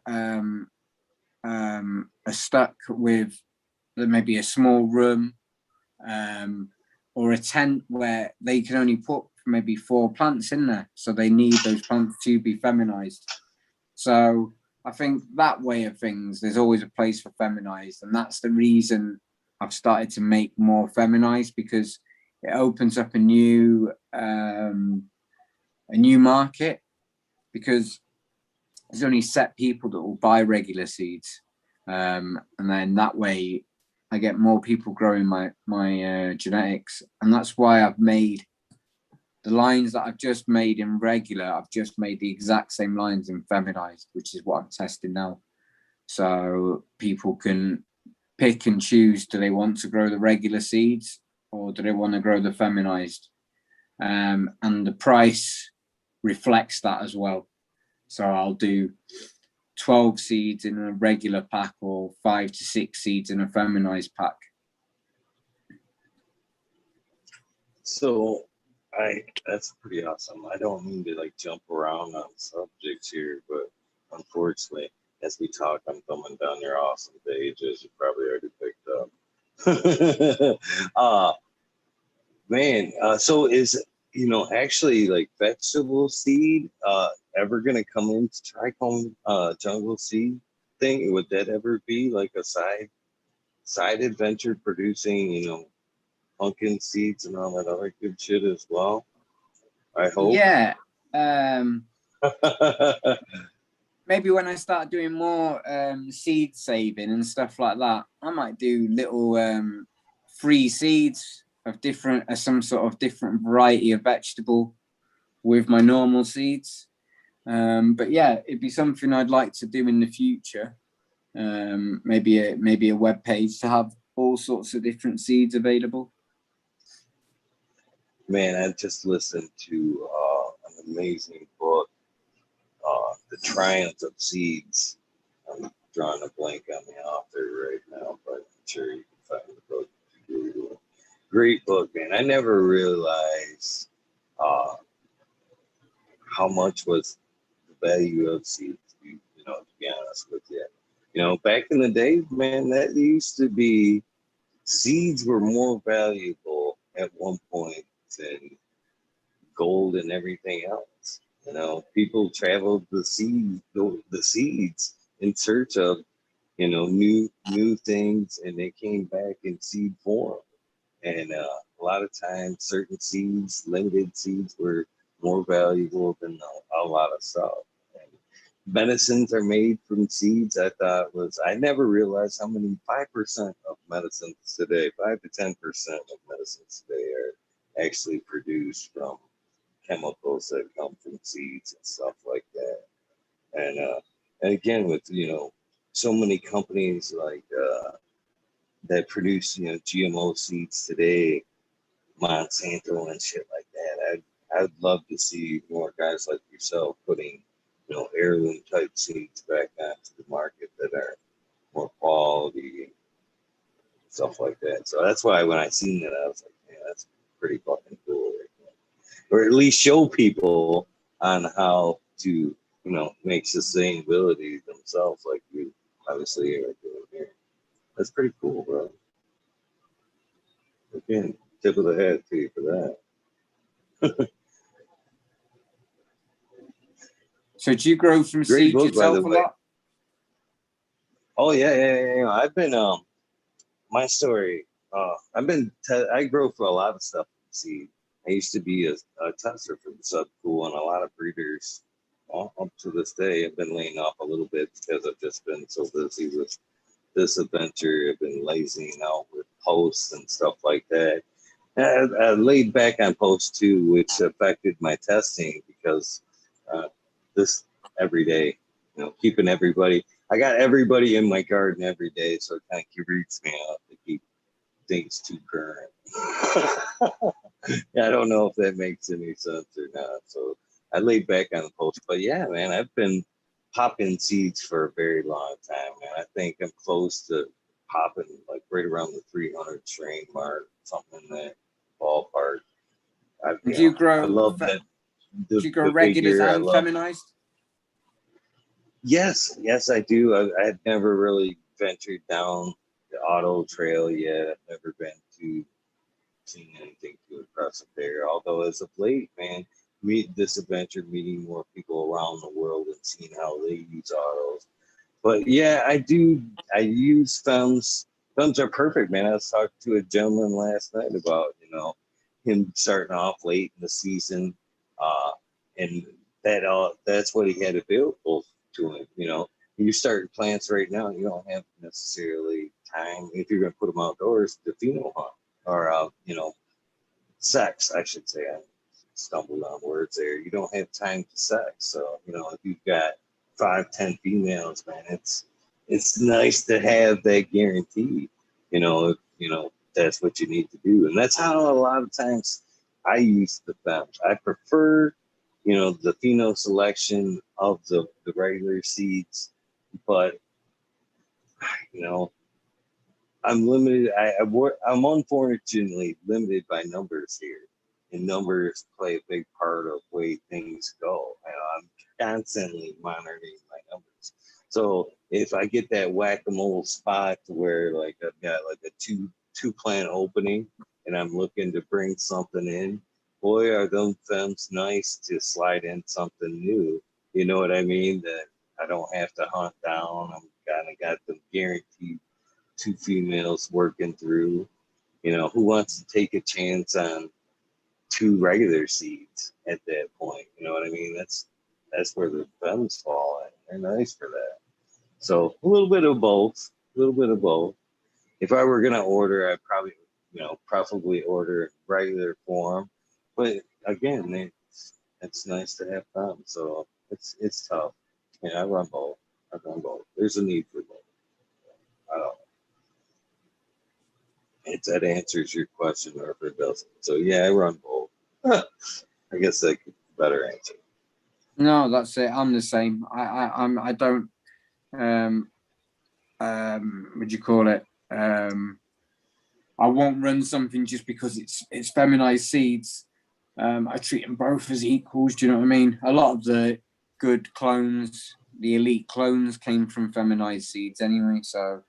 S2: stuck with maybe a small room, or a tent where they can only put maybe 4 plants in there, so they need those plants to be feminized. So I think that way of things, there's always a place for feminized, and that's the reason I've started to make more feminized, because it opens up a new market, because there's only set people that will buy regular seeds, and then that way I get more people growing my genetics, and that's why I've made the lines that I've just made in regular. I've just made the exact same lines in feminized, which is what I'm testing now. So people can pick and choose: do they want to grow the regular seeds, or do they want to grow the feminized? And the price reflects that as well. So I'll do 12 seeds in a regular pack, or 5 to 6 seeds in a feminized pack.
S1: So that's pretty awesome. I don't mean to like jump around on subjects here, but unfortunately, as we talk, I'm coming down your awesome page, as you probably already picked up. Man, so is, actually like vegetable seed ever gonna come into Trichome jungle seed thing? Would that ever be like a side adventure, producing, pumpkin seeds and all that other good shit as well? I hope.
S2: Yeah. Maybe when I start doing more seed saving and stuff like that, I might do little free seeds of some sort of different variety of vegetable with my normal seeds. But yeah, it'd be something I'd like to do in the future. Maybe a web page to have all sorts of different seeds available.
S1: Man, I just listened to an amazing book, The Triumph of Seeds. I'm drawing a blank on the author right now, but I'm sure you can find the book. Great book, man. I never realized how much was the value of seeds, to be honest with you. Back in the day, man, that used to be, seeds were more valuable at one point than gold and everything else. People traveled the seeds in search of, new things, and they came back in seed form. And a lot of times, certain seeds, limited seeds, were more valuable than a lot of stuff. And medicines are made from seeds. I never realized how many 5% of medicines today, 5 to 10% of medicines today are actually produced from chemicals that come from seeds and stuff like that. And again, with, so many companies like that produce, GMO seeds today, Monsanto and shit like that. I'd love to see more guys like yourself putting, heirloom type seeds back onto the market that are more quality and stuff like that. So that's why when I seen that, I was like, man, that's pretty fucking cool. Right? or at least show people on how to, make sustainability themselves, like you obviously are doing here. That's pretty cool, bro. Again, tip of the hat to you for that.
S2: So do you grow from
S1: Great
S2: seed
S1: book, by the
S2: yourself a
S1: way.
S2: lot?
S1: Oh yeah. I've been my story. I grow for a lot of stuff from seed. I used to be a tester for the sub pool, and a lot of breeders. Up to this day, I've been laying off a little bit because I've just been so busy with this adventure. I've been lazying out with posts and stuff like that. I laid back on post too, which affected my testing because this every day, keeping everybody. I got everybody in my garden every day, so it kind of freaks me out to keep things too current. I don't know if that makes any sense or not. So I laid back on the post, but yeah, man, I've been popping seeds for a very long time, man. I think I'm close to popping like right around the 300 strain mark, something in that ballpark.
S2: And do you
S1: I
S2: grow
S1: love that.
S2: do you grow
S1: The
S2: regulars
S1: figure, I
S2: and
S1: love.
S2: feminized?
S1: Yes, I do. I've never really ventured down the auto trail yet. I've never been to seen anything too impressive there. Although as of late, man, meet this adventure, meeting more people around the world and seeing how they use autos. But yeah, I do. I use thumbs. Thumbs are perfect, man. I was talking to a gentleman last night about him starting off late in the season, and that's what he had available to him. You're starting plants right now. You don't have necessarily time if you're going to put them outdoors to pheno hunt or sex, I should say. I stumbled on words there. You don't have time to sex. So, if you've got 5, 10 females, man, it's nice to have that guarantee, if that's what you need to do. And that's how a lot of times I use the femmes. I prefer, the pheno selection of the regular seeds, but you know, I'm limited. I'm unfortunately limited by numbers here, and numbers play a big part of the way things go. I'm constantly monitoring my numbers. So if I get that whack-a-mole spot to where like I've got like a two plant opening, and I'm looking to bring something in, boy, are them femmes nice to slide in something new. You know what I mean? That I don't have to hunt down. I'm kind of got them guaranteed 2 females working through. Who wants to take a chance on 2 regular seeds at that point? You know what I mean? That's where the femmes fall at. They're nice for that. So a little bit of both. A little bit of both. If I were gonna order, I'd probably, preferably order regular form. But again, it's nice to have femmes. So it's tough. I run both. There's a need for both. I don't if that answers your question or if it doesn't. So yeah, I run both. I guess that's a better answer.
S2: No, that's it. I'm the same. I don't what do you call it? I won't run something just because it's feminized seeds. I treat them both as equals. Do you know what I mean? A lot of the good clones, the elite clones, came from feminized seeds anyway. So,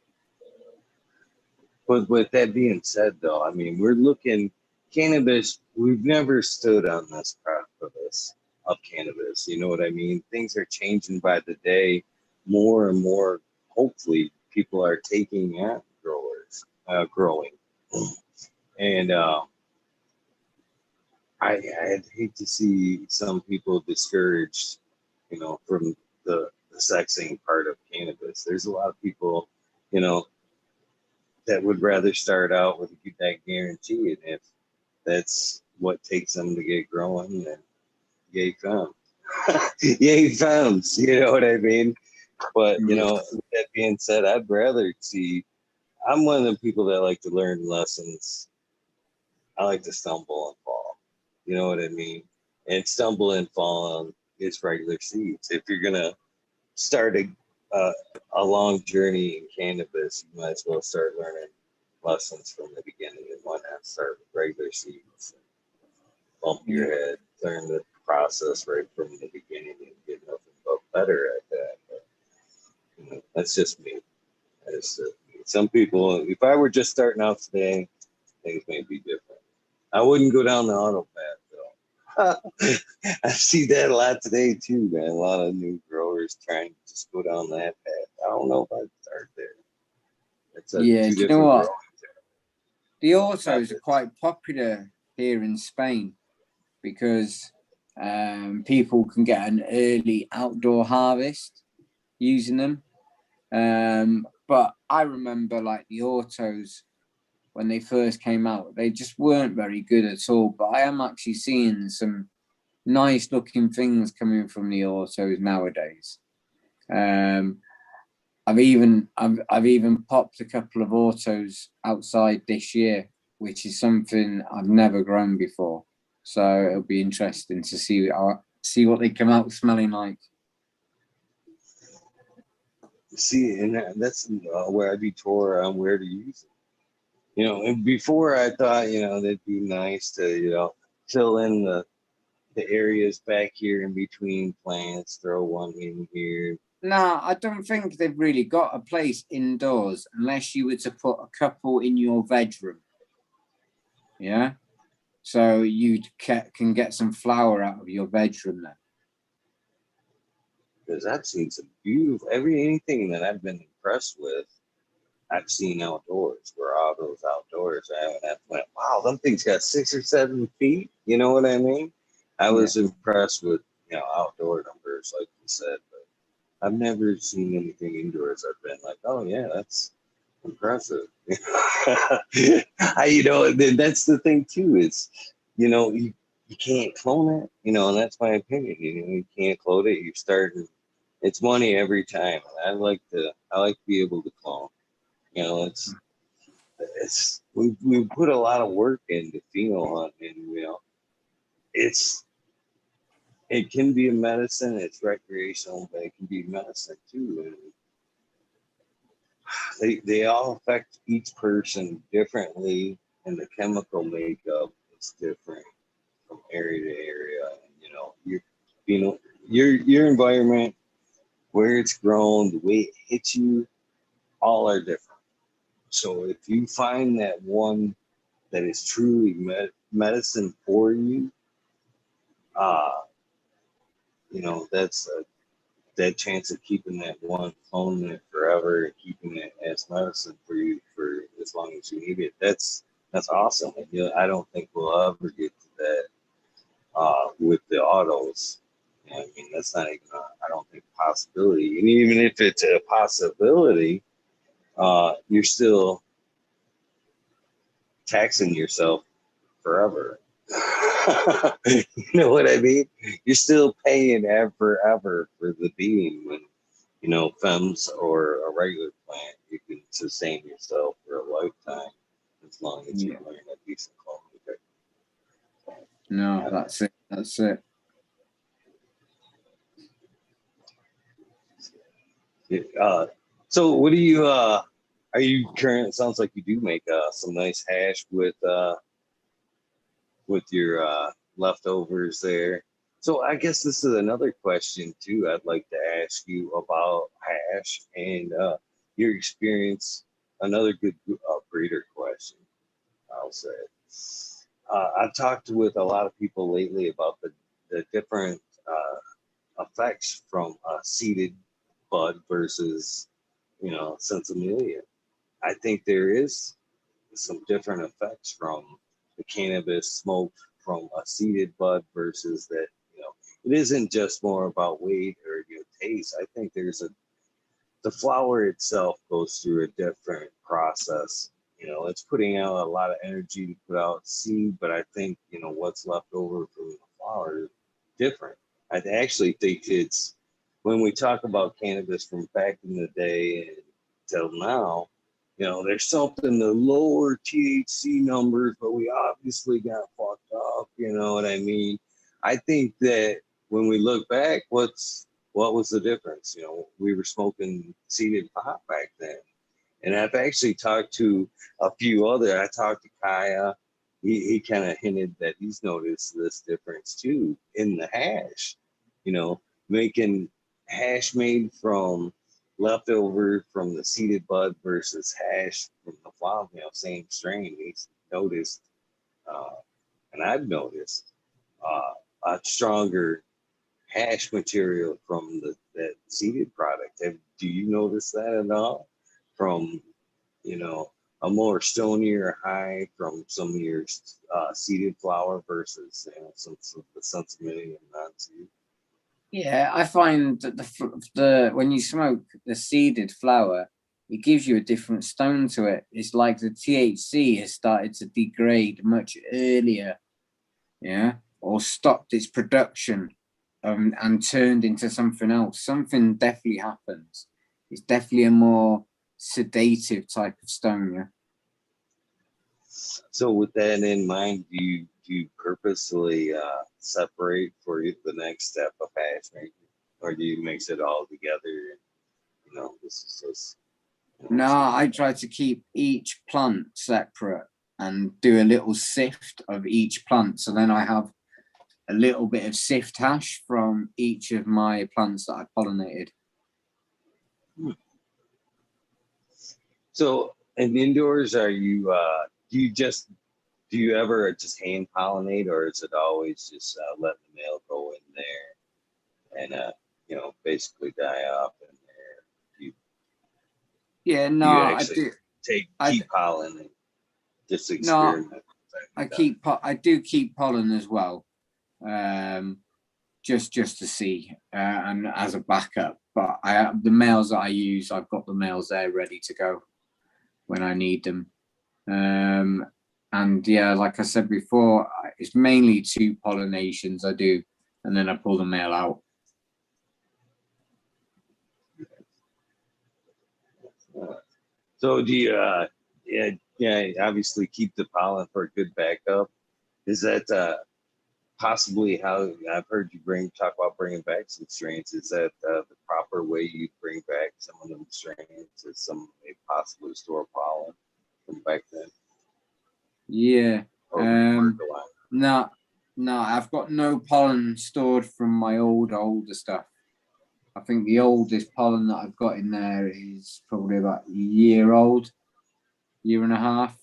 S1: But with that being said, though, I mean, we're looking cannabis. We've never stood on this precipice of cannabis. You know what I mean? Things are changing by the day. More and more, hopefully, people are taking at growing, and I'd hate to see some people discouraged, from the sexing part of cannabis. There's a lot of people, you know, that would rather start out with that guarantee, and if that's what takes them to get growing, then yay femme. Yay femmes, you know what I mean? But, with that being said, I'd rather see, I'm one of the people that like to learn lessons. I like to stumble and fall. You know what I mean? And stumble and fall on is regular seeds. If you're going to start a long journey in cannabis, you might as well start learning lessons from the beginning and why not start with regular seeds. bump your head, learn the process right from the beginning and get nothing but better at that. But, you know, that's just me. Some people, if I were just starting out today, things may be different. I wouldn't go down the auto path though. I see that a lot today too, man. A lot of new growers trying to just go down that path. I don't know if I'd start there. It's
S2: do you know what? The autos are quite popular here in Spain because people can get an early outdoor harvest using them. But I remember like the autos when they first came out, they just weren't very good at all. But I am actually seeing some nice looking things coming from the autos nowadays. I've even popped a couple of autos outside this year, which is something I've never grown before. So it'll be interesting to see what they come out smelling like.
S1: See, and that's where I'd be tore on where to use it. You know, and before I thought, you know, that'd be nice to, you know, fill in the areas back here in between plants, throw one in here.
S2: No, I don't think they've really got a place indoors unless you were to put a couple in your veg room. Yeah. So you can get some flower out of your veg room then.
S1: Because I've seen some beautiful, anything that I've been impressed with, I've seen outdoors. Where all those outdoors, I went, wow, them things got 6 or 7 feet. You know what I mean? I was impressed with, you know, outdoor numbers, like you said, but I've never seen anything indoors. I've been like, oh yeah, that's impressive. You know, that's the thing too. Is, you know, you can't clone it. You know, and that's my opinion. You know, you can't clone it. You're starting. It's money every time. I like to be able to clone. You know, we put a lot of work into pheno hunting, and you know, it can be a medicine. It's recreational, but it can be medicine too. And they all affect each person differently, and the chemical makeup is different from area to area. And, you know, your environment, where it's grown, the way it hits you, all are different. So if you find that one that is truly medicine for you, you know, that's that chance of keeping that one, cloning it forever, and keeping it as medicine for you for as long as you need it. That's awesome. And, you know, I don't think we'll ever get to that with the autos. I mean, that's not even I don't think a possibility. And even if it's a possibility, you're still taxing yourself forever. You know what I mean? You're still paying forever for the being when, you know, femmes or a regular plant, you can sustain yourself for a lifetime as long as you learn a decent quality.
S2: No, that's it. That's it.
S1: So what do you are you current? It sounds like you do make some nice hash with your leftovers there. So I guess this is another question too. I'd like to ask you about hash and your experience. Another good breeder question, I'll say. I've talked with a lot of people lately about the different effects from a seeded bud versus, you know, Sensimilia. I think there is some different effects from the cannabis smoke from a seeded bud versus that, you know, it isn't just more about weight or, you know, taste. I think the flower itself goes through a different process. You know, it's putting out a lot of energy to put out seed, but I think, you know, what's left over from the flower is different. I actually think it's, when we talk about cannabis from back in the day until now, you know, there's something to lower THC numbers, but we obviously got fucked up. You know what I mean? I think that when we look back, what was the difference? You know, we were smoking seeded pot back then. And I've actually talked to a few other. I talked to Kaya, he kind of hinted that he's noticed this difference too in the hash. You know, making hash made from leftover from the seeded bud versus hash from the flower, same strain. He's noticed, uh, and I've noticed a stronger hash material from that seeded product. Do you notice that at all? From a more stonier high from some of your seeded flower versus some of the sensibility and non-seed.
S2: Yeah, I find that the when you smoke the seeded flower, it gives you a different stone to it. It's like the THC has started to degrade much earlier, yeah, or stopped its production, and turned into something else. Something definitely happens. It's definitely a more sedative type of stone, yeah.
S1: So with that in mind, do you purposely separate for the next step of hash making, or do you mix it all together? This is just.
S2: No, I try to keep each plant separate and do a little sift of each plant. So then I have a little bit of sift hash from each of my plants that I pollinated.
S1: So in indoors, are you do you ever just hand pollinate, or is it always just let the male go in there and basically die off in there?
S2: Yeah, no,
S1: Do you
S2: I
S1: actually
S2: do.
S1: keep pollen and just
S2: No,
S1: experiment?
S2: I do keep pollen as well, just to see and as a backup. But the males that I use, I've got the males there ready to go when I need them. And yeah, like I said before, it's mainly 2 pollinations I do, and then I pull the male out.
S1: So do you obviously keep the pollen for a good backup? Is that possibly how I've heard you talk about bringing back some strains? Is that the proper way you bring back some of them strains? Is some possibly store pollen from back then?
S2: Yeah.
S1: Or
S2: No, I've got no pollen stored from my older stuff. I think the oldest pollen that I've got in there is probably about a year old, year and a half.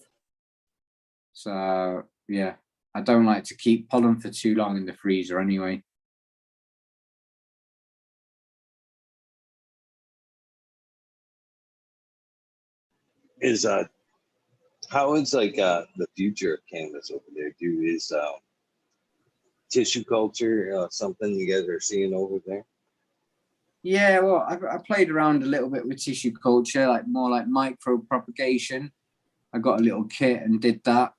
S2: So yeah, I don't like to keep pollen for too long in the freezer anyway.
S1: how is the future of cannabis over there? Is tissue culture something you guys are seeing over there?
S2: Yeah, well, I played around a little bit with tissue culture, like more like micro propagation. I got a little kit and did that,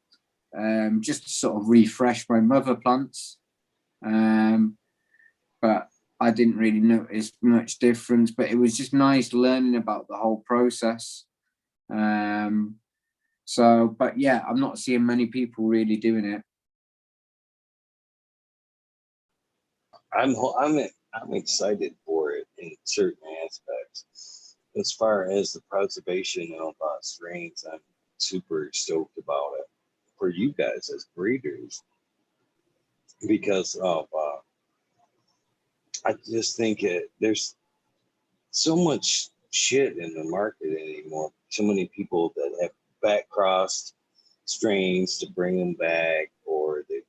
S2: just to sort of refresh my mother plants. But I didn't really notice much difference, but it was just nice learning about the whole process. But yeah, I'm not seeing many people really doing it.
S1: I'm excited for it in certain aspects. As far as the preservation of strains, I'm super stoked about it for you guys as breeders because of I just think there's so much shit in the market anymore. So many people that have back crossed strains to bring them back, or they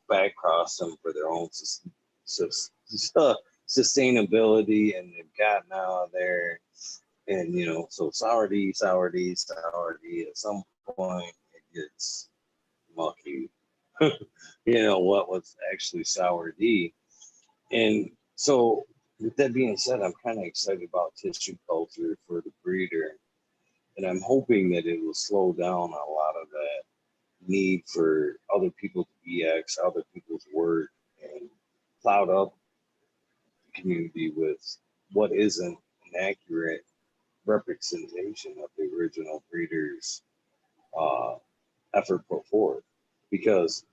S1: back cross them for their own sustainability, and they've gotten out of there. And so sour D. At some point, it gets mucky. What was actually sour D? And so, with that being said, I'm kind of excited about tissue culture for the breeder, and I'm hoping that it will slow down a lot of that need for other people to EX, other people's work, and cloud up the community with what isn't an accurate representation of the original breeder's effort put forward. Because,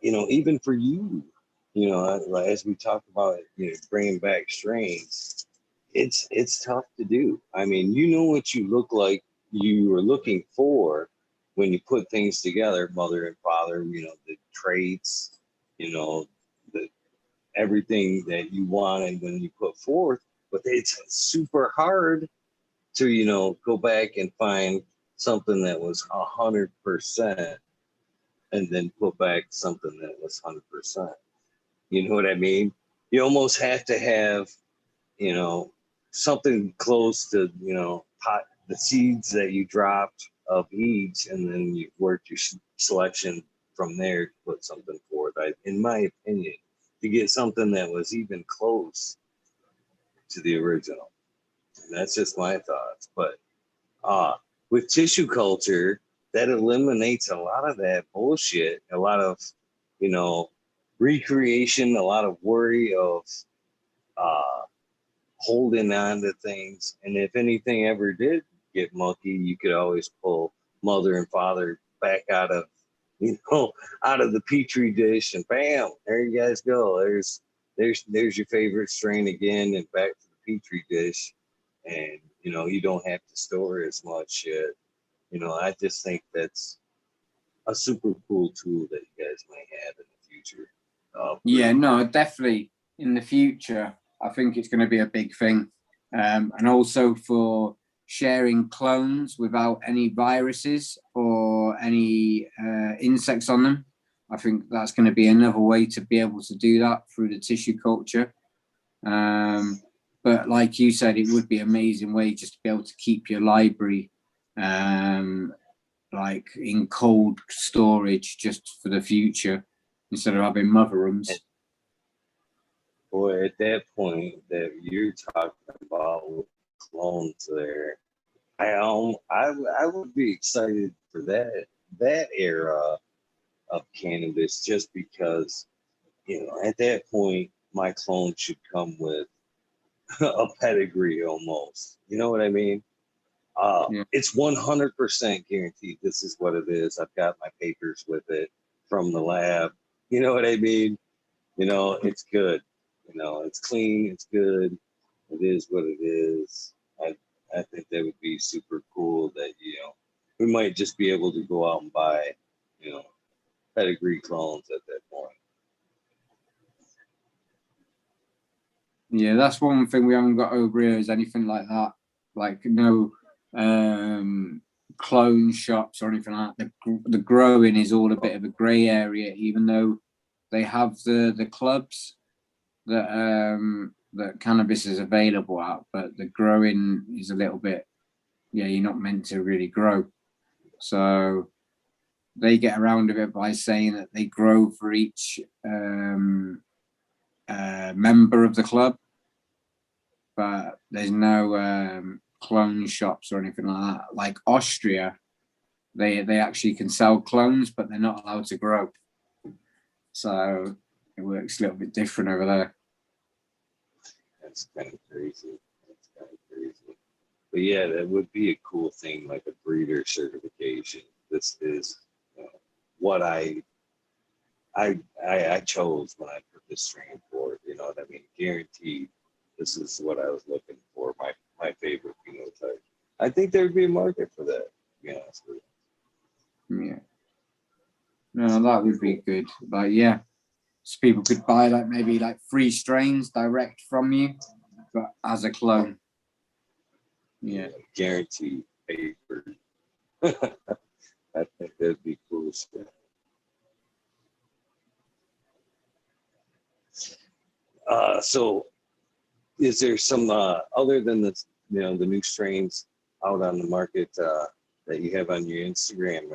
S1: even for you, as we talked about, bringing back strains, it's tough to do. I mean, what you look like you were looking for, when you put things together, mother and father, the traits, the everything that you wanted when you put forth, but it's super hard to, go back and find something that was 100% and then put back something that was 100%. You know what I mean? You almost have to have, something close to, the seeds that you dropped of each, and then you worked your selection from there to put something forth. In my opinion, to get something that was even close to the original. And that's just my thoughts. But with tissue culture, that eliminates a lot of that bullshit, a lot of, recreation, a lot of worry of holding on to things. And if anything ever did get mucky, you could always pull mother and father back out of, out of the petri dish, and bam, there you guys go. There's your favorite strain again, and back to the petri dish. And you don't have to store as much shit. I just think that's a super cool tool that you guys might have in the future.
S2: Yeah, no, definitely in the future, I think it's going to be a big thing. And also for sharing clones without any viruses or any insects on them. I think that's going to be another way to be able to do that through the tissue culture. But like you said, it would be an amazing way just to be able to keep your library like in cold storage just for the future instead of having mother rooms.
S1: Boy, at that point that you're talking about with clones there, I would be excited for that era of cannabis, just because at that point my clone should come with a pedigree almost. You know what I mean?
S2: Yeah.
S1: It's 100% guaranteed. This is what it is. I've got my papers with it from the lab. You know what I mean? It's good. It's clean. It's good. It is what it is. I think that would be super cool that, we might just be able to go out and buy, pedigree clones at that point.
S2: Yeah, that's one thing we haven't got over here is anything like that. Like no clone shops or anything like that. The growing is all a bit of a grey area, even though they have the clubs that cannabis is available at, but the growing is a little bit, you're not meant to really grow. So they get around a bit by saying that they grow for each member of the club, but there's no clone shops or anything like that. Like Austria, they actually can sell clones, but they're not allowed to grow. So it works a little bit different over there.
S1: That's kind of crazy. But yeah, that would be a cool thing, like a breeder certification. This is what I chose when I put this strain forward. You know what I mean? Guaranteed. This is what I was looking for. My favorite phenotype. I think there would be a market for that. To be honest with you.
S2: Yeah. No, that would be good. But yeah, so people could buy maybe 3 strains direct from you, but as a clone. Yeah.
S1: Guaranteed paper. I think that'd be cool stuff. So is there some other than the new strains out on the market that you have on your Instagram?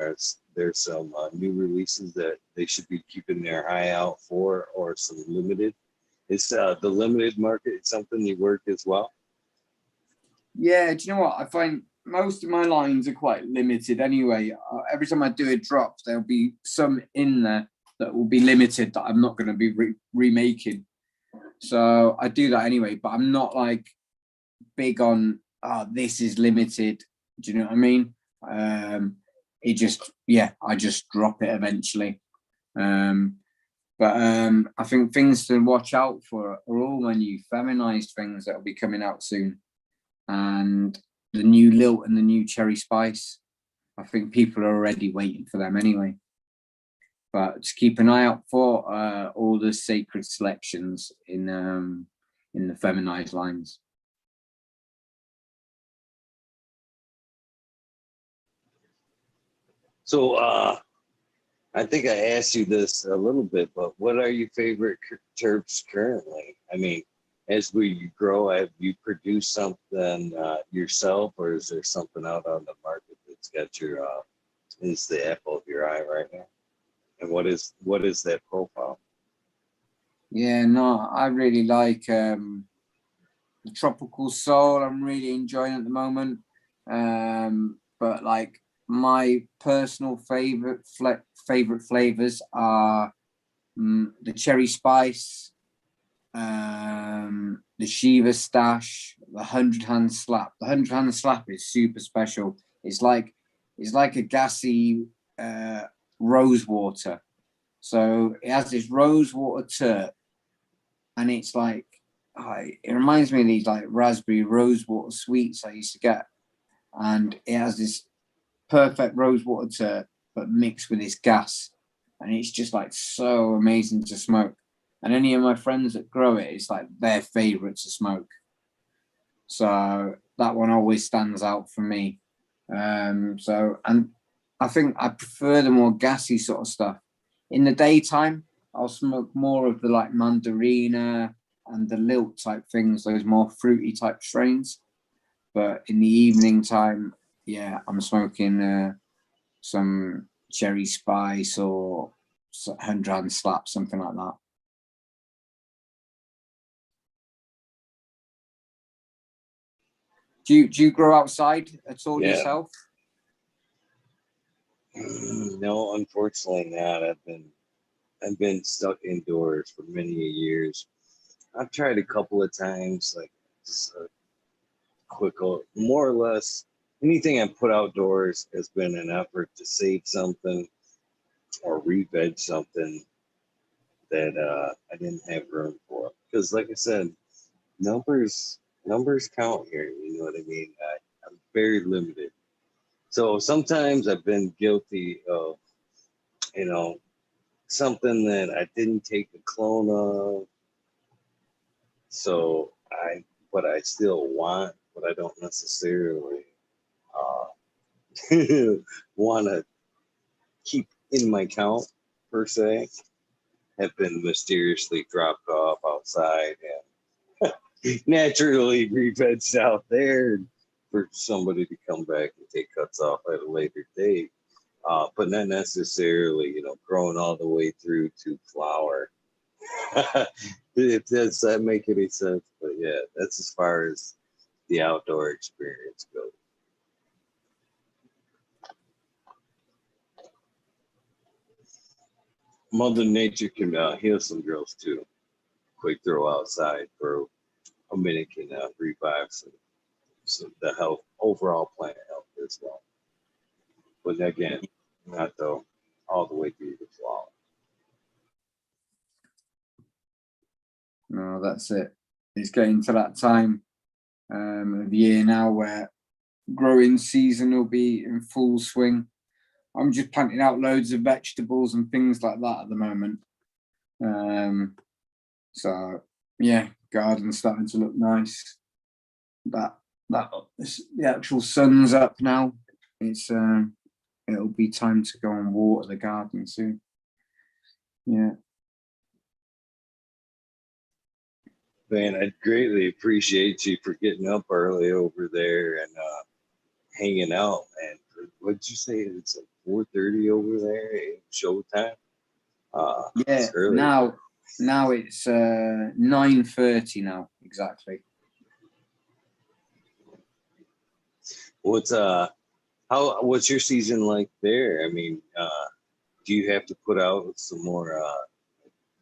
S1: There's some new releases that they should be keeping their eye out for, or some limited? Is the limited market something you work as well?
S2: Yeah, do you know what? I find most of my lines are quite limited anyway. Every time I do a drop, there'll be some in there that will be limited that I'm not going to be remaking. So I do that anyway, but I'm not big on, this is limited. Do you know what I mean? I just drop it eventually. But I think things to watch out for are all my new feminized things that will be coming out soon. And the new lilt and the new cherry spice. I think people are already waiting for them anyway. But just keep an eye out for all the sacred selections in the feminized lines.
S1: So I think I asked you this a little bit, but what are your favorite terps currently? I mean, as we grow, have you produced something yourself, or is there something out on the market that's got your is the apple of your eye right now? And what is that profile?
S2: Yeah, no, I really like the tropical soul. I'm really enjoying at the moment. But like my personal favorite flavors are the cherry spice, the Shiva stash, the 100-hand slap. The 100-hand slap is super special. It's like a gassy rose water. So it has this rose water terp, and it's like it reminds me of these like raspberry rose water sweets I used to get, and it has this perfect rose water terp, but mixed with this gas, and it's just like so amazing to smoke. And any of my friends that grow it, it's like their favorite to smoke. So that one always stands out for me. So, and I think I prefer the more gassy sort of stuff. In the daytime, I'll smoke more of the like mandarina and the lilt type things, those more fruity type strains. But in the evening time, yeah, I'm smoking some cherry spice or 100-hand slap, something like that. Do you grow outside at all yourself?
S1: No, unfortunately not. I've been stuck indoors for many years. I've tried a couple of times, like just a quick, more or less anything I put outdoors has been an effort to save something or re-veg something that I didn't have room for. Because, like I said, numbers count here. You know what I mean? I'm very limited. So sometimes I've been guilty of, you know, something that I didn't take a clone of. So but I still want, but I don't necessarily want to keep in my count per se, have been mysteriously dropped off outside and naturally re-vegged out there for somebody to come back and take cuts off at a later date. But not necessarily, you know, growing all the way through to flower. Does that make any sense? But yeah, that's as far as the outdoor experience goes. Mother Nature can heal some girls too. Quick throw outside for a minute can revive some the health, overall plant health as well. But again, not though all the way through the flower.
S2: No, that's it. It's getting to that time of year now where growing season will be in full swing. I'm just planting out loads of vegetables and things like that at the moment. So yeah, garden's starting to look nice. The actual sun's up now. It's it'll be time to go and water the garden soon. Yeah.
S1: Man, I greatly appreciate you for getting up early over there and hanging out. And what'd you say? It's like 4:30 over there, showtime.
S2: Yeah. Now it's 9:30 now exactly.
S1: What's your season like there? I mean, do you have to put out some more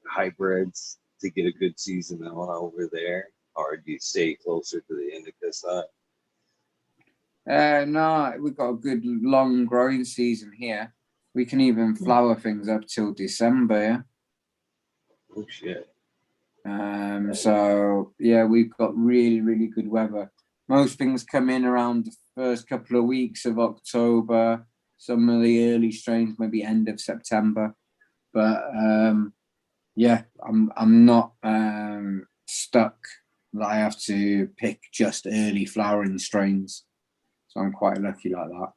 S1: hybrids to get a good season out over there, or do you stay closer to the indica side?
S2: No, we've got a good long growing season here. We can even flower things up till December. Yeah?
S1: Oh shit.
S2: So yeah, we've got really, really good weather. Most things come in around the first couple of weeks of October, some of the early strains, maybe end of September. But yeah, I'm not stuck that I have to pick just early flowering strains. So I'm quite lucky like that.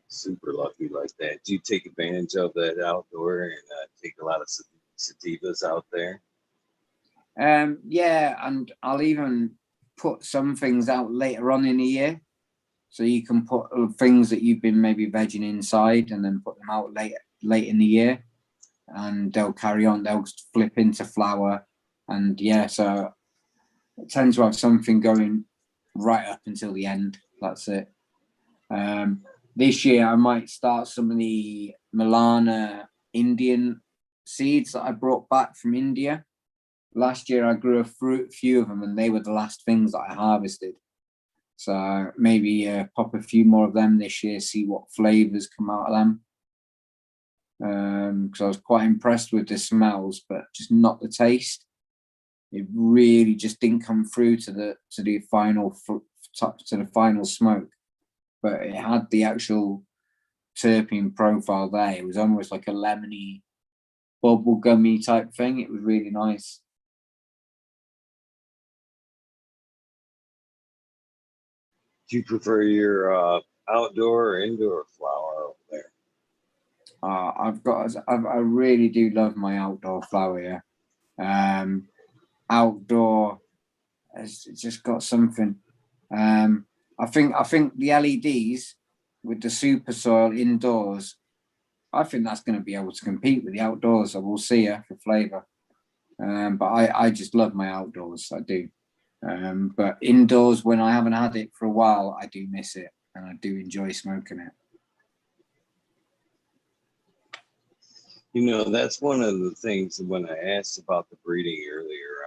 S1: Super lucky like that. Do you take advantage of that outdoor and take a lot of sativas out there?
S2: Yeah, and I'll even put some things out later on in the year. So you can put things that you've been maybe vegging inside and then put them out late in the year, and they'll carry on. They'll flip into flower, and yeah, so I tend to have something going right up until the end. That's it. This year I might start some of the Milana Indian seeds that I brought back from India. Last year I grew a few of them, and they were the last things that I harvested. So maybe pop a few more of them this year, see what flavors come out of them. Because I was quite impressed with the smells, but just not the taste. It really just didn't come through to the final smoke. But it had the actual terpene profile there. It was almost like a lemony, bubble gummy type thing. It was really nice.
S1: Do you prefer your outdoor or indoor flower over there?
S2: I really do love my outdoor flower. Yeah. Outdoor, it's just got something. I think the LEDs with the super soil indoors, I think that's going to be able to compete with the outdoors. So we'll see for flavour. But I just love my outdoors. I do. But indoors, when I haven't had it for a while, I do miss it, and I do enjoy smoking it.
S1: You know, that's one of the things when I asked about the breeding earlier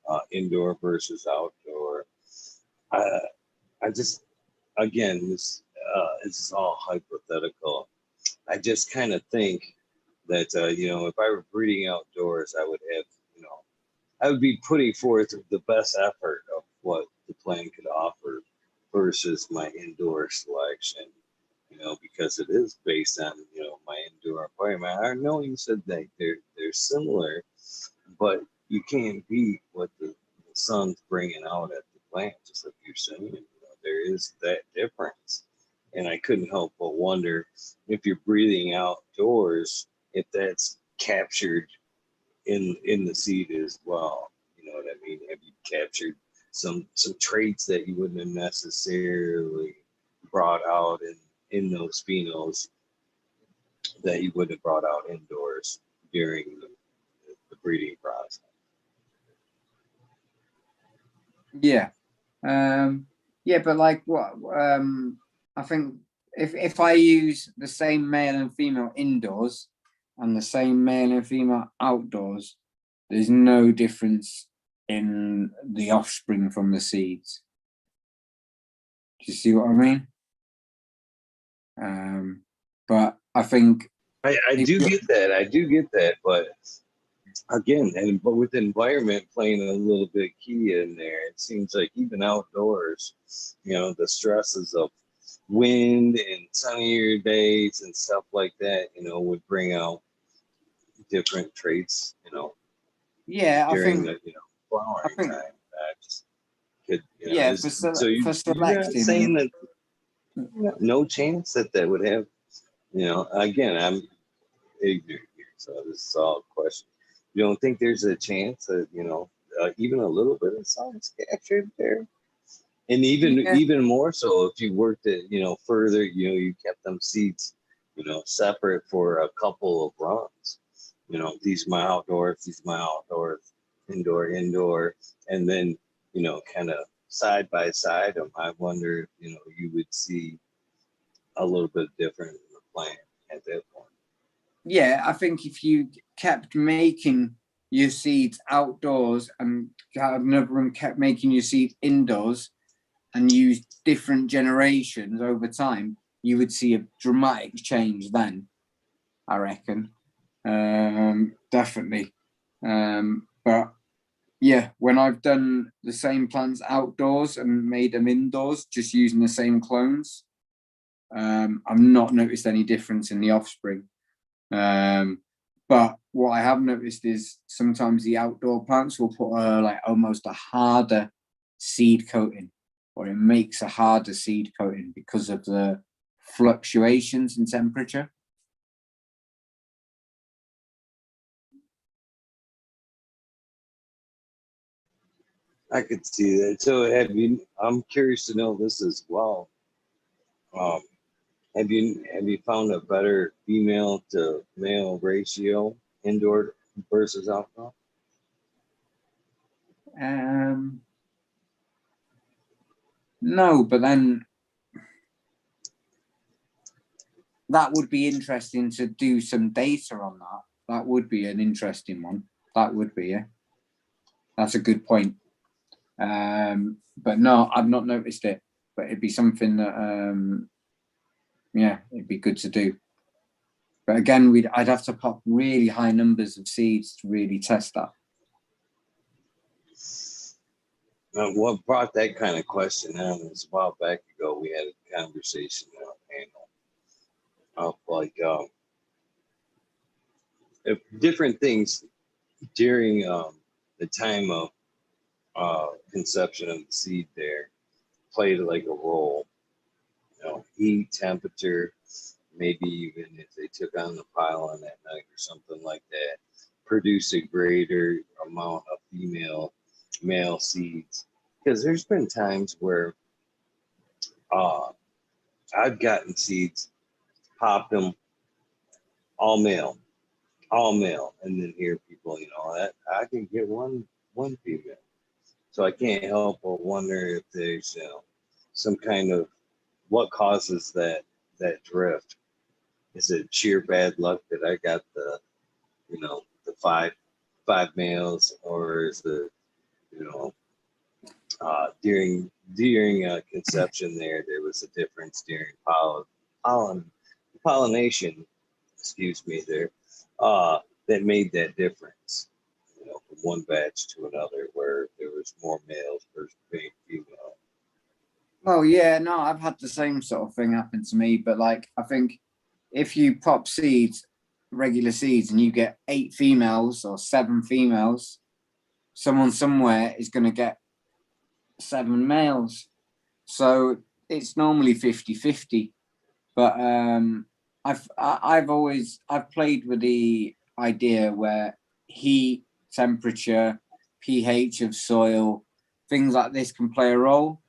S1: on, indoor versus outdoor. I just, again, this is all hypothetical. I just kind of think that, you know, if I were breeding outdoors, I would have, you know, I would be putting forth the best effort of what the plant could offer versus my indoor selection, you know, because it is based on, you know, my indoor environment. I know you said that they're similar, but you can't beat what the sun's bringing out at the plant, just like you're saying. You know, there is that difference. And I couldn't help but wonder if you're breathing outdoors, if that's captured in the seed as well. You know what I mean? Have you captured some traits that you wouldn't have necessarily brought out in those phenos that you would have brought out indoors during the breeding process?
S2: Yeah. Yeah, but like what I think if I use the same male and female indoors and the same male and female outdoors, there's no difference in the offspring from the seeds. Do you see what I mean? But I think
S1: I do get that. I do get that, but again, but with the environment playing a little bit key in there, it seems like even outdoors, you know, the stresses of wind and sunnier days and stuff like that, you know, would bring out different traits, you know,
S2: yeah,
S1: during the, you know, flowering time. I just could, you know, so
S2: for
S1: you're not saying
S2: selecting.
S1: that no chance that that would have, you know, again, I'm ignorant here, so this is all a question. You don't think there's a chance that, you know, even a little bit of science captured there? And even more so if you worked it, you know, further, you know, you kept them seeds, you know, separate for a couple of runs. You know, these my outdoors, these my outdoors, indoor, and then, you know, kind of side by side them. I wonder if, you know, you would see a little bit different in the plant at that point.
S2: Yeah, I think if you kept making your seeds outdoors and another one kept making your seeds indoors and used different generations over time, you would see a dramatic change then, I reckon. Definitely. But yeah, when I've done the same plants outdoors and made them indoors, just using the same clones, I've not noticed any difference in the offspring. But what I have noticed is sometimes the outdoor plants will put like almost a harder seed coating, or it makes a harder seed coating because of the fluctuations in temperature.
S1: I could see that. So I'm curious to know this as well. Have you found a better female to male ratio indoor versus outdoor?
S2: No, but then that would be interesting to do some data on that. That would be an interesting one. That would be, yeah. That's a good point. But no, I've not noticed it. But it'd be something that, yeah, it'd be good to do. But again, I'd have to pop really high numbers of seeds to really test that.
S1: What brought that kind of question on is a while back ago, we had a conversation on a panel of like if different things during the time of conception of the seed there played like a role. Heat, temperature, maybe even if they took on the pollen that night or something like that, produce a greater amount of male seeds. Because there's been times where I've gotten seeds, popped them, all male, and then hear people, that I can get one female. So I can't help but wonder if there's some kind of what causes that drift. Is it sheer bad luck that I got the five males, or is it during conception there was a difference during pollination, excuse me, there that made that difference, from one batch to another, where there was more males versus female.
S2: Well, yeah, no, I've had the same sort of thing happen to me, but like I think if you pop seeds, regular seeds, and you get 8 females or 7 females, someone somewhere is going to get 7 males. So it's normally 50-50. But I've played with the idea where heat, temperature, pH of soil, things like this can play a role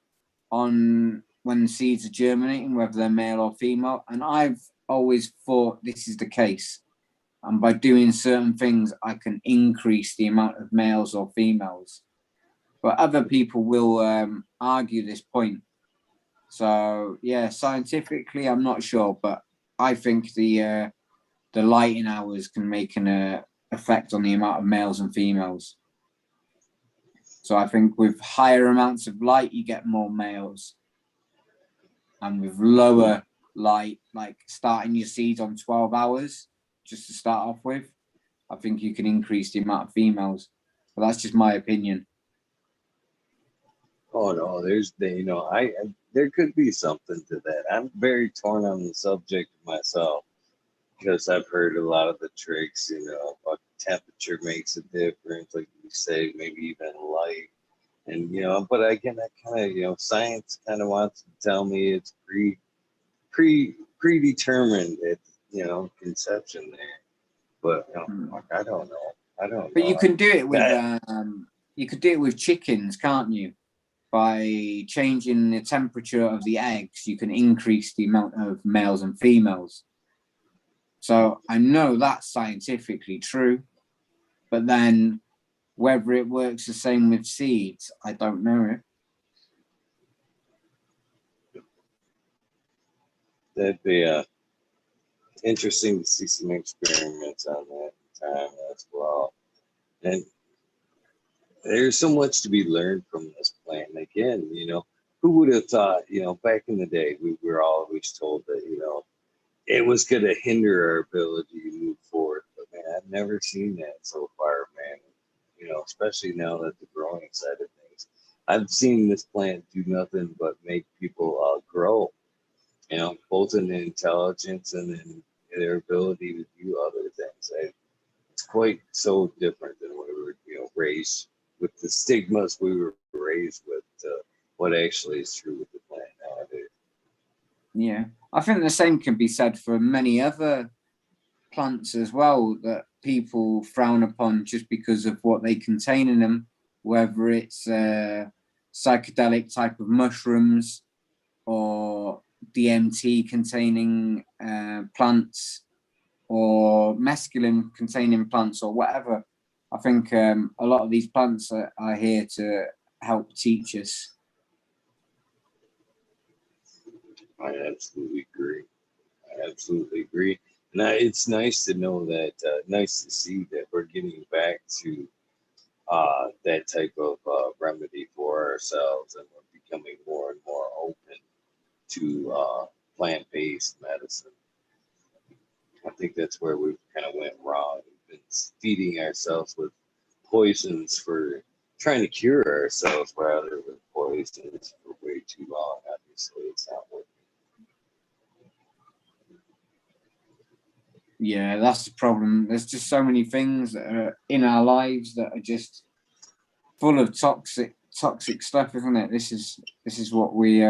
S2: on when seeds are germinating, whether they're male or female. And I've always thought this is the case. And by doing certain things, I can increase the amount of males or females. But other people will argue this point. So yeah, scientifically, I'm not sure, but I think the lighting hours can make an effect on the amount of males and females. So I think with higher amounts of light, you get more males. And with lower light, like starting your seeds on 12 hours, just to start off with, I think you can increase the amount of females. But that's just my opinion.
S1: Oh no, there could be something to that. I'm very torn on the subject myself, because I've heard a lot of the tricks, about temperature makes a difference, like you say, maybe even light. And but again, that kind of science kind of wants to tell me it's predetermined at conception there. But I don't know.
S2: But you can do it with chickens, can't you? By changing the temperature of the eggs, you can increase the amount of males and females. So I know that's scientifically true, but then whether it works the same with seeds, I don't know it.
S1: That'd be interesting to see some experiments on that time as well. And there's so much to be learned from this plant. And again, who would have thought, back in the day, we were always told that, it was going to hinder our ability to move forward. But man, I've never seen that so far, man. Especially now that the growing side of things, I've seen this plant do nothing but make people grow. You know, both in intelligence and in their ability to do other things. It's quite so different than what we were, raised with the stigmas we were raised with. What actually is true with the plant nowadays.
S2: Yeah, I think the same can be said for many other plants as well that people frown upon just because of what they contain in them, whether it's psychedelic type of mushrooms or DMT containing plants or mescaline containing plants or whatever. I think a lot of these plants are here to help teach us.
S1: I absolutely agree. And it's nice to know that, nice to see that we're getting back to that type of remedy for ourselves, and we're becoming more and more open to plant-based medicine. I think that's where we kind of went wrong. We've been feeding ourselves with poisons for trying to cure ourselves rather than poisons for way too long. Obviously, it's not working.
S2: Yeah, that's the problem. There's just so many things that are in our lives that are just full of toxic stuff, isn't it? This is what we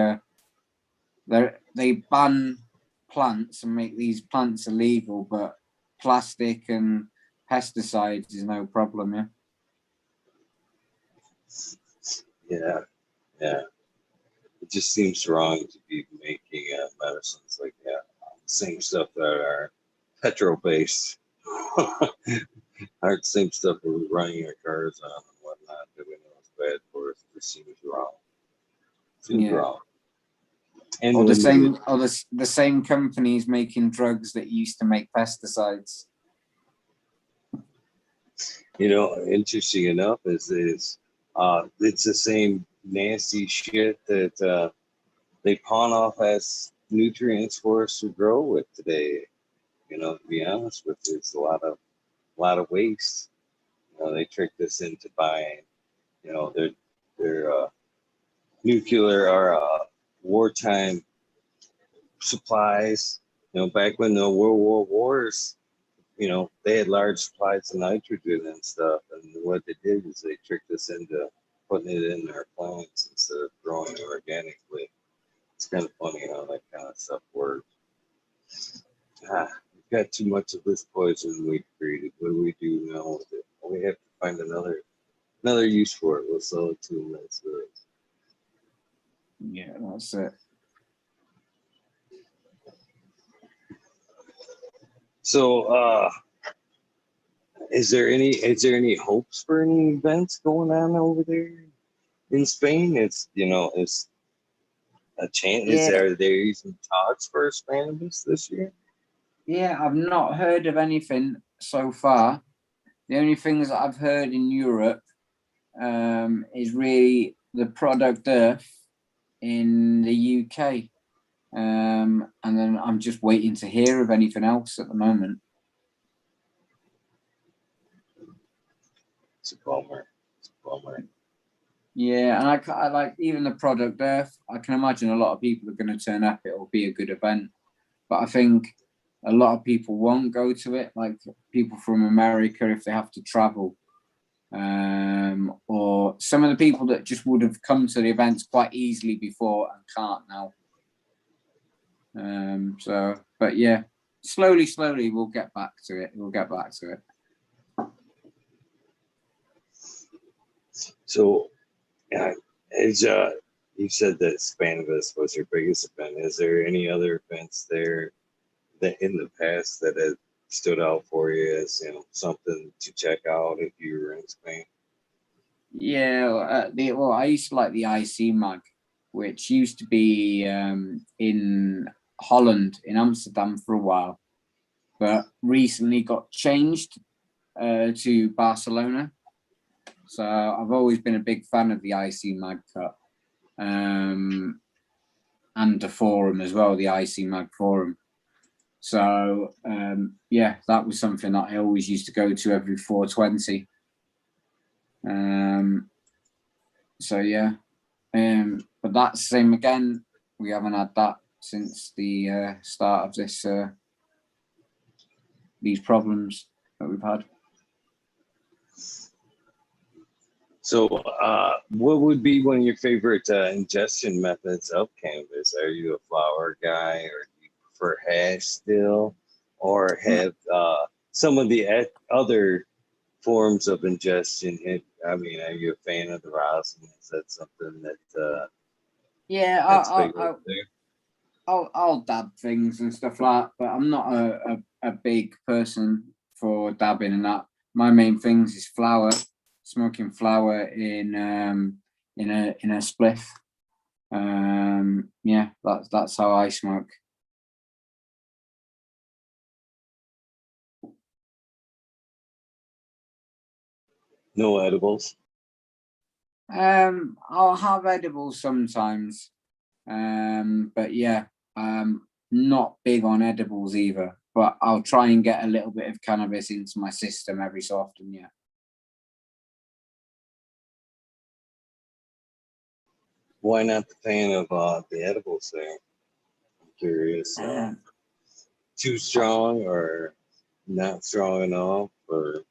S2: they ban plants and make these plants illegal, but plastic and pesticides is no problem.
S1: Yeah. It just seems wrong to be making medicines like that. Same stuff that are petrol-based. Aren't the same stuff that we're running our cars on and whatnot that we know is bad for us. It just seems wrong. Wrong. And
S2: or the same companies making drugs that used to make pesticides.
S1: Interesting enough is it's the same nasty shit that they pawn off as nutrients for us to grow with today. To be honest with you, it's a lot of waste. They tricked us into buying, their nuclear or wartime supplies. Back when the World War Wars, they had large supplies of nitrogen and stuff. And what they did is they tricked us into putting it in our plants instead of growing it organically. It's kind of funny how that kind of stuff works. We've got too much of this poison we created. What do we do now with it? We have to find another use for it. We'll sell it to them. That's it.
S2: Yeah, that's it.
S1: So, is there any hopes for any events going on over there in Spain? It's a chance.
S2: Yeah.
S1: Are there even talks for a Spanish this year?
S2: Yeah, I've not heard of anything so far. The only things that I've heard in Europe is really the Product Earth in the UK. And then I'm just waiting to hear of anything else at the moment.
S1: It's a bummer.
S2: Yeah, and I like even the Product Earth. I can imagine a lot of people are going to turn up. It'll be a good event. But I think a lot of people won't go to it, like people from America if they have to travel. Or some of the people that just would have come to the events quite easily before and can't now. But yeah, slowly we'll get back to it.
S1: So, as you said that Spanibus was your biggest event, is there any other events there that in the past that have stood out for you as something to check out if you were in Spain?
S2: Yeah, I used to like the IC Mag, which used to be in Holland, in Amsterdam for a while, but recently got changed to Barcelona. So I've always been a big fan of the IC Mag Cup and the forum as well, the IC Mag forum. So yeah, that was something that I always used to go to every 420. So yeah, but that's the same again. We haven't had that since the start of this these problems that we've had.
S1: So, what would be one of your favorite ingestion methods of cannabis? Are you a flower guy, or do you prefer hash still, or have some of the other forms of ingestion? I mean, are you a fan of the rosin? Is that something that
S2: Yeah,
S1: that's big over there?
S2: I'll dab things and stuff like that, but I'm not a big person for dabbing and that. My main things is flower, smoking flower in a spliff. Yeah, that's how I smoke.
S1: No edibles.
S2: I'll have edibles sometimes, but yeah, not big on edibles either. But I'll try and get a little bit of cannabis into my system every so often. Yeah.
S1: Why not the fan of the edibles there? I'm curious. Too strong or not strong enough, or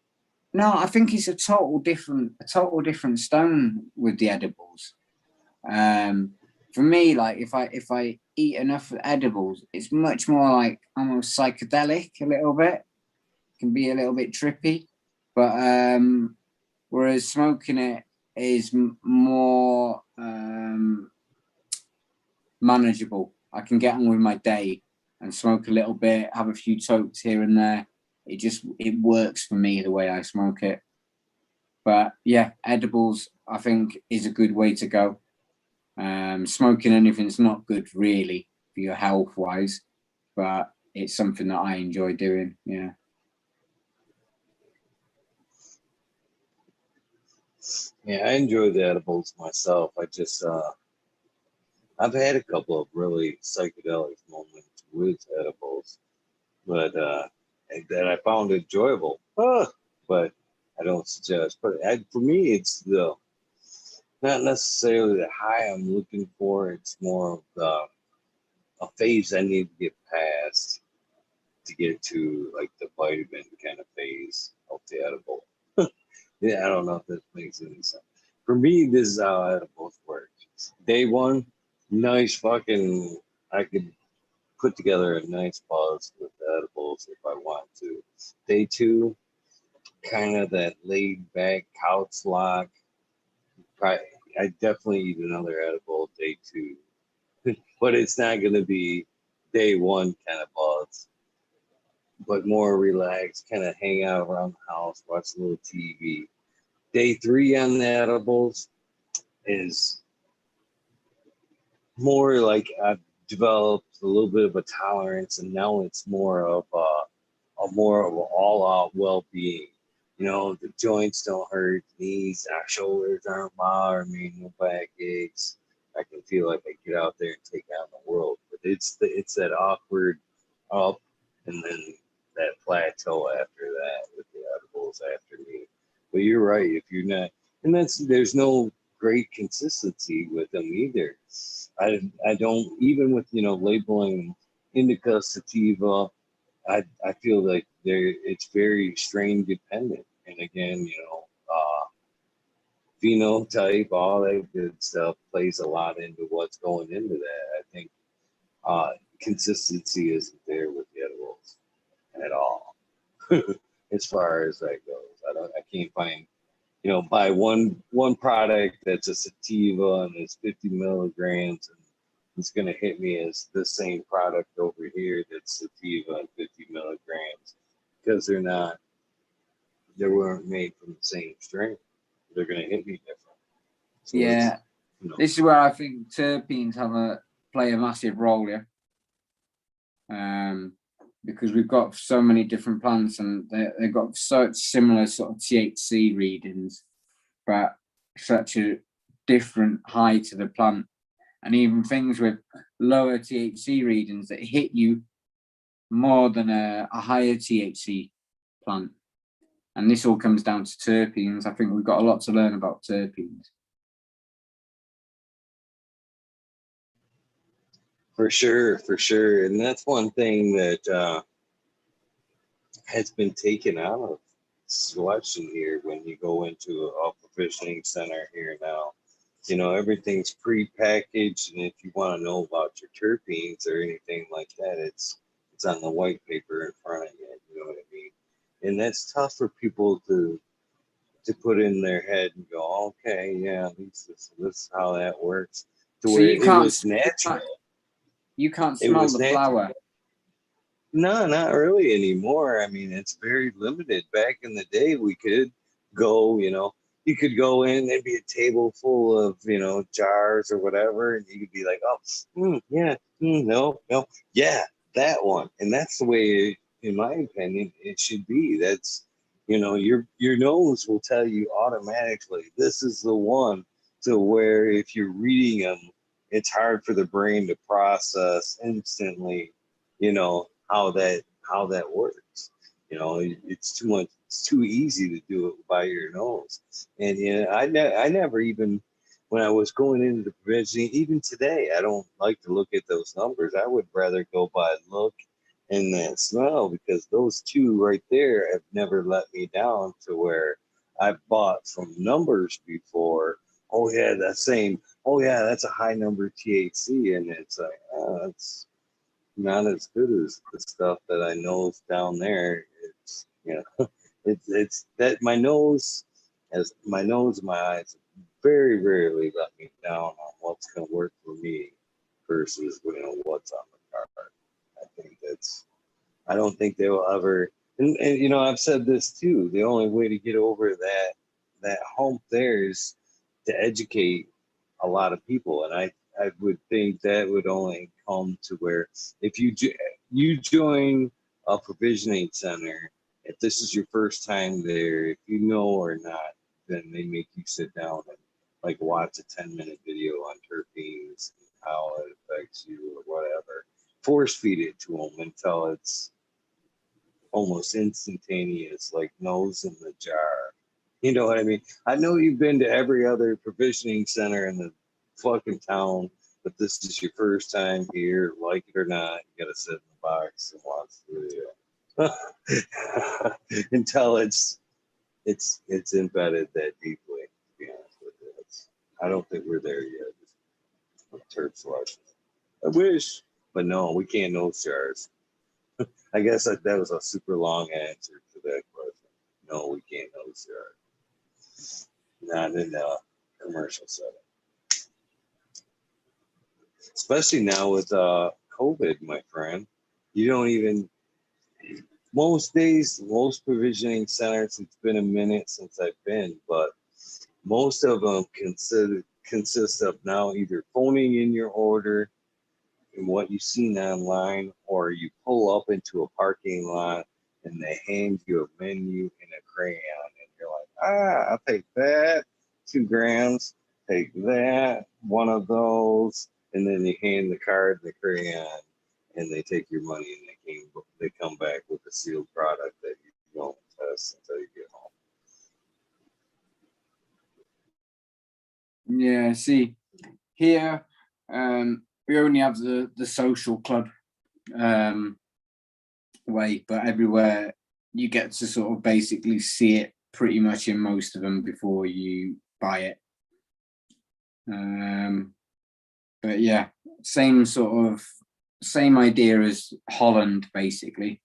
S2: No, I think it's a total different stone with the edibles. For me, like if I eat enough edibles, it's much more like almost psychedelic a little bit. Can be a little bit trippy, but whereas smoking it is more manageable. I can get on with my day and smoke a little bit, have a few tokes here and there. It works for me the way I smoke it. But yeah, edibles I think is a good way to go. Smoking anything's not good really for your health wise, but it's something that I enjoy doing. Yeah.
S1: yeah, I enjoy the edibles myself. I just I've had a couple of really psychedelic moments with edibles, but that I found enjoyable. But I don't suggest. But for me, it's not necessarily the high I'm looking for. It's more of a phase I need to get past to get to like the vitamin kind of phase of the edible. Yeah, I don't know if that makes any sense. For me, this is how edibles work. Day one, nice fucking, I could put together a nice buzz with edibles if I want to. Day two, kind of that laid back couch lock. I definitely eat another edible day two, but it's not going to be day one kind of buzz, but more relaxed, kind of hang out around the house, watch a little TV. Day three on the edibles is more like I've developed a little bit of a tolerance, and now it's more of a more of an all-out well-being. You know, the joints don't hurt, knees, our shoulders aren't bothering me, no back aches. I can feel like I get out there and take on the world. But it's that awkward up and then that plateau after that with the edibles after me. But you're right, if you're not, and there's no great consistency with them either. I don't, even with labeling indica sativa, I feel like it's very strain dependent, and again, phenotype, all that good stuff plays a lot into what's going into that. I think consistency isn't there with the edibles at all, as far as that goes. I can't find, buy one product that's a sativa and it's 50 milligrams, and it's going to hit me as the same product over here that's sativa and 50 milligrams, because they weren't made from the same strain. They're going to hit me different. So
S2: yeah, this is where I think terpenes play a massive role here. Because we've got so many different plants and they've got such similar sort of THC readings, but such a different high to the plant. And even things with lower THC readings that hit you more than a higher THC plant. And this all comes down to terpenes. I think we've got a lot to learn about terpenes.
S1: For sure, for sure. And that's one thing that has been taken out of selection here when you go into a provisioning center here now. You know, everything's pre-packaged, and if you want to know about your terpenes or anything like that, it's on the white paper in front of you. You know what I mean? And that's tough for people to put in their head and go, okay, yeah, this is how that works. To
S2: So
S1: where it was natural.
S2: You can't
S1: It
S2: smell
S1: was
S2: the
S1: natural.
S2: flower.
S1: No, not really anymore. I mean, it's very limited. Back in the day, we could go, you could go in, there'd be a table full of, jars or whatever, and you could be like, oh, yeah, no, no, yeah, that one. And that's the way, in my opinion, it should be. That's, your nose will tell you automatically, this is the one, to where if you're reading them, it's hard for the brain to process instantly, how that works. It's too much. It's too easy to do it by your nose. And I never even, when I was going into the provisioning, even today, I don't like to look at those numbers. I would rather go by look and that smell, because those two right there have never let me down, to where I've bought from numbers before. Oh yeah, that same. Oh yeah, that's a high number THC, and it's like, oh, it's not as good as the stuff that I know is down there. It's it's that my nose and my eyes very rarely let me down on what's gonna work for me versus what's on the card. I don't think they will ever, and I've said this too. The only way to get over that hump there is to educate a lot of people, and I would think that would only come to where if you join a provisioning center, if this is your first time there, if you know or not, then they make you sit down and like watch a 10-minute video on terpenes and how it affects you or whatever. Force feed it to them until it's almost instantaneous, like nose in the jar. You know what I mean? I know you've been to every other provisioning center in the fucking town, but this is your first time here, like it or not. You gotta sit in the box and watch the video until it's embedded that deeply. To be honest with you, I don't think we're there yet with turf selection. I wish, but no, we can't nose jars. I guess that was a super long answer to that question. No, we can't nose jar. Not in a commercial setting. Especially now with COVID, my friend. You don't even, most days, most provisioning centers, it's been a minute since I've been, but most of them consist of now either phoning in your order and what you've seen online, or you pull up into a parking lot and they hand you a menu and a crayon, and you're like, I'll take that, 2 grams, take that, one of those, and then you hand the card and the crayon, and they take your money, and they come back with a sealed product that you don't test until you get home.
S2: Yeah, see, here we only have the social club way, but everywhere you get to sort of basically see it pretty much in most of them before you buy it. But yeah, same idea as Holland, basically,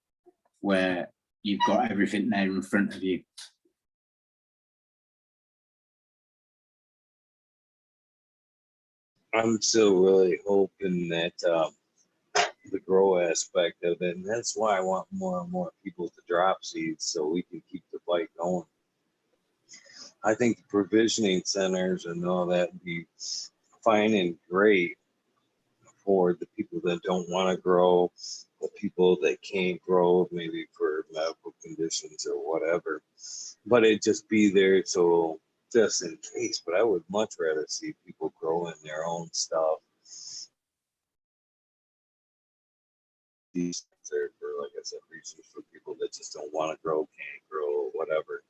S2: where you've got everything there in front of you.
S1: I'm still really hoping that the grow aspect of it, and that's why I want more and more people to drop seeds so we can keep the fight going. I think the provisioning centers and all that would be fine and great for the people that don't want to grow, the people that can't grow, maybe for medical conditions or whatever. But it just be there so just in case. But I would much rather see people growing their own stuff. These are for, like I said, reasons for people that just don't want to grow, can't grow, whatever.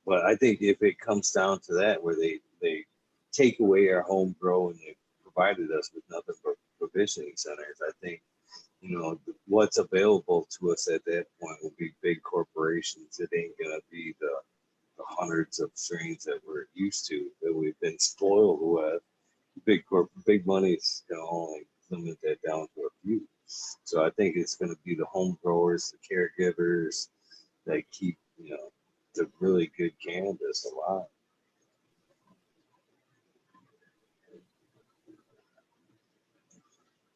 S1: But I think if it comes down to that, where they take away our home grow and they provided us with nothing but provisioning centers. I think, what's available to us at that point will be big corporations. It ain't gonna be the hundreds of strains that we're used to, that we've been spoiled with. Big money's gonna only limit that down to a few. So I think it's gonna be the home growers, the caregivers that keep, the really good cannabis alive.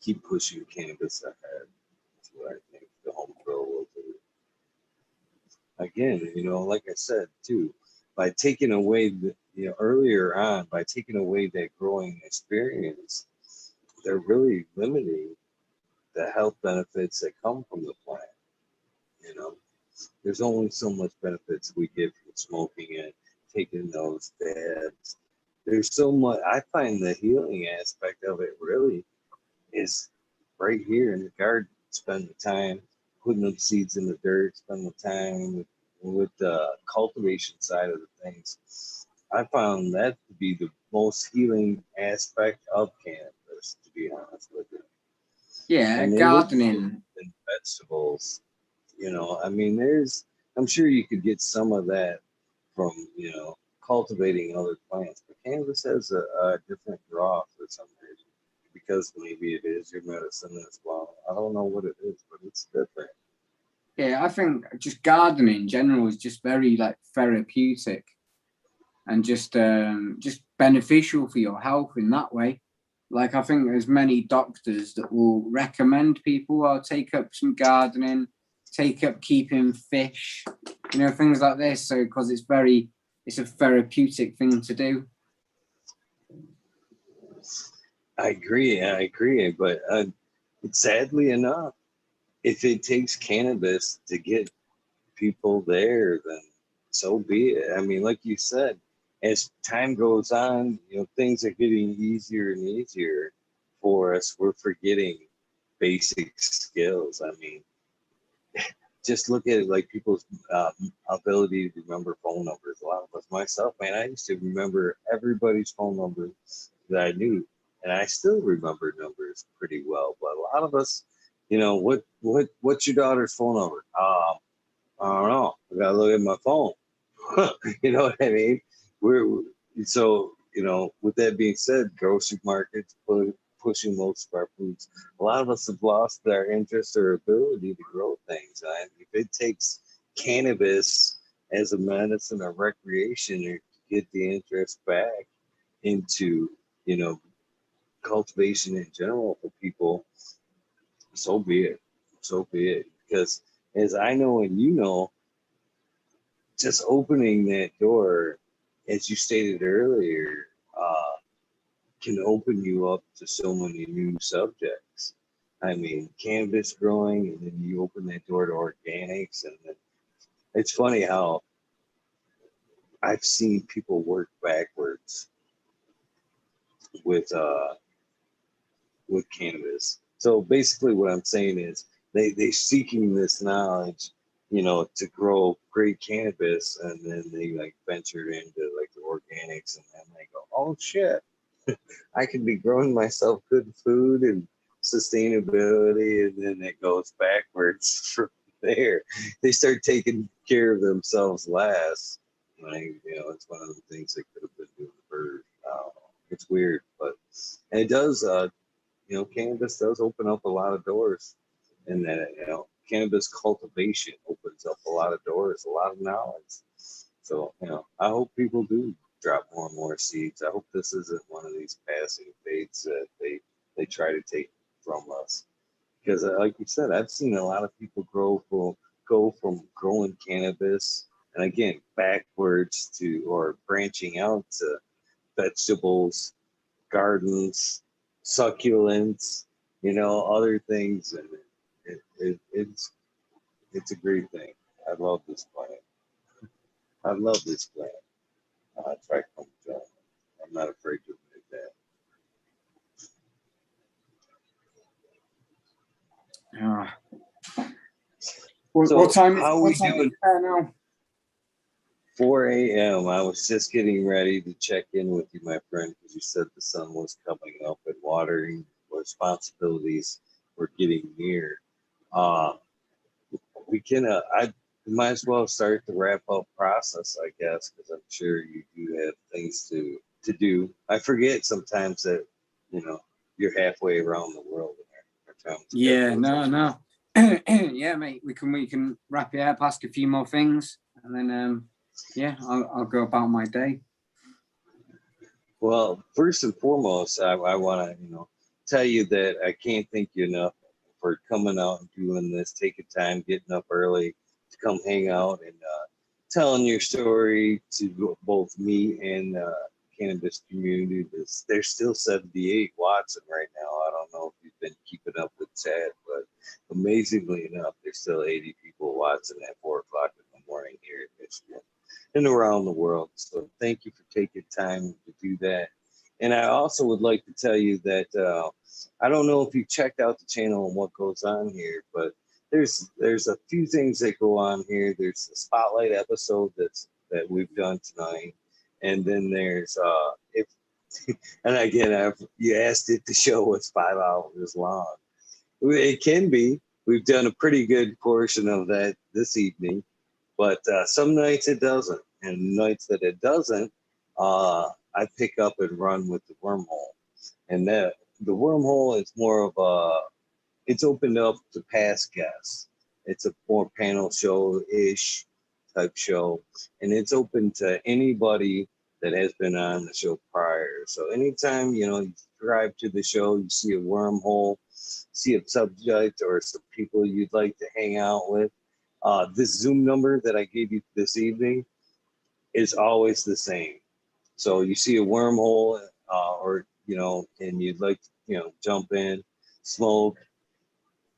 S1: Keep pushing cannabis ahead. That's what I think the home grow will do. Again, like I said too, by taking away earlier on, by taking away that growing experience, they're really limiting the health benefits that come from the plant. There's only so much benefits we get from smoking it, taking those dabs. There's so much. I find the healing aspect of it really is right here in the garden. Spend the time putting the seeds in the dirt, spend the time with the cultivation side of the things. I found that to be the most healing aspect of cannabis, to be honest with you.
S2: Yeah,
S1: And
S2: gardening
S1: and vegetables, I'm sure you could get some of that from, cultivating other plants, but cannabis has a different draw for some reason, because maybe it is your medicine as well. I don't know what it is, but it's different.
S2: Yeah, I think just gardening in general is just very like therapeutic and just beneficial for your health in that way. Like I think there's many doctors that will recommend people, I'll take up some gardening, take up keeping fish, things like this. So because it's a therapeutic thing to do.
S1: I agree, but sadly enough, if it takes cannabis to get people there, then so be it. I mean, like you said, as time goes on, things are getting easier and easier for us. We're forgetting basic skills. I mean, just look at it like people's ability to remember phone numbers. A lot of us, myself, man, I used to remember everybody's phone number that I knew, and I still remember numbers pretty well. But a lot of us, what's your daughter's phone number? I don't know. I gotta look at my phone. You know what I mean? So with that being said, grocery markets pushing most of our foods. A lot of us have lost our interest or ability to grow things. And if it takes cannabis as a medicine or recreation to get the interest back into cultivation in general for people, so be it. So be it. Because as I know and just opening that door, as you stated earlier, can open you up to so many new subjects. I mean, cannabis growing, and then you open that door to organics, and then it's funny how I've seen people work backwards with cannabis. So basically, what I'm saying is they seeking this knowledge, to grow great cannabis, and then they like ventured into like the organics, and then they go, oh shit, I can be growing myself good food and sustainability, and then it goes backwards from there. They start taking care of themselves last. Like, it's one of the things they could have been doing first. I don't know. It's weird, but and it does. Cannabis does open up a lot of doors, and then cannabis cultivation opens up a lot of doors, a lot of knowledge. So I hope people do drop more and more seeds. I hope this isn't one of these passing fates that they try to take from us. Because like you said, I've seen a lot of people go from growing cannabis and again backwards to or branching out to vegetables, gardens, succulents, other things, and it's a great thing. I love this plant. I love this plant. Trichome. I'm not afraid to admit that.
S2: What time
S1: how we doing?
S2: Now?
S1: 4 a.m. I was just getting ready to check in with you, my friend, because you said the sun was coming up and watering was responsibilities were getting near. We can, I might as well start the wrap up process, I guess, because I'm sure you do have things to do. I forget sometimes that, you know, you're halfway around the world.
S2: Yeah, no. Yeah, mate, we can wrap it up, ask a few more things, and then yeah, I'll go about my day.
S1: Well, first and foremost, I want to, tell you that I can't thank you enough for coming out and doing this, taking time, getting up early to come hang out and telling your story to both me and cannabis community. There's still 78 watching right now. I don't know if you've been keeping up with chat, but amazingly enough, there's still 80 people watching at 4 o'clock in the morning here in Michigan and around the world. So thank you for taking time to do that. And I also would like to tell you that I don't know if you checked out the channel and what goes on here, but there's a few things that go on here. There's the spotlight episode that we've done tonight, and then there's if and again you asked it to show us 5 hours long. It can be. We've done a pretty good portion of that this evening, but some nights it doesn't, and nights that it doesn't, I pick up and run with the wormhole, and that the wormhole is more of it's opened up to past guests. It's a more panel show-ish type show, and it's open to anybody that has been on the show prior. So anytime, you subscribe to the show, you see a wormhole, see a subject or some people you'd like to hang out with, this Zoom number that I gave you this evening is always the same. So you see a wormhole or, and you'd like to, jump in, smoke,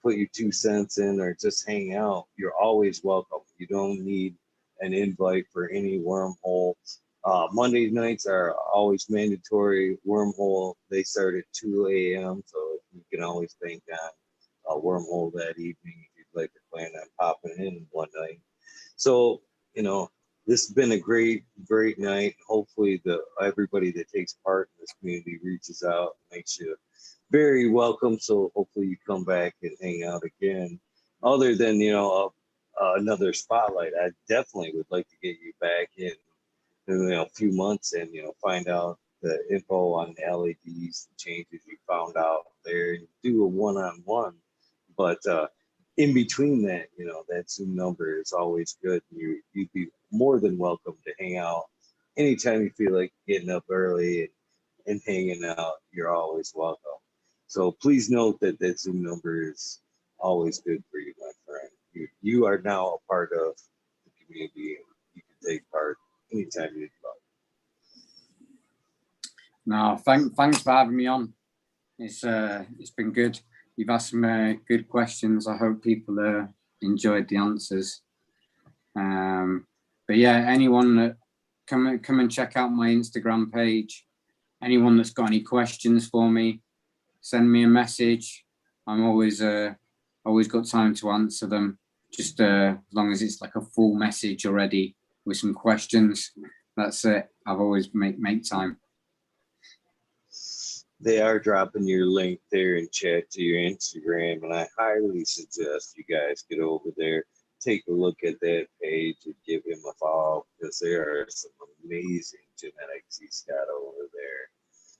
S1: put your 2 cents in, or just hang out, you're always welcome. You don't need an invite for any wormhole. Monday nights are always mandatory wormhole. They start at 2 a.m. So you can always bank on a wormhole that evening if you'd like to plan on popping in one night. So, this has been a great, great night. Hopefully everybody that takes part in this community reaches out and makes you very welcome. So hopefully you come back and hang out again. Other than, another spotlight, I definitely would like to get you back in a few months and, find out the info on the LEDs, the changes you found out there, and do a one-on-one. But in between that, that Zoom number is always good. You'd be more than welcome to hang out anytime you feel like getting up early and hanging out. You're always welcome. So please note that that Zoom number is always good for you, my friend. You are now a part of the community, and you can take part anytime you'd like.
S2: No, thanks for having me on. It's been good. You've asked some good questions. I hope people enjoyed the answers. But yeah, anyone that come and check out my Instagram page. Anyone that's got any questions for me, send me a message. I'm always got time to answer them. Just as long as it's like a full message already with some questions. That's it. I've always make time.
S1: They are dropping your link there in chat to your Instagram, and I highly suggest you guys get over there, take a look at that page, and give him a follow, because there are some amazing genetics he's got over there.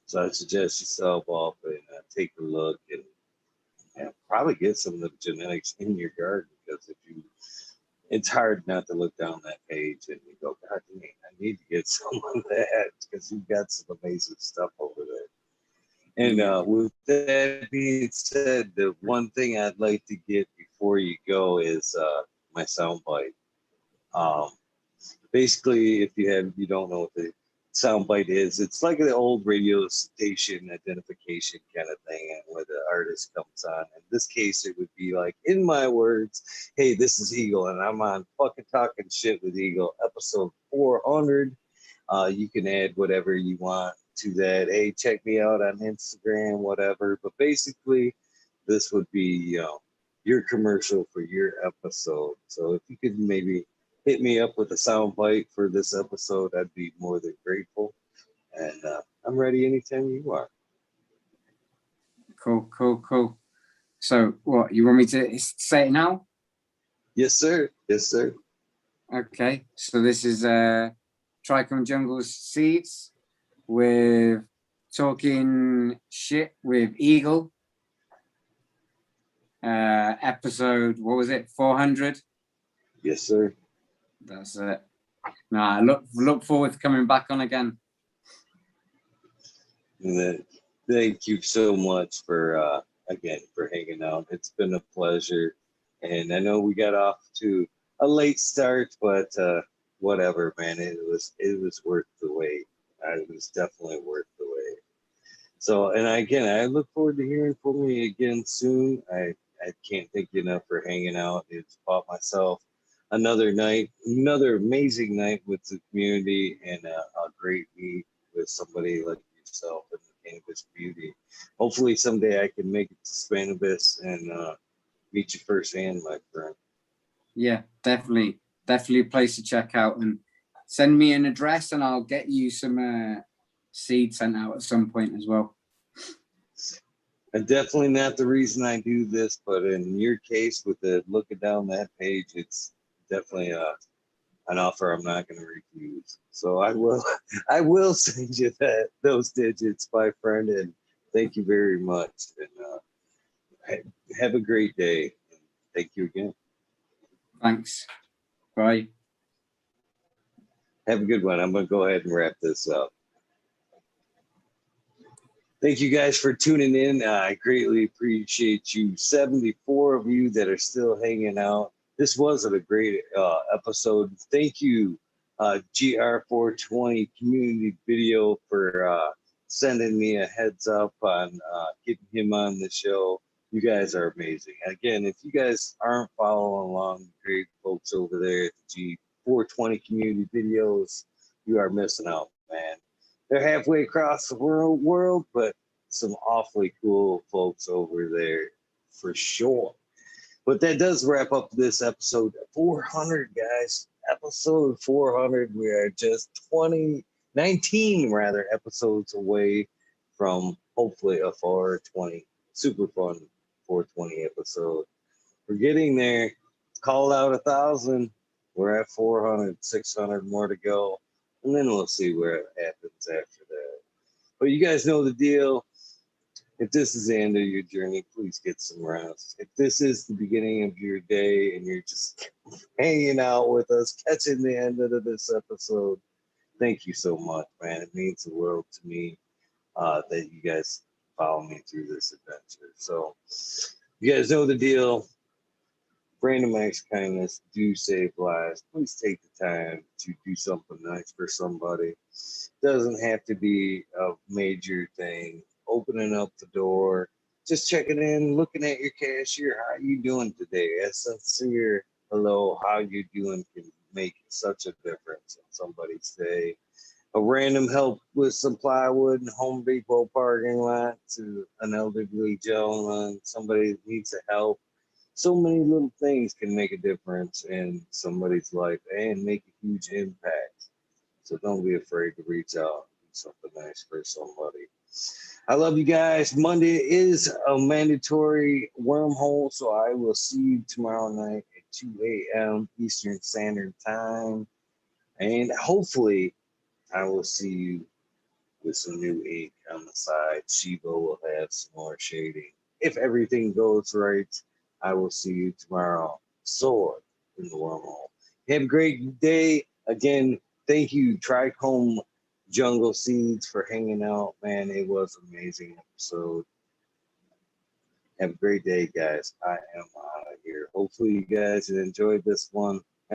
S1: So I suggest you sub off and take a look and probably get some of the genetics in your garden, because it's hard not to look down that page and you go, God dang, I need to get some of that, because you've got some amazing stuff over there. And with that being said, the one thing I'd like to get before you go is my soundbite. Basically, if you don't know what the soundbite is, it's like an old radio station identification kind of thing, and where the artist comes on. In this case, it would be like, in my words, hey, this is Eagle, and I'm on fucking Talking Shit with Eagle, episode 400. You can add whatever you want to that. Hey, check me out on Instagram, whatever. But basically, this would be your commercial for your episode. So if you could maybe hit me up with a sound bite for this episode, I'd be more than grateful. And I'm ready anytime you are.
S2: Cool. So what, you want me to say it now?
S1: Yes, sir. Yes, sir.
S2: Okay, so this is Trichome Jungle's seeds with Talking Shit with Eagle. Episode, what was it, 400?
S1: Yes, sir.
S2: That's it. Nah, look forward to coming back on again.
S1: And then, thank you so much for again for hanging out. It's been a pleasure, and I know we got off to a late start, but whatever, man. It was worth the wait. It was definitely worth the wait. So, and again, I look forward to hearing from you again soon. I can't thank you enough for hanging out. It's bought myself another night, another amazing night with the community, and a great meet with somebody like yourself and the cannabis beauty. Hopefully, someday I can make it to Spanibus and meet you firsthand, my friend.
S2: Yeah, definitely a place to check out, and send me an address and I'll get you some seed sent out at some point as well.
S1: And definitely not the reason I do this, but in your case, with the looking down that page, it's definitely an offer I'm not going to refuse. So I will send you those digits, my friend, and thank you very much. And have a great day. Thank you again.
S2: Thanks. Bye.
S1: Have a good one. I'm going to go ahead and wrap this up. Thank you guys for tuning in. I greatly appreciate you. 74 of you that are still hanging out. This wasn't a great episode. Thank you, GR420 Community Video, for sending me a heads up on getting him on the show. You guys are amazing. Again, if you guys aren't following along, great folks over there at the G420 Community Videos, you are missing out, man. They're halfway across the world, but some awfully cool folks over there for sure. But that does wrap up this episode 400, guys. Episode 400. We are just 19 episodes away from hopefully a 420, super fun 420 episode. We're getting there. Called out 1,000. We're at 400, 600 more to go. And then we'll see where it happens after that. But you guys know the deal. If this is the end of your journey, please get some rest. If this is the beginning of your day and you're just hanging out with us, catching the end of this episode, thank you so much, man. It means the world to me that you guys follow me through this adventure. So you guys know the deal. Random acts of kindness do save lives. Please take the time to do something nice for somebody. Doesn't have to be a major thing. Opening up the door, just checking in, looking at your cashier. How you doing today? A sincere hello, how you doing can make such a difference in somebody's day. A random help with some plywood in Home Depot parking lot to an elderly gentleman, somebody that needs help. So many little things can make a difference in somebody's life and make a huge impact. So don't be afraid to reach out and do something nice for somebody. I love you guys. Monday is a mandatory wormhole, so I will see you tomorrow night at 2 a.m. Eastern Standard Time. And hopefully I will see you with some new ink on the side. Shiva will have some more shading. If everything goes right, I will see you tomorrow. Sword in the wormhole. Have a great day. Again, thank you, Trichome Jungle Seeds, for hanging out. Man, it was an amazing episode. Have a great day, guys. I am out of here. Hopefully you guys enjoyed this one.